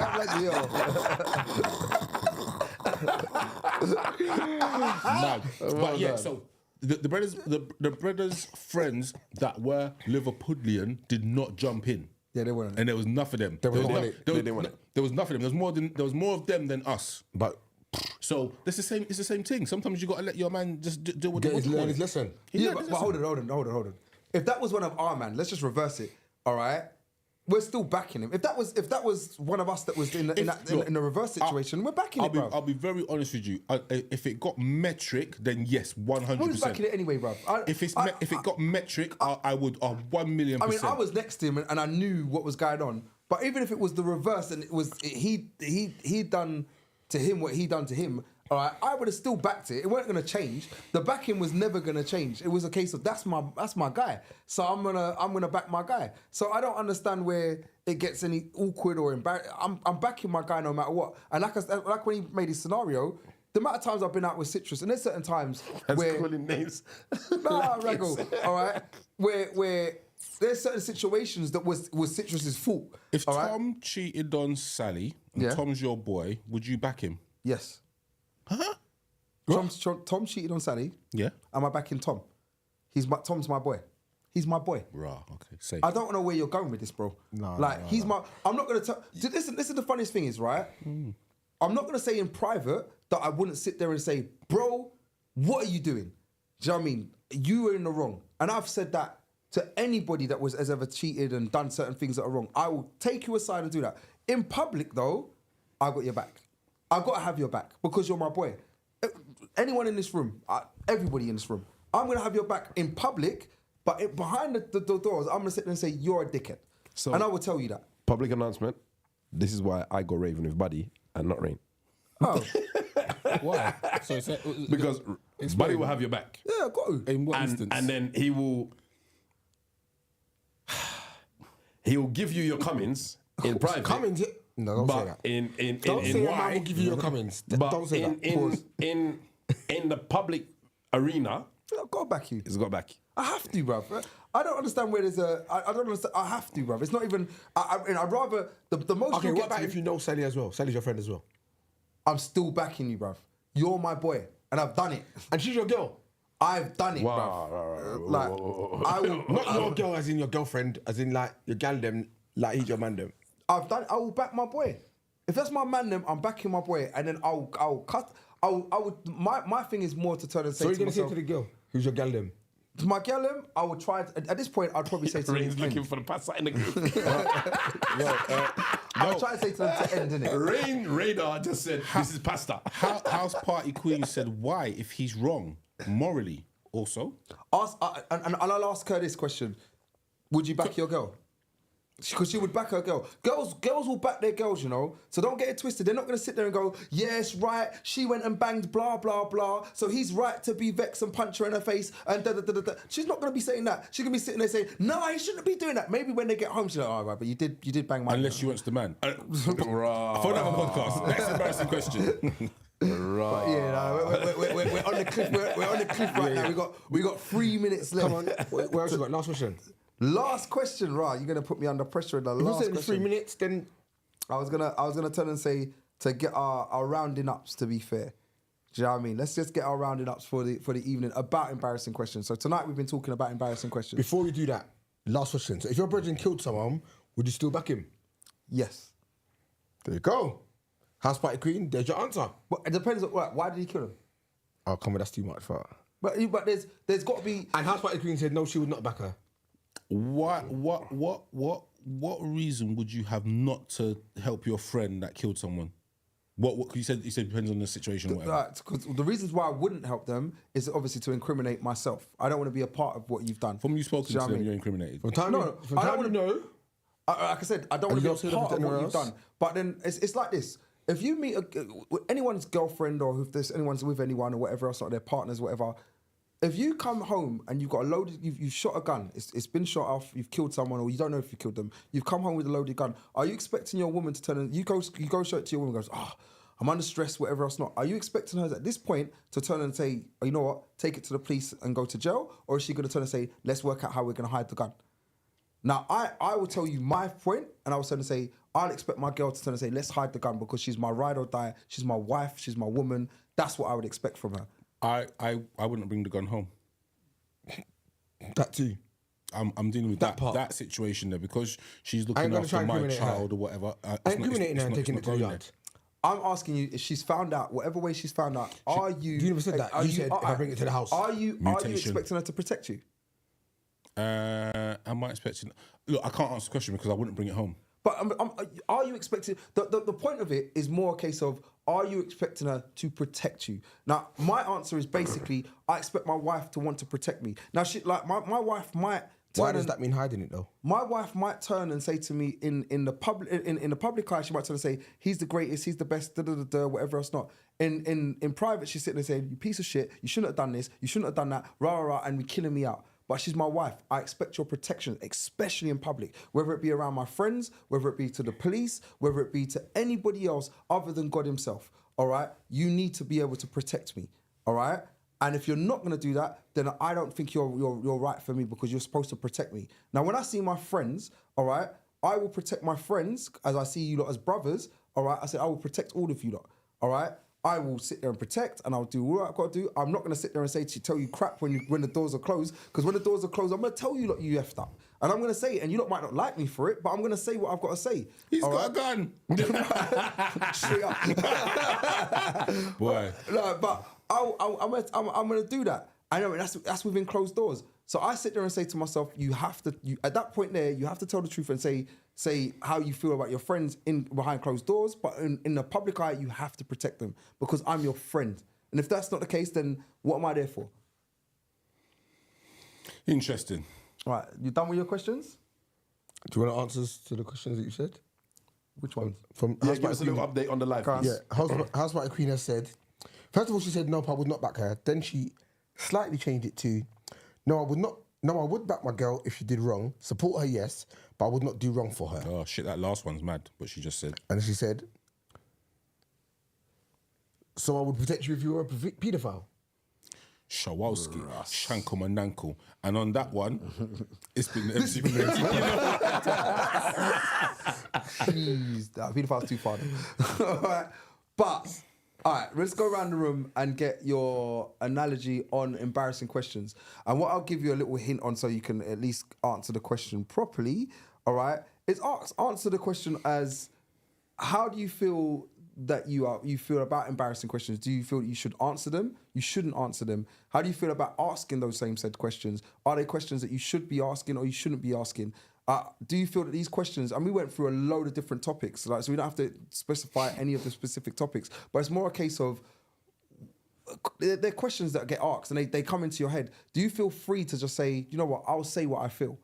I'm like, yo. Mad. But yeah, so the brothers' friends that were Liverpudlian did not jump in. Yeah, they weren't. And there was enough of them. They There didn't was want it. there was enough of them. There was more of them than us. But So it's the same thing. Sometimes you got to let your man just do what get he his wants. lesson. He Yeah, learned his but hold on. If that was one of our man, let's just reverse it. All right, we're still backing him. If that was one of us that was in the reverse situation, we're backing it, bro. I'll be very honest with you. If it got metric, then yes, 100%. Who's backing it anyway, bro? If it got metric, I would 1,000,000%. I mean, I was next to him and I knew what was going on. But even if it was the reverse and he done to him what he done to him, all right, I would have still backed it. It weren't going to change. The backing was never going to change. It was a case of that's my guy. So I'm gonna back my guy. So I don't understand where it gets any awkward or embarrassing. I'm backing my guy no matter what. And like when he made his scenario, the amount of times I've been out with Citrus, and there's certain times where calling names. Nah, Raggle, all right, where there's certain situations that was Citrus's fault. If all right? Tom cheated on Sally and Yeah. Tom's your boy, would you back him? Yes. Huh? Tom cheated on Sally. Yeah. Am I backing Tom? Tom's my boy. He's my boy. Rah, okay, safe. I don't know where you're going with this, bro. I'm not gonna tell. Listen, the funniest thing is, right? I'm not gonna say in private that I wouldn't sit there and say, bro, what are you doing? Do you know what I mean? You were in the wrong. And I've said that to anybody that has ever cheated and done certain things that are wrong. I will take you aside and do that. In public, though, I got your back. I got to have your back because you're my boy. anyone in this room, everybody in this room, I'm going to have your back in public, but behind the doors, I'm going to sit there and say, you're a dickhead. So- and I will tell you that. Public announcement. This is why I go raving with Buddy and not Rain. Oh, Why? So Because Buddy will have your back. yeah, go. in what instance? And then he will give you your Cummins in private. Cummins, no, don't say but that. in Don't say a man why? will give you your Cummins. But Don't say that. Pause. in the public arena, I've got to back you. he's got back. I have to, bruv. I don't understand where there's I don't understand. I have to, bruv. It's not even. I'd rather the most. Okay, you'll what get about to- if you know Sally as well? Sally's your friend as well. I'm still backing you, bruv. You're my boy, and I've done it. And she's your girl. I've done it, Wow, bruv. Like, I will. Not your girl as in your girlfriend, as in like your gal them, like he's your man them. I've done. I will back my boy. If that's my man, then I'm backing my boy, and then I'll cut. I would. My thing is more to turn and say So you're to gonna say myself, to the girl, who's your gal them? to my girl, I would try. At this point, I'd probably say to Rain's them, looking for the pass in the group. I would try to say to them to end, innit? Rain Radar just said, this is pasta. House Party Queen said, why, if he's wrong, morally, also? And I'll ask her this question: would you back your girl? Because she would back her girl. Girls will back their girls, you know. So don't get it twisted. They're not going to sit there and go, yes, right, she went and banged blah, blah, blah. So he's right to be vexed and punch her in her face and da, da, da, da, da. She's not going to be saying that. She's going to be sitting there saying, no, he shouldn't be doing that. Maybe when they get home, she's like, all right, but you did bang my Unless girl. she wants the man. Right. For another podcast. Next embarrassing question. But yeah, no, we're on the cliff. We're on the cliff right now. We got 3 minutes left. Come on, where else you got? Last question. Last question, right? You're gonna put me under pressure in the If you last said in question. 3 minutes, then I was gonna turn and say to get our rounding ups. To be fair, do you know what I mean? Let's just get our rounding ups for the evening about embarrassing questions. So tonight we've been talking about embarrassing questions. before we do that, last question. So if your brother killed someone, would you still back him? Yes, There you go. House Party Queen, there's your answer. but it depends on why did he kill him? Oh, come on, that's too much for her. But there's got to be. And House Party Queen said no, she would not back her. What reason would you have not to help your friend that killed someone? What you said it depends on the situation or whatever. Right, because the reasons why I wouldn't help them is obviously to incriminate myself. I don't want to be a part of what you've done. From you spoken Do you to know what I them, mean? you're incriminated. From time, No, from I don't time wanna- you know. Like I said, I don't And want to you be a don't part say of that what to you've anyone done. But then it's like this. If you meet anyone's girlfriend or if there's anyone's with anyone or whatever else, like their partners, whatever, if you come home and you've got a loaded, you've shot a gun, it's been shot off, you've killed someone or you don't know if you killed them, you've come home with a loaded gun, are you expecting your woman to turn and you go straight to your woman and goes, I'm under stress, whatever else not. Are you expecting her at this point to turn and say, oh, you know what, take it to the police and go to jail? Or is she going to turn and say, let's work out how we're going to hide the gun? Now, I will tell you my point, and I will turn and say, I'll expect my girl to turn and say, let's hide the gun because she's my ride or die, she's my wife, she's my woman. That's what I would expect from her. I wouldn't bring the gun home. That too. I'm dealing with That part. that situation there because she's ain't looking gonna try after and my incriminate her. child or whatever. I'm incriminating her and taking it to the yard. I'm asking you if she's found out, whatever way she's found out, are you... You never said that. are You said if I bring it to the house. Are you Mutation. expecting her to protect you? Am I expecting? Look, I can't answer the question because I wouldn't bring it home. But are you expecting... The point of it is more a case of, are you expecting her to protect you? Now, my answer is basically, I expect my wife to want to protect me. Now, my wife might... Why does that mean hiding it though? My wife might turn and say to me in the public eye, she might turn and say, he's the greatest, he's the best, whatever else not. In private, she's sitting there saying, you piece of shit, you shouldn't have done this, you shouldn't have done that, rah, and be killing me out. But she's my wife. I expect your protection, especially in public, whether it be around my friends, whether it be to the police, whether it be to anybody else other than God himself, all right? You need to be able to protect me, all right? And if you're not going to do that, then I don't think you're right for me because you're supposed to protect me. Now, when I see my friends, all right, I will protect my friends as I see you lot as brothers, all right? I said I will protect all of you lot, all right? I will sit there and protect and I'll do all I've got to do. I'm not going to sit there and tell you crap when the doors are closed because when the doors are closed, I'm going to tell you lot you effed up. And I'm going to say it and you lot might not like me for it, but I'm going to say what I've got to say. He's all got right? a gun. Straight up. Boy. No, but I'm gonna do that. I know that's within closed doors. So I sit there and say to myself, at that point there, you have to tell the truth and say how you feel about your friends behind closed doors. But in the public eye, you have to protect them because I'm your friend. And if that's not the case, then what am I there for? Interesting. All right, you done with your questions? Do you want answers to the questions that you said? Which ones? From Yeah, give us a little update on the live, please. Yeah, Housewife Queen has said, first of all, she said, no, I would not back her. Then she slightly changed it to, no, I would not. No, I would back my girl if she did wrong. Support her, yes, but I would not do wrong for her. Oh shit, that last one's mad. What she just said. And she said, so I would protect you if you were a paedophile. Shawowski, Shankle Manankle. And on that one, it's been the MC. Jeez, that pedophile's too far. All right, but all right, let's go around the room and get your analogy on embarrassing questions. And what I'll give you a little hint on, so you can at least answer the question properly. All right, is answer the question as, how do you feel that you feel about embarrassing questions? Do you feel that you should answer them? You shouldn't answer them? How do you feel about asking those same said questions? Are they questions that you should be asking or you shouldn't be asking? Do you feel that these questions, and we went through a load of different topics, like, so we don't have to specify any of the specific topics, but it's more a case of, they're questions that get asked and they come into your head. Do you feel free to just say, you know what, I'll say what I feel?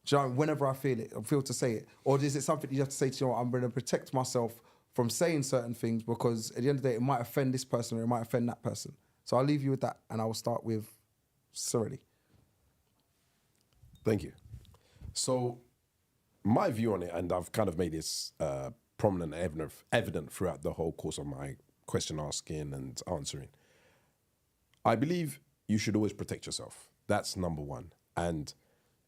Do you know, whenever I feel it, I feel to say it? Or is it something you have to say to, you know what, I'm going to protect myself from saying certain things because at the end of the day, it might offend this person or it might offend that person. So I'll leave you with that, and I will start with Serenity. Thank you. So my view on it, and I've kind of made this prominent and evident throughout the whole course of my question asking and answering. I believe you should always protect yourself. That's number one. And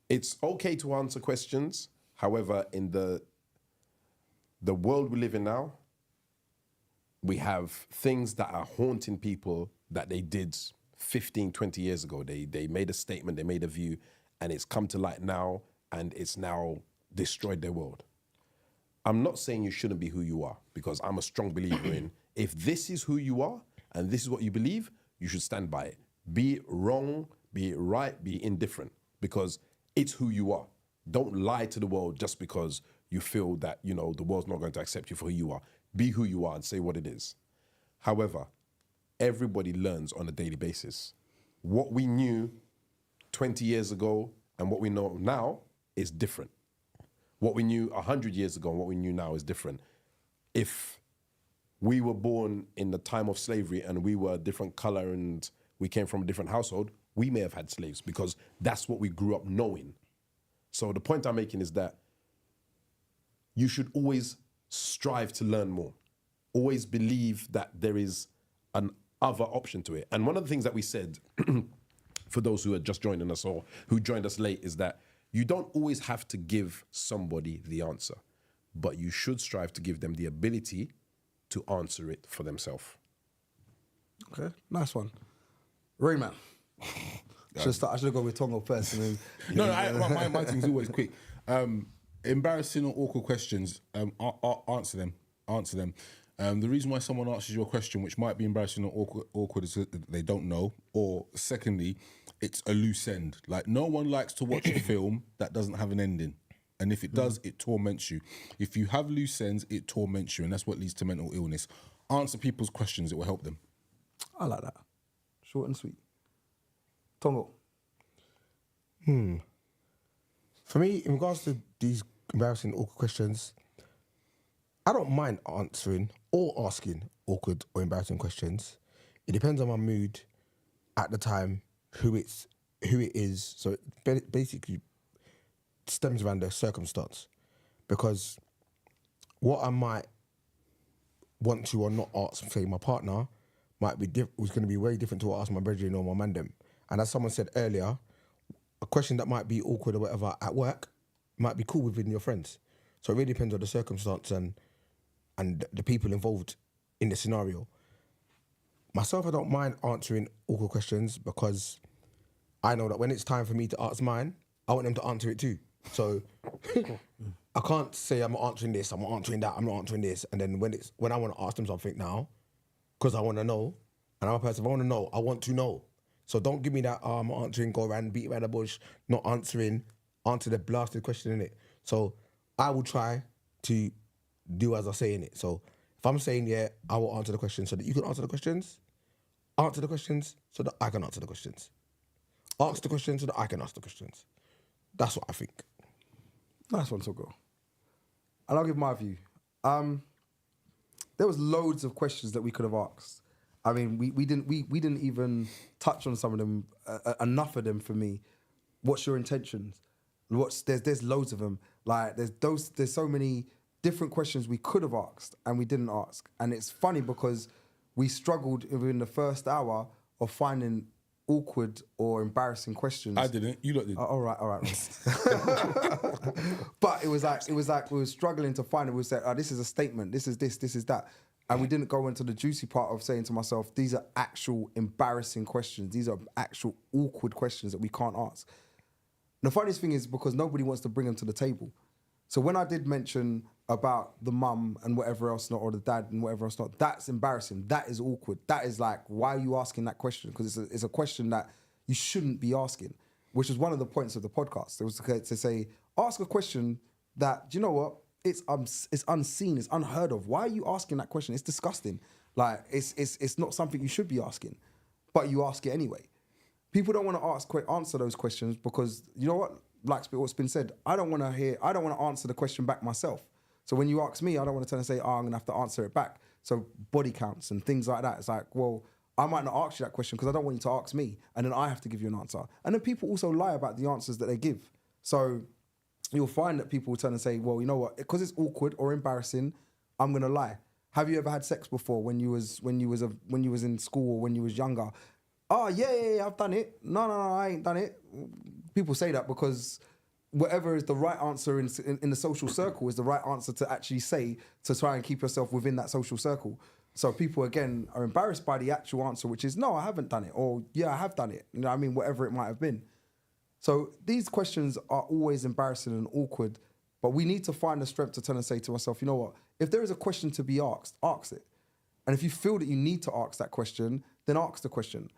it's okay to answer questions. However, in the world we live in now, we have things that are haunting people that they did 15, 20 years ago. They made a statement, they made a view, and it's come to light now, and it's now destroyed their world. I'm not saying you shouldn't be who you are, because I'm a strong believer in, if this is who you are and this is what you believe, you should stand by it. Be it wrong, be it right, be indifferent, because it's who you are. Don't lie to the world just because you feel that, you know, the world's not going to accept you for who you are. Be who you are and say what it is. However, everybody learns on a daily basis. What we knew 20 years ago and what we know now is different. What we knew 100 years ago and what we knew now is different. If we were born in the time of slavery and we were a different color and we came from a different household, we may have had slaves because that's what we grew up knowing. So the point I'm making is that you should always strive to learn more. Always believe that there is an other option to it. And one of the things that we said, for those who are just joining us or who joined us late, is that you don't always have to give somebody the answer, but you should strive to give them the ability to answer it for themselves. Okay, nice one. Rayman. I should have gone with Tongo first. And then, No, my thing's always quick. Embarrassing or awkward questions, answer them. Answer them. The reason why someone answers your question, which might be embarrassing or awkward, is that they don't know. Or secondly, it's a loose end. Like, no one likes to watch a film that doesn't have an ending. And if it does, it torments you. If you have loose ends, it torments you. And that's what leads to mental illness. Answer people's questions. It will help them. I like that. Short and sweet. Tongo. For me, in regards to these embarrassing, awkward questions, I don't mind answering or asking awkward or embarrassing questions. It depends on my mood at the time, who it is. So it basically stems around the circumstance. Because what I might want to or not ask, say, my partner, might be was going to be very different to what I ask my brethren or my mandem. And as someone said earlier, a question that might be awkward or whatever at work might be cool within your friends. So it really depends on the circumstance and the people involved in the scenario. Myself, I don't mind answering awkward questions because I know that when it's time for me to ask mine, I want them to answer it too. So I can't say I'm not answering this, I'm not answering that, I'm not answering this. And then when I want to ask them something now, because I want to know, and I'm a person, if I want to know, I want to know. So don't give me that, I'm not answering, go around, beat around the bush, not answering, answer the blasted question in it. So I will try to do as I say in it. So if I'm saying, yeah, I will answer the question so that you can answer the questions, Answer the questions so that I can answer the questions. Ask the questions so that I can ask the questions. That's what I think. Nice one, Tongo. And I'll give my view. There was loads of questions that we could have asked. I mean, we didn't even touch on some of them, enough of them for me. What's your intentions? There's loads of them. Like there's so many different questions we could have asked and we didn't ask. And it's funny because we struggled within the first hour of finding awkward or embarrassing questions. I didn't. You lot did. All right. But it was like we were struggling to find it. We said, this is a statement. This is this. This is that. And we didn't go into the juicy part of saying to myself, these are actual embarrassing questions. These are actual awkward questions that we can't ask. And the funniest thing is because nobody wants to bring them to the table. So when I did mention about the mum and whatever else not, or the dad and whatever else not, that's embarrassing. That is awkward. That is like, why are you asking that question? Because it's a question that you shouldn't be asking, which is one of the points of the podcast. It was to say, ask a question that, do you know what? It's unseen, it's unheard of. Why are you asking that question? It's disgusting. Like, it's not something you should be asking, but you ask it anyway. People don't want to answer those questions because, you know what? Like what's been said, I don't want to answer the question back myself. So when you ask me, I don't want to turn and say, I'm going to have to answer it back. So body counts and things like that. It's like, well, I might not ask you that question because I don't want you to ask me. And then I have to give you an answer. And then people also lie about the answers that they give. So you'll find that people will turn and say, well, you know what? Because it's awkward or embarrassing, I'm going to lie. Have you ever had sex before when you was in school or when you was younger? Oh, yeah, I've done it. No, I ain't done it. People say that because whatever is the right answer in the social circle is the right answer to actually say to try and keep yourself within that social circle. So people, again, are embarrassed by the actual answer, which is, no, I haven't done it. Or, yeah, I have done it. You know what I mean? Whatever it might have been. So these questions are always embarrassing and awkward, but we need to find the strength to turn and say to ourselves, you know what? If there is a question to be asked, ask it. And if you feel that you need to ask that question, then ask the question.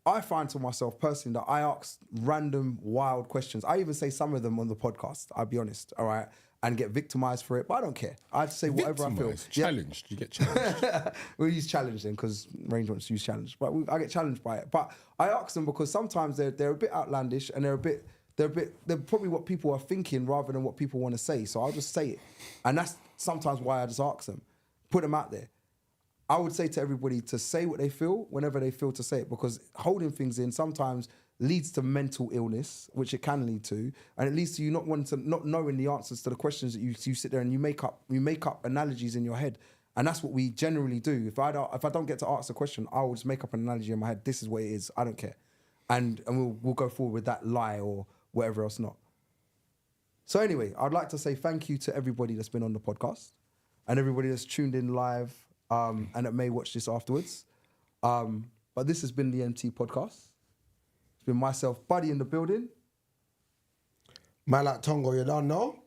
I find to myself personally that I ask random, wild questions. I even say some of them on the podcast, I'll be honest, all right, and get victimized for it, but I don't care. I say whatever I feel. Challenged, you get challenged. We'll use challenge then, because Range wants to use challenge, but I get challenged by it. But I ask them because sometimes they're a bit outlandish and they're probably what people are thinking rather than what people want to say. So I'll just say it. And that's sometimes why I just ask them, put them out there. I would say to everybody to say what they feel whenever they feel to say it, because holding things in sometimes leads to mental illness, which it can lead to, and it leads to you not knowing the answers to the questions that you sit there and you make up analogies in your head, and that's what we generally do. If I don't get to ask a question, I will just make up an analogy in my head. This is what it is. I don't care, and we'll go forward with that lie or whatever else not. So anyway, I'd like to say thank you to everybody that's been on the podcast and everybody that's tuned in live. And that may watch this afterwards. But this has been the MT podcast. It's been myself, Buddy, in the building. Man like Tongo, you don't know?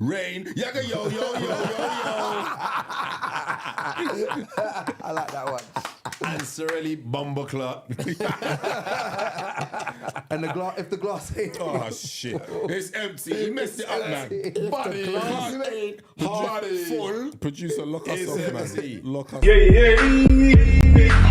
Rain, yaga yo, yo, yo, yo, yo. I like that one. And Sorelli Bumbleclot. And if the glass ain't... Oh, shit. It's empty. He messed it up, man. Buddy, glass ain't half full. Producer, lock us It's off, empty. man. Lock us Yeah.